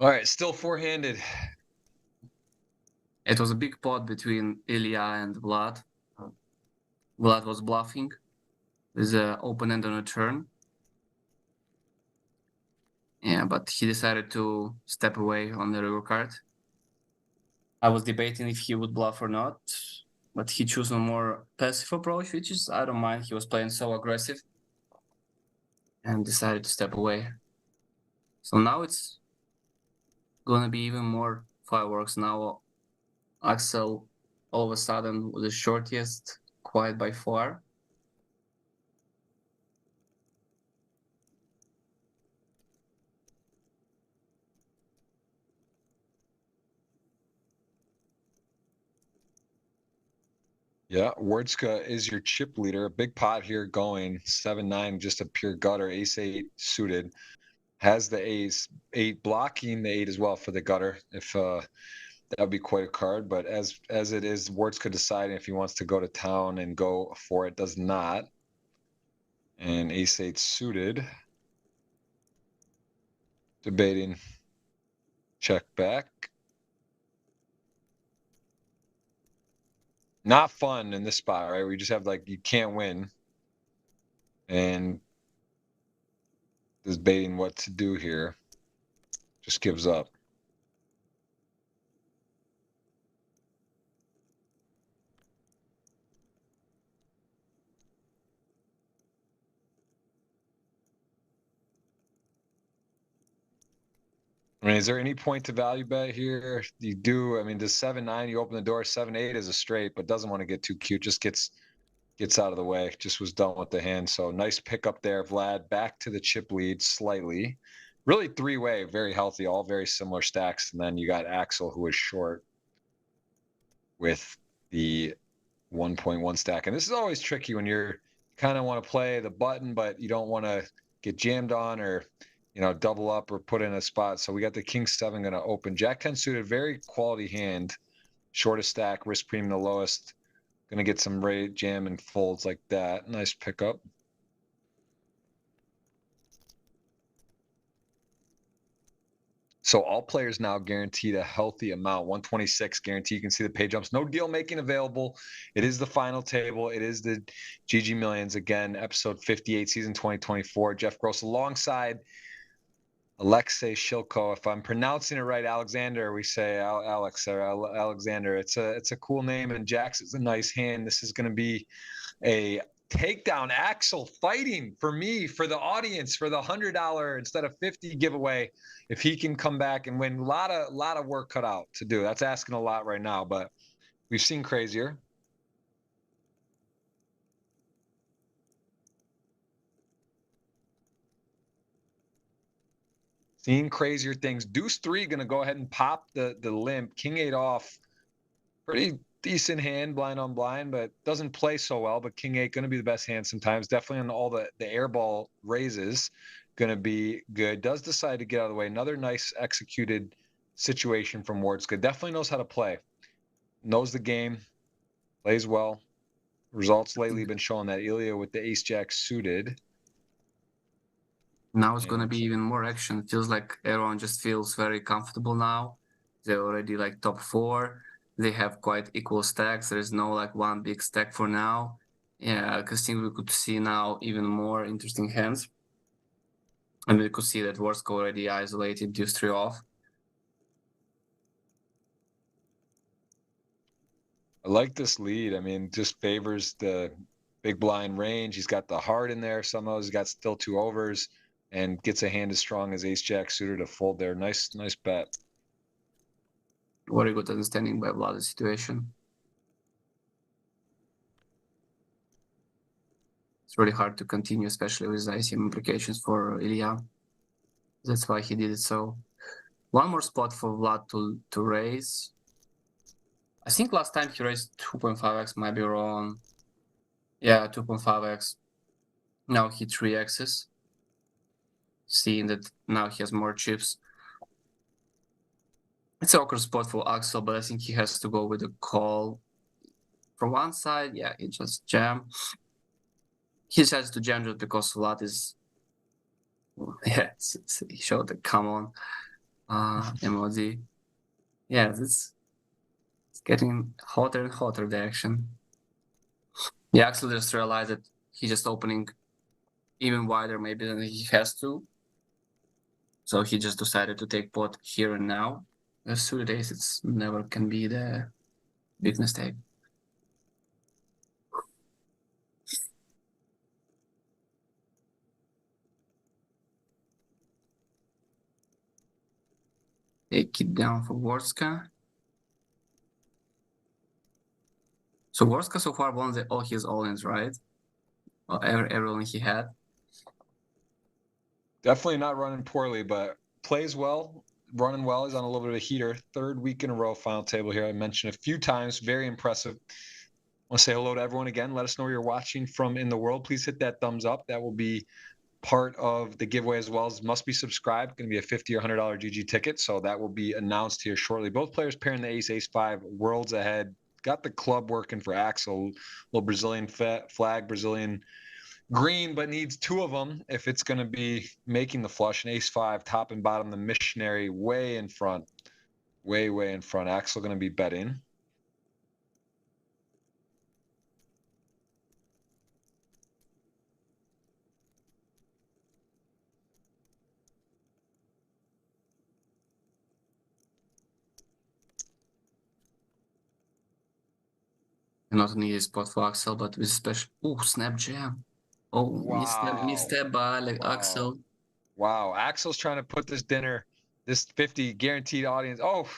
[SPEAKER 1] All right, still four-handed.
[SPEAKER 2] It was a big pot between Ilya and Vlad. Vlad was bluffing with an open end on a turn. Yeah, but he decided to step away on the river card. I was debating if he would bluff or not, but he chose a more passive approach, which is, I don't mind. He was playing so aggressive and decided to step away. So now it's gonna be even more fireworks. Now Axel all of a sudden was the shortest, quite by far.
[SPEAKER 1] Yeah, Wardska is your chip leader. A big pot here going 7-9, just a pure gutter. Ace-8 suited. Has the ace-8 blocking the 8 as well for the gutter. If that would be quite a card, but as it is, Wardska deciding if he wants to go to town and go for it. Does not. And ace-8 suited. Debating. Check back. Not fun in this spot, right? We just have like you can't win. And debating what to do here. Just gives up. I mean, is there any point to value bet here? You do. I mean, does 7-9, you open the door. 7-8 is a straight, but doesn't want to get too cute. Just gets out of the way. Just was done with the hand. So nice pickup there, Vlad. Back to the chip lead slightly. Really three-way, very healthy, all very similar stacks. And then you got Axel, who is short with the 1.1 stack. And this is always tricky when you're kind of want to play the button, but you don't want to get jammed on or double up or put in a spot. So we got the King 7 going to open. Jack 10 suited, very quality hand. Shortest stack, risk premium the lowest. Going to get some rate jam and folds like that. Nice pickup. So all players now guaranteed a healthy amount, 126 guarantee. You can see the pay jumps. No deal making available. It is the final table. It is the GG Millions again, episode 58, season 2024. Jeff Gross alongside Alexei Shilko. If I'm pronouncing it right, Alexander, we say Alex or Alexander. It's a cool name, and Jax is a nice hand. This is going to be a takedown. Axel fighting for me, for the audience, for the $100 instead of $50 giveaway. If he can come back and win, a lot of work cut out to do. That's asking a lot right now, but we've seen crazier. Seen crazier things. Deuce 3 going to go ahead and pop the limp. King 8 off. Pretty decent hand, blind on blind, but doesn't play so well. But King 8 going to be the best hand sometimes. Definitely on all the air ball raises, going to be good. Does decide to get out of the way. Another nice executed situation from Wardska. Definitely knows how to play. Knows the game. Plays well. Results lately been showing that. Ilya with the ace-jack suited.
[SPEAKER 2] Now it's gonna be even more action. Feels like everyone just feels very comfortable now. They're already like top 4. They have quite equal stacks. There is no like one big stack for now. Yeah, because I think we could see now even more interesting hands. And we could see that Wardska already isolated Deuce 3 off.
[SPEAKER 1] I like this lead. I mean, just favors the big blind range. He's got the heart in there. Somehow he's got still 2 overs and gets a hand as strong as ace-jack suited to fold there. Nice bet.
[SPEAKER 2] Very good understanding by Vlad's situation. It's really hard to continue, especially with ICM implications for Ilya. That's why he did it so. One more spot for Vlad to raise. I think last time he raised 2.5x, might be wrong. Yeah, 2.5x. Now he 3x's. Seeing that now he has more chips. It's an awkward spot for Axel, but I think he has to go with a call. From one side, yeah, he just jam. He decides to jam just because Vlad is... Yeah, he showed the come on. emoji. Yeah, it's getting hotter and hotter, the action. Yeah, Axel just realized that he's just opening even wider maybe than he has to. So he just decided to take pot here and now. As suited ace, it's never can be the big mistake. Take it down for Worska. So Worska so far won all his all-ins, right? Well, everyone he had.
[SPEAKER 1] Definitely not running poorly, but plays well, running well. He's on a little bit of a heater. Third week in a row, final table here. I mentioned a few times. Very impressive. I want to say hello to everyone again. Let us know where you're watching from in the world. Please hit that thumbs up. That will be part of the giveaway, as well as must be subscribed. Going to be a $50 or $100 GG ticket. So that will be announced here shortly. Both players pairing the ace 5, worlds ahead. Got the club working for Axel. Little Brazilian flag, Brazilian green, but needs two of them if it's going to be making the flush. An ace 5, top and bottom, the missionary way in front. Way in front. Axel going to be betting.
[SPEAKER 2] Not an easy spot for Axel, but with special. Oh, snap jam. Oh,
[SPEAKER 1] Wow.
[SPEAKER 2] misstep by
[SPEAKER 1] Wow.
[SPEAKER 2] Axel.
[SPEAKER 1] Wow. Axel's trying to put this dinner, this 50 guaranteed audience. Oh,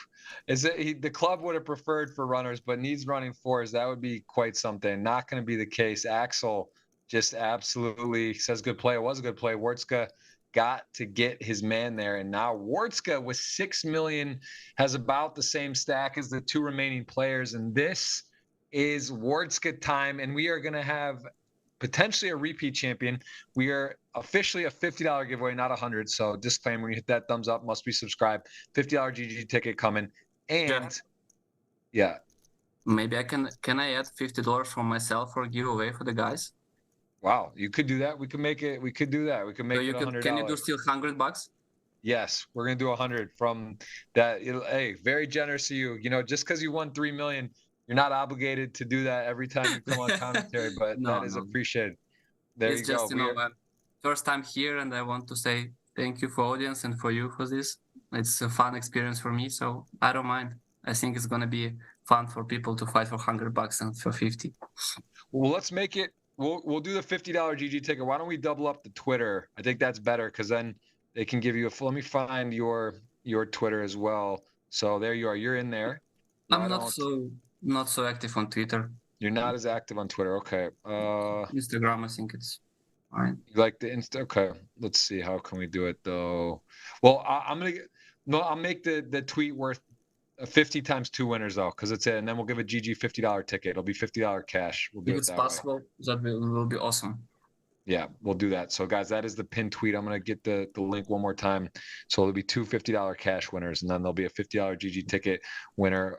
[SPEAKER 1] the club would have preferred for runners, but needs running fours. That would be quite something. Not going to be the case. Axel just absolutely says good play. It was a good play. Wartska got to get his man there. And now Wartska with 6 million has about the same stack as the two remaining players. And this is Wartska time. And we are going to have potentially a repeat champion. We are officially a $50 giveaway, not 100. So disclaimer, you hit that thumbs up, must be subscribed. $50 GG ticket coming. And yeah.
[SPEAKER 2] Maybe can I add $50 from myself for a giveaway for the guys?
[SPEAKER 1] Wow, you could do that. We could make it. We could do that. We could make it $100.
[SPEAKER 2] Can you do still $100?
[SPEAKER 1] Yes, we're gonna do 100 from that. Hey, very generous of you. You know, just because you won 3 million, you're not obligated to do that every time you come on commentary, but that is appreciated. There you go.
[SPEAKER 2] It's just first time here, and I want to say thank you for audience and for you for this. It's a fun experience for me, so I don't mind. I think it's gonna be fun for people to fight for $100 and for 50.
[SPEAKER 1] Well, let's make it. We'll do the $50 GG ticket. Why don't we double up the Twitter? I think that's better because then they can give you a. Let me find your Twitter as well. So there you are. You're in there.
[SPEAKER 2] I'm not so active on Twitter.
[SPEAKER 1] You're not as active on Twitter. Okay.
[SPEAKER 2] Instagram, I think it's fine.
[SPEAKER 1] You like the Insta? Okay. Let's see. How can we do it though? Well, I'm gonna. No, I'll make the tweet worth 50 times 2 winners though, because it's it, and then we'll give a GG $50 ticket. It'll be $50 cash. We'll do
[SPEAKER 2] if
[SPEAKER 1] it
[SPEAKER 2] it's
[SPEAKER 1] that
[SPEAKER 2] possible,
[SPEAKER 1] way.
[SPEAKER 2] that will be awesome.
[SPEAKER 1] Yeah, we'll do that. So guys, that is the pinned tweet. I'm gonna get the link one more time. So there'll be two $50 cash winners, and then there'll be a $50 GG ticket winner.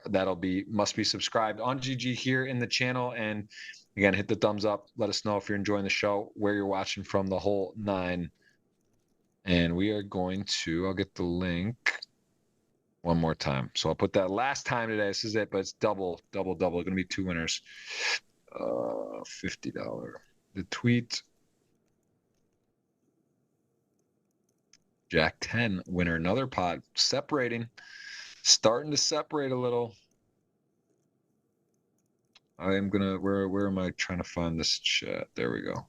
[SPEAKER 1] Must be subscribed on GG here in the channel. And again, hit the thumbs up. Let us know if you're enjoying the show, where you're watching from, the whole nine. And we are going to. I'll get the link one more time. So I'll put that last time today. This is it, but it's double. Going to be two winners. $50. The tweet. Jack 10 winner, another pot. Starting to separate a little. I am gonna. Where am I trying to find this chat? There we go.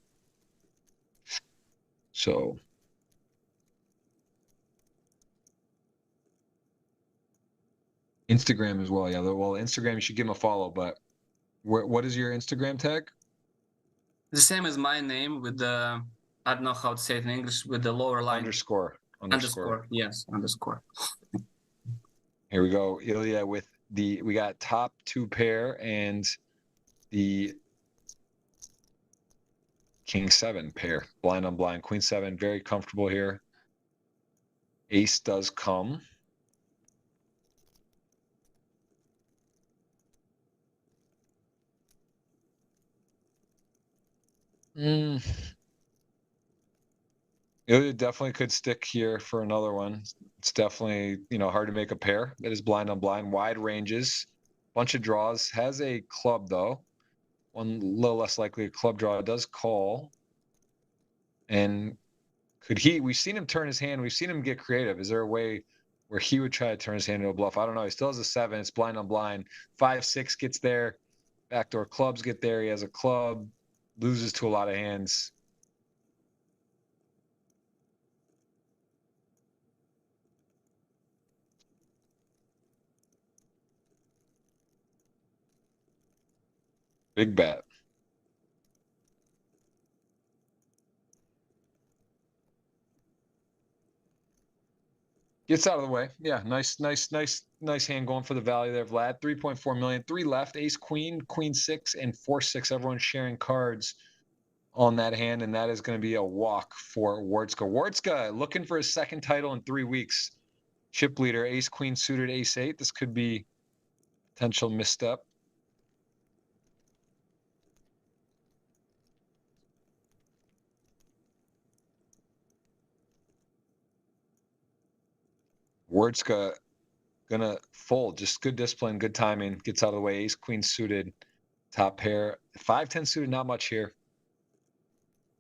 [SPEAKER 1] So. Instagram as well. Yeah. Well, Instagram, you should give him a follow. But what is your Instagram tag?
[SPEAKER 2] The same as my name with the, I don't know how to say it in English, with the lower line.
[SPEAKER 1] Underscore.
[SPEAKER 2] Yes, underscore.
[SPEAKER 1] Here we go. Ilya with we got top 2 pair and the King 7 pair. Blind on blind. Queen 7, very comfortable here. Ace does come. It definitely could stick here for another one. It's definitely, hard to make a pair. It is blind on blind, wide ranges, bunch of draws. Has a club though. One little less likely a club draw. Does call. And we've seen him turn his hand. We've seen him get creative. Is there a way where he would try to turn his hand into a bluff? I don't know. He still has a 7. It's blind on blind. 5-6 gets there. Backdoor clubs get there. He has a club. Loses to a lot of hands. Big bet. Gets out of the way. Yeah, nice hand going for the value there, Vlad. 3.4 million. 3 left. Ace, queen, queen 6, and 4-6. Everyone's sharing cards on that hand, and that is going to be a walk for Wardska. Wardska looking for his second title in 3 weeks. Chip leader, ace, queen suited, ace 8. This could be potential misstep. Wardska gonna fold. Just good discipline, good timing. Gets out of the way. Ace, queen suited, top pair. 5-10 suited, not much here.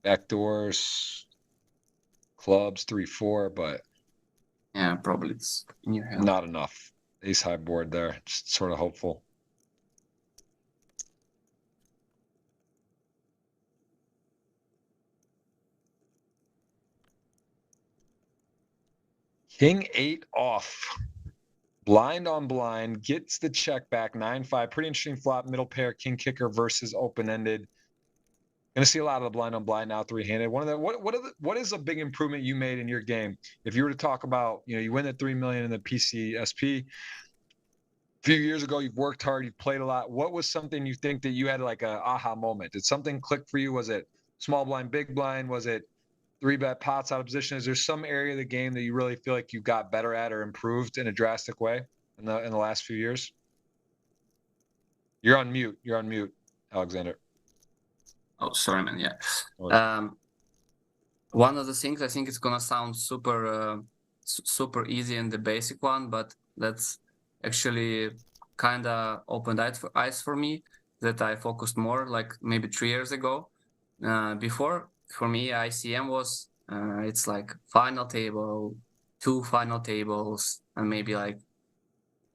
[SPEAKER 1] Backdoors, clubs, 3-4, but
[SPEAKER 2] Yeah, probably it's in your hand.
[SPEAKER 1] not enough. Ace high board there. Just sort of hopeful. King 8 off. Blind on blind, gets the check back, 9-5. Pretty interesting flop, middle pair, king kicker versus open-ended. Gonna see a lot of the blind on blind now, 3-handed. What is a big improvement you made in your game? If you were to talk about, you win the 3 million in the PCSP. A few years ago, you've worked hard, you've played a lot. What was something you think that you had like a aha moment? Did something click for you? Was it small blind, big blind? Was it 3-bet pots out of position? Is there some area of the game that you really feel like you got better at or improved in a drastic way in the last few years? You're on mute. You're on mute, Alexander.
[SPEAKER 2] Oh, sorry, man. Yeah. One of the things, I think it's gonna sound super easy and the basic one, but that's actually kind of opened eyes for me, that I focused more like maybe 3 years ago. Before, for me, ICM was it's like final table, 2 final tables, and maybe like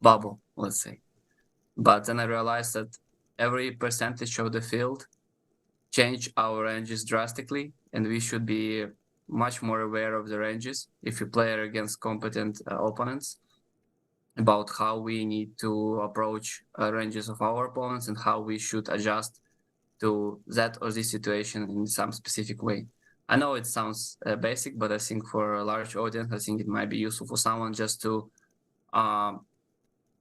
[SPEAKER 2] bubble, let's say. But then I realized that every percentage of the field change our ranges drastically, and we should be much more aware of the ranges if you play against competent opponents, about how we need to approach ranges of our opponents and how we should adjust to that or this situation in some specific way. I know it sounds basic, but I think for a large audience, I think it might be useful for someone just to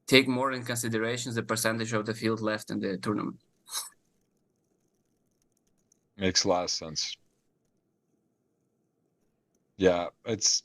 [SPEAKER 2] take more in consideration the percentage of the field left in the tournament.
[SPEAKER 1] Makes a lot of sense. Yeah, it's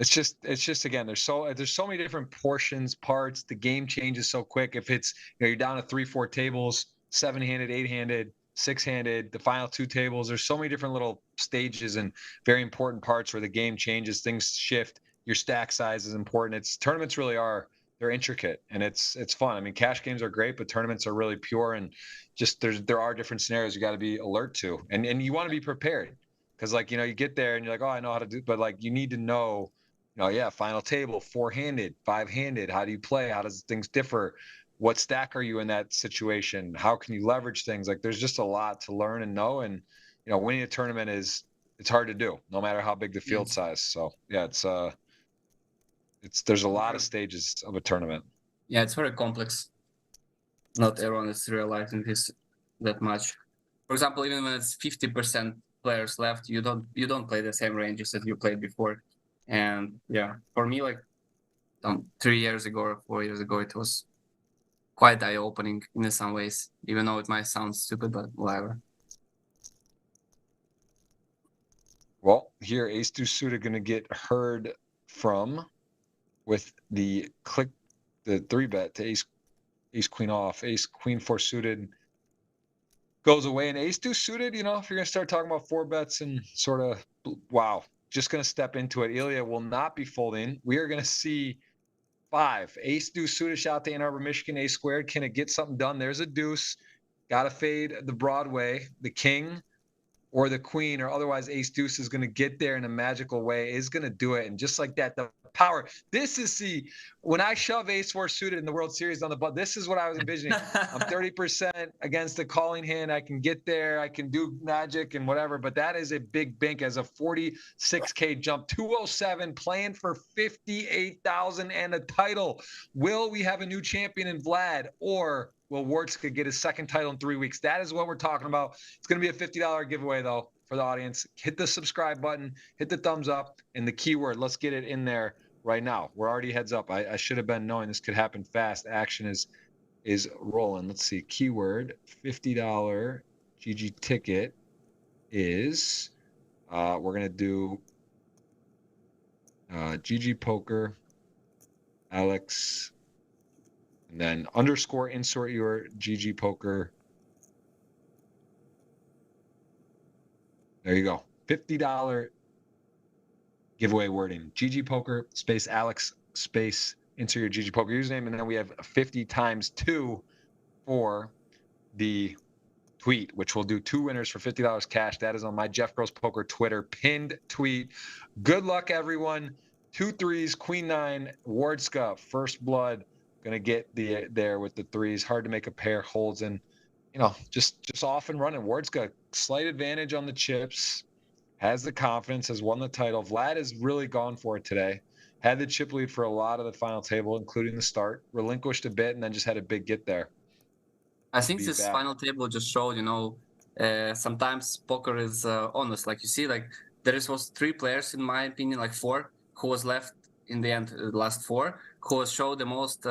[SPEAKER 1] just again, there's so many different portions, parts. The game changes so quick. If it's you're down to 3-4 tables, 7-handed, 8-handed, 6-handed, the final 2 tables. There's so many different little stages and very important parts where the game changes, things shift. Your stack size is important. Tournaments really are, they're intricate and it's fun. I mean, cash games are great, but tournaments are really pure and just there are different scenarios you got to be alert to, and you want to be prepared because you get there and you're like, oh, I know how to do, but you need to know. Yeah, final table, 4-handed, 5-handed. How do you play? How does things differ? What stack are you in that situation? How can you leverage things? There's just a lot to learn and know. And, winning a tournament it's hard to do, no matter how big the field size. So yeah, there's a lot of stages of a tournament.
[SPEAKER 2] Yeah, it's very complex. Not everyone is realizing this that much. For example, even when it's 50% players left, you don't play the same ranges that you played before. And yeah, for me, 3 years ago or 4 years ago, it was quite eye-opening in some ways, even though it might sound stupid, but whatever.
[SPEAKER 1] Well, here, ace 2 suited going to get heard from with the 3-bet to ace queen off, ace queen 4 suited. goes away. And ace deuce suited, you know, if you're going to start talking about four bets and sort of, wow, just going to step into it. Ilya will not be folding. We are going to see 5. Ace deuce suited, shot to Ann Arbor, Michigan, ace squared. Can it get something done? There's a deuce. Got to fade the Broadway, the king or the queen, or otherwise ace deuce is going to get there in a magical way, is going to do it. And just like that, the power. This is, see, when I shove ace four suited in the World Series on the button, this is what I was envisioning. I'm 30% against the calling hand. I can get there. I can do magic and whatever, but that is a big bink as a 46K jump, 207, playing for 58,000 and a title. Will we have a new champion in Vlad, or will Wardska get his second title in 3 weeks? That is what we're talking about. It's going to be a $50 giveaway, though, for the audience. Hit the subscribe button, hit the thumbs up, and the keyword. Let's get it in there right now. We're already heads up. I should have been knowing this could happen fast. Action is rolling. Let's see. Keyword, $50 GG ticket is, we're going to do GG Poker, Alex, and then underscore insert your GG Poker. There you go. $50 giveaway wording. GG Poker space Alex space insert your GG Poker username. And then we have 50 times 2 for the tweet, which will do 2 winners for $50 cash. That is on my Jeff Gross Poker Twitter pinned tweet. Good luck, everyone. 2 threes, Queen 9, Wardska, first blood. Going to get there with the threes. Hard to make a pair. Holds and, you know, just off and running. Wardska, slight advantage on the chips. Has the confidence. Has won the title. Vlad has really gone for it today. Had the chip lead for a lot of the final table, including the start. Relinquished a bit and then just had a big get there.
[SPEAKER 2] I think this final table just showed, you know, sometimes poker is honest. Like you see, like there was 3 players, in my opinion, like 4, who was left in the end, the last 4, who showed the most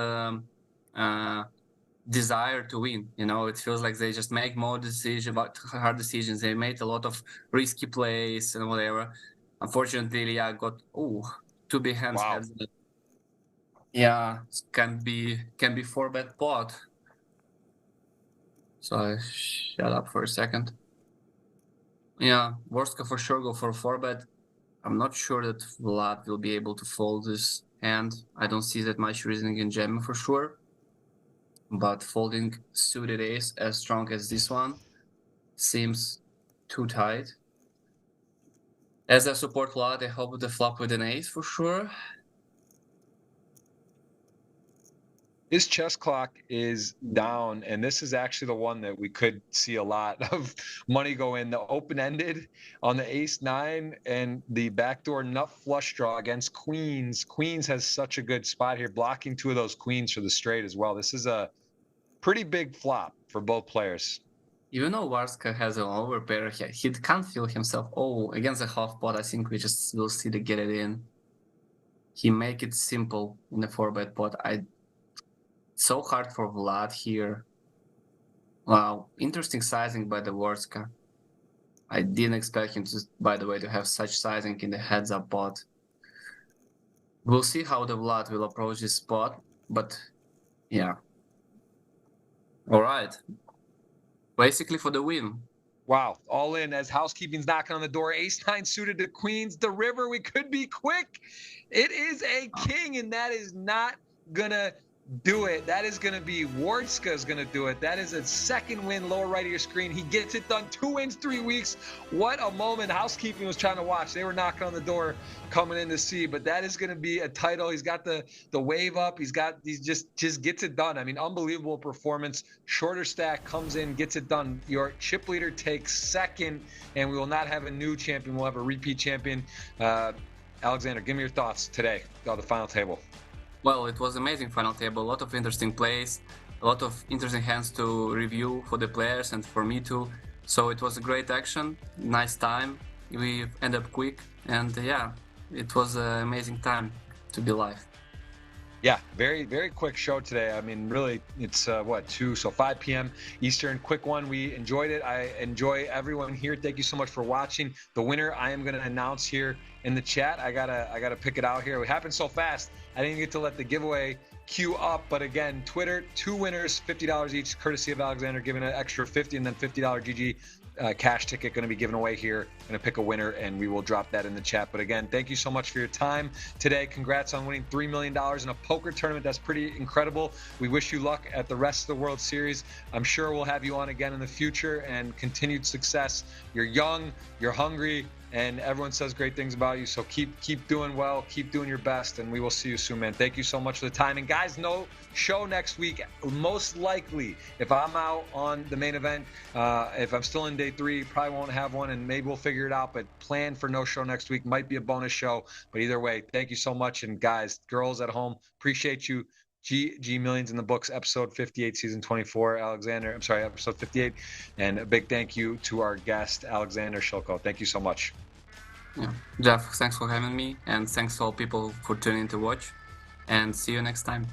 [SPEAKER 2] desire to win. You know, it feels like they just make more hard decisions. They made a lot of risky plays and whatever. Unfortunately, Ilya got 2 big hands.
[SPEAKER 1] Wow.
[SPEAKER 2] Yeah, can be 4-bet pot. So I shut up for a second. Yeah, Wardska for sure go for 4-bet. I'm not sure that Vlad will be able to fold this hand. I don't see that much reasoning in jamming for sure. But folding suited ace as strong as this one seems too tight. As I support Vlad, I hope the flop with an ace for sure.
[SPEAKER 1] His chess clock is down, and this is actually the one that we could see a lot of money go in. The open-ended on the ace-9 and the backdoor nut flush draw against queens. Queens has such a good spot here, blocking 2 of those queens for the straight as well. This is a pretty big flop for both players.
[SPEAKER 2] Even though Wardska has an overpair, he can't feel himself. Against the half pot, I think we just will see the get it in. He make it simple in the 4-bet pot. So hard for Vlad here. Wow, interesting sizing by the Wardska. I didn't expect him to, by the way, to have such sizing in the heads-up pot. We'll see how the Vlad will approach this spot, but yeah. All right. Basically for the win.
[SPEAKER 1] Wow, all in as housekeeping's knocking on the door. Ace-9 suited to queens. The river, we could be quick. It is a king, and that is not gonna do it. That is going to be Wardska's going to do it. That is a second win, lower right of your screen. He gets it done. 2 wins, 3 weeks. What a moment. Housekeeping was trying to watch. They were knocking on the door coming in to see, but that is going to be a title. He's got the wave up. He's just gets it done. I mean, unbelievable performance. Shorter stack comes in, gets it done. Your chip leader takes second, and we will not have a new champion. We'll have a repeat champion. Alexander, give me your thoughts today on the final table.
[SPEAKER 2] Well, it was amazing final table. A lot of interesting plays, a lot of interesting hands to review for the players and for me too. So it was a great action, nice time. We ended up quick, and yeah, it was an amazing time to be live.
[SPEAKER 1] Yeah, very, very quick show today. I mean, really, it's 5 p.m. Eastern. Quick one. We enjoyed it. I enjoy everyone here. Thank you so much for watching. The winner I am going to announce here in the chat. I gotta pick it out here. It happened so fast. I didn't get to let the giveaway queue up. But again, Twitter, 2 winners, $50 each, courtesy of Alexander, giving an extra $50 and then $50 GG cash ticket going to be given away here. Going to pick a winner, and we will drop that in the chat. But again, thank you so much for your time today. Congrats on winning $3 million in a poker tournament. That's pretty incredible. We wish you luck at the rest of the World Series. I'm sure we'll have you on again in the future, and continued success. You're young, you're hungry, and everyone says great things about you. So keep doing well, keep doing your best, and we will see you soon, man. Thank you so much for the time. And guys, no show next week. Most likely, if I'm out on the main event, if I'm still in day 3, probably won't have one, and maybe we'll figure it out. But plan for no show next week. Might be a bonus show, but either way, thank you so much. And guys, girls at home, appreciate you. G Millions in the Books, episode 58, season 24. Episode 58. And a big thank you to our guest, Alexander Shilko. Thank you so much.
[SPEAKER 2] Yeah. Jeff, thanks for having me, and thanks to all people for tuning in to watch, and see you next time.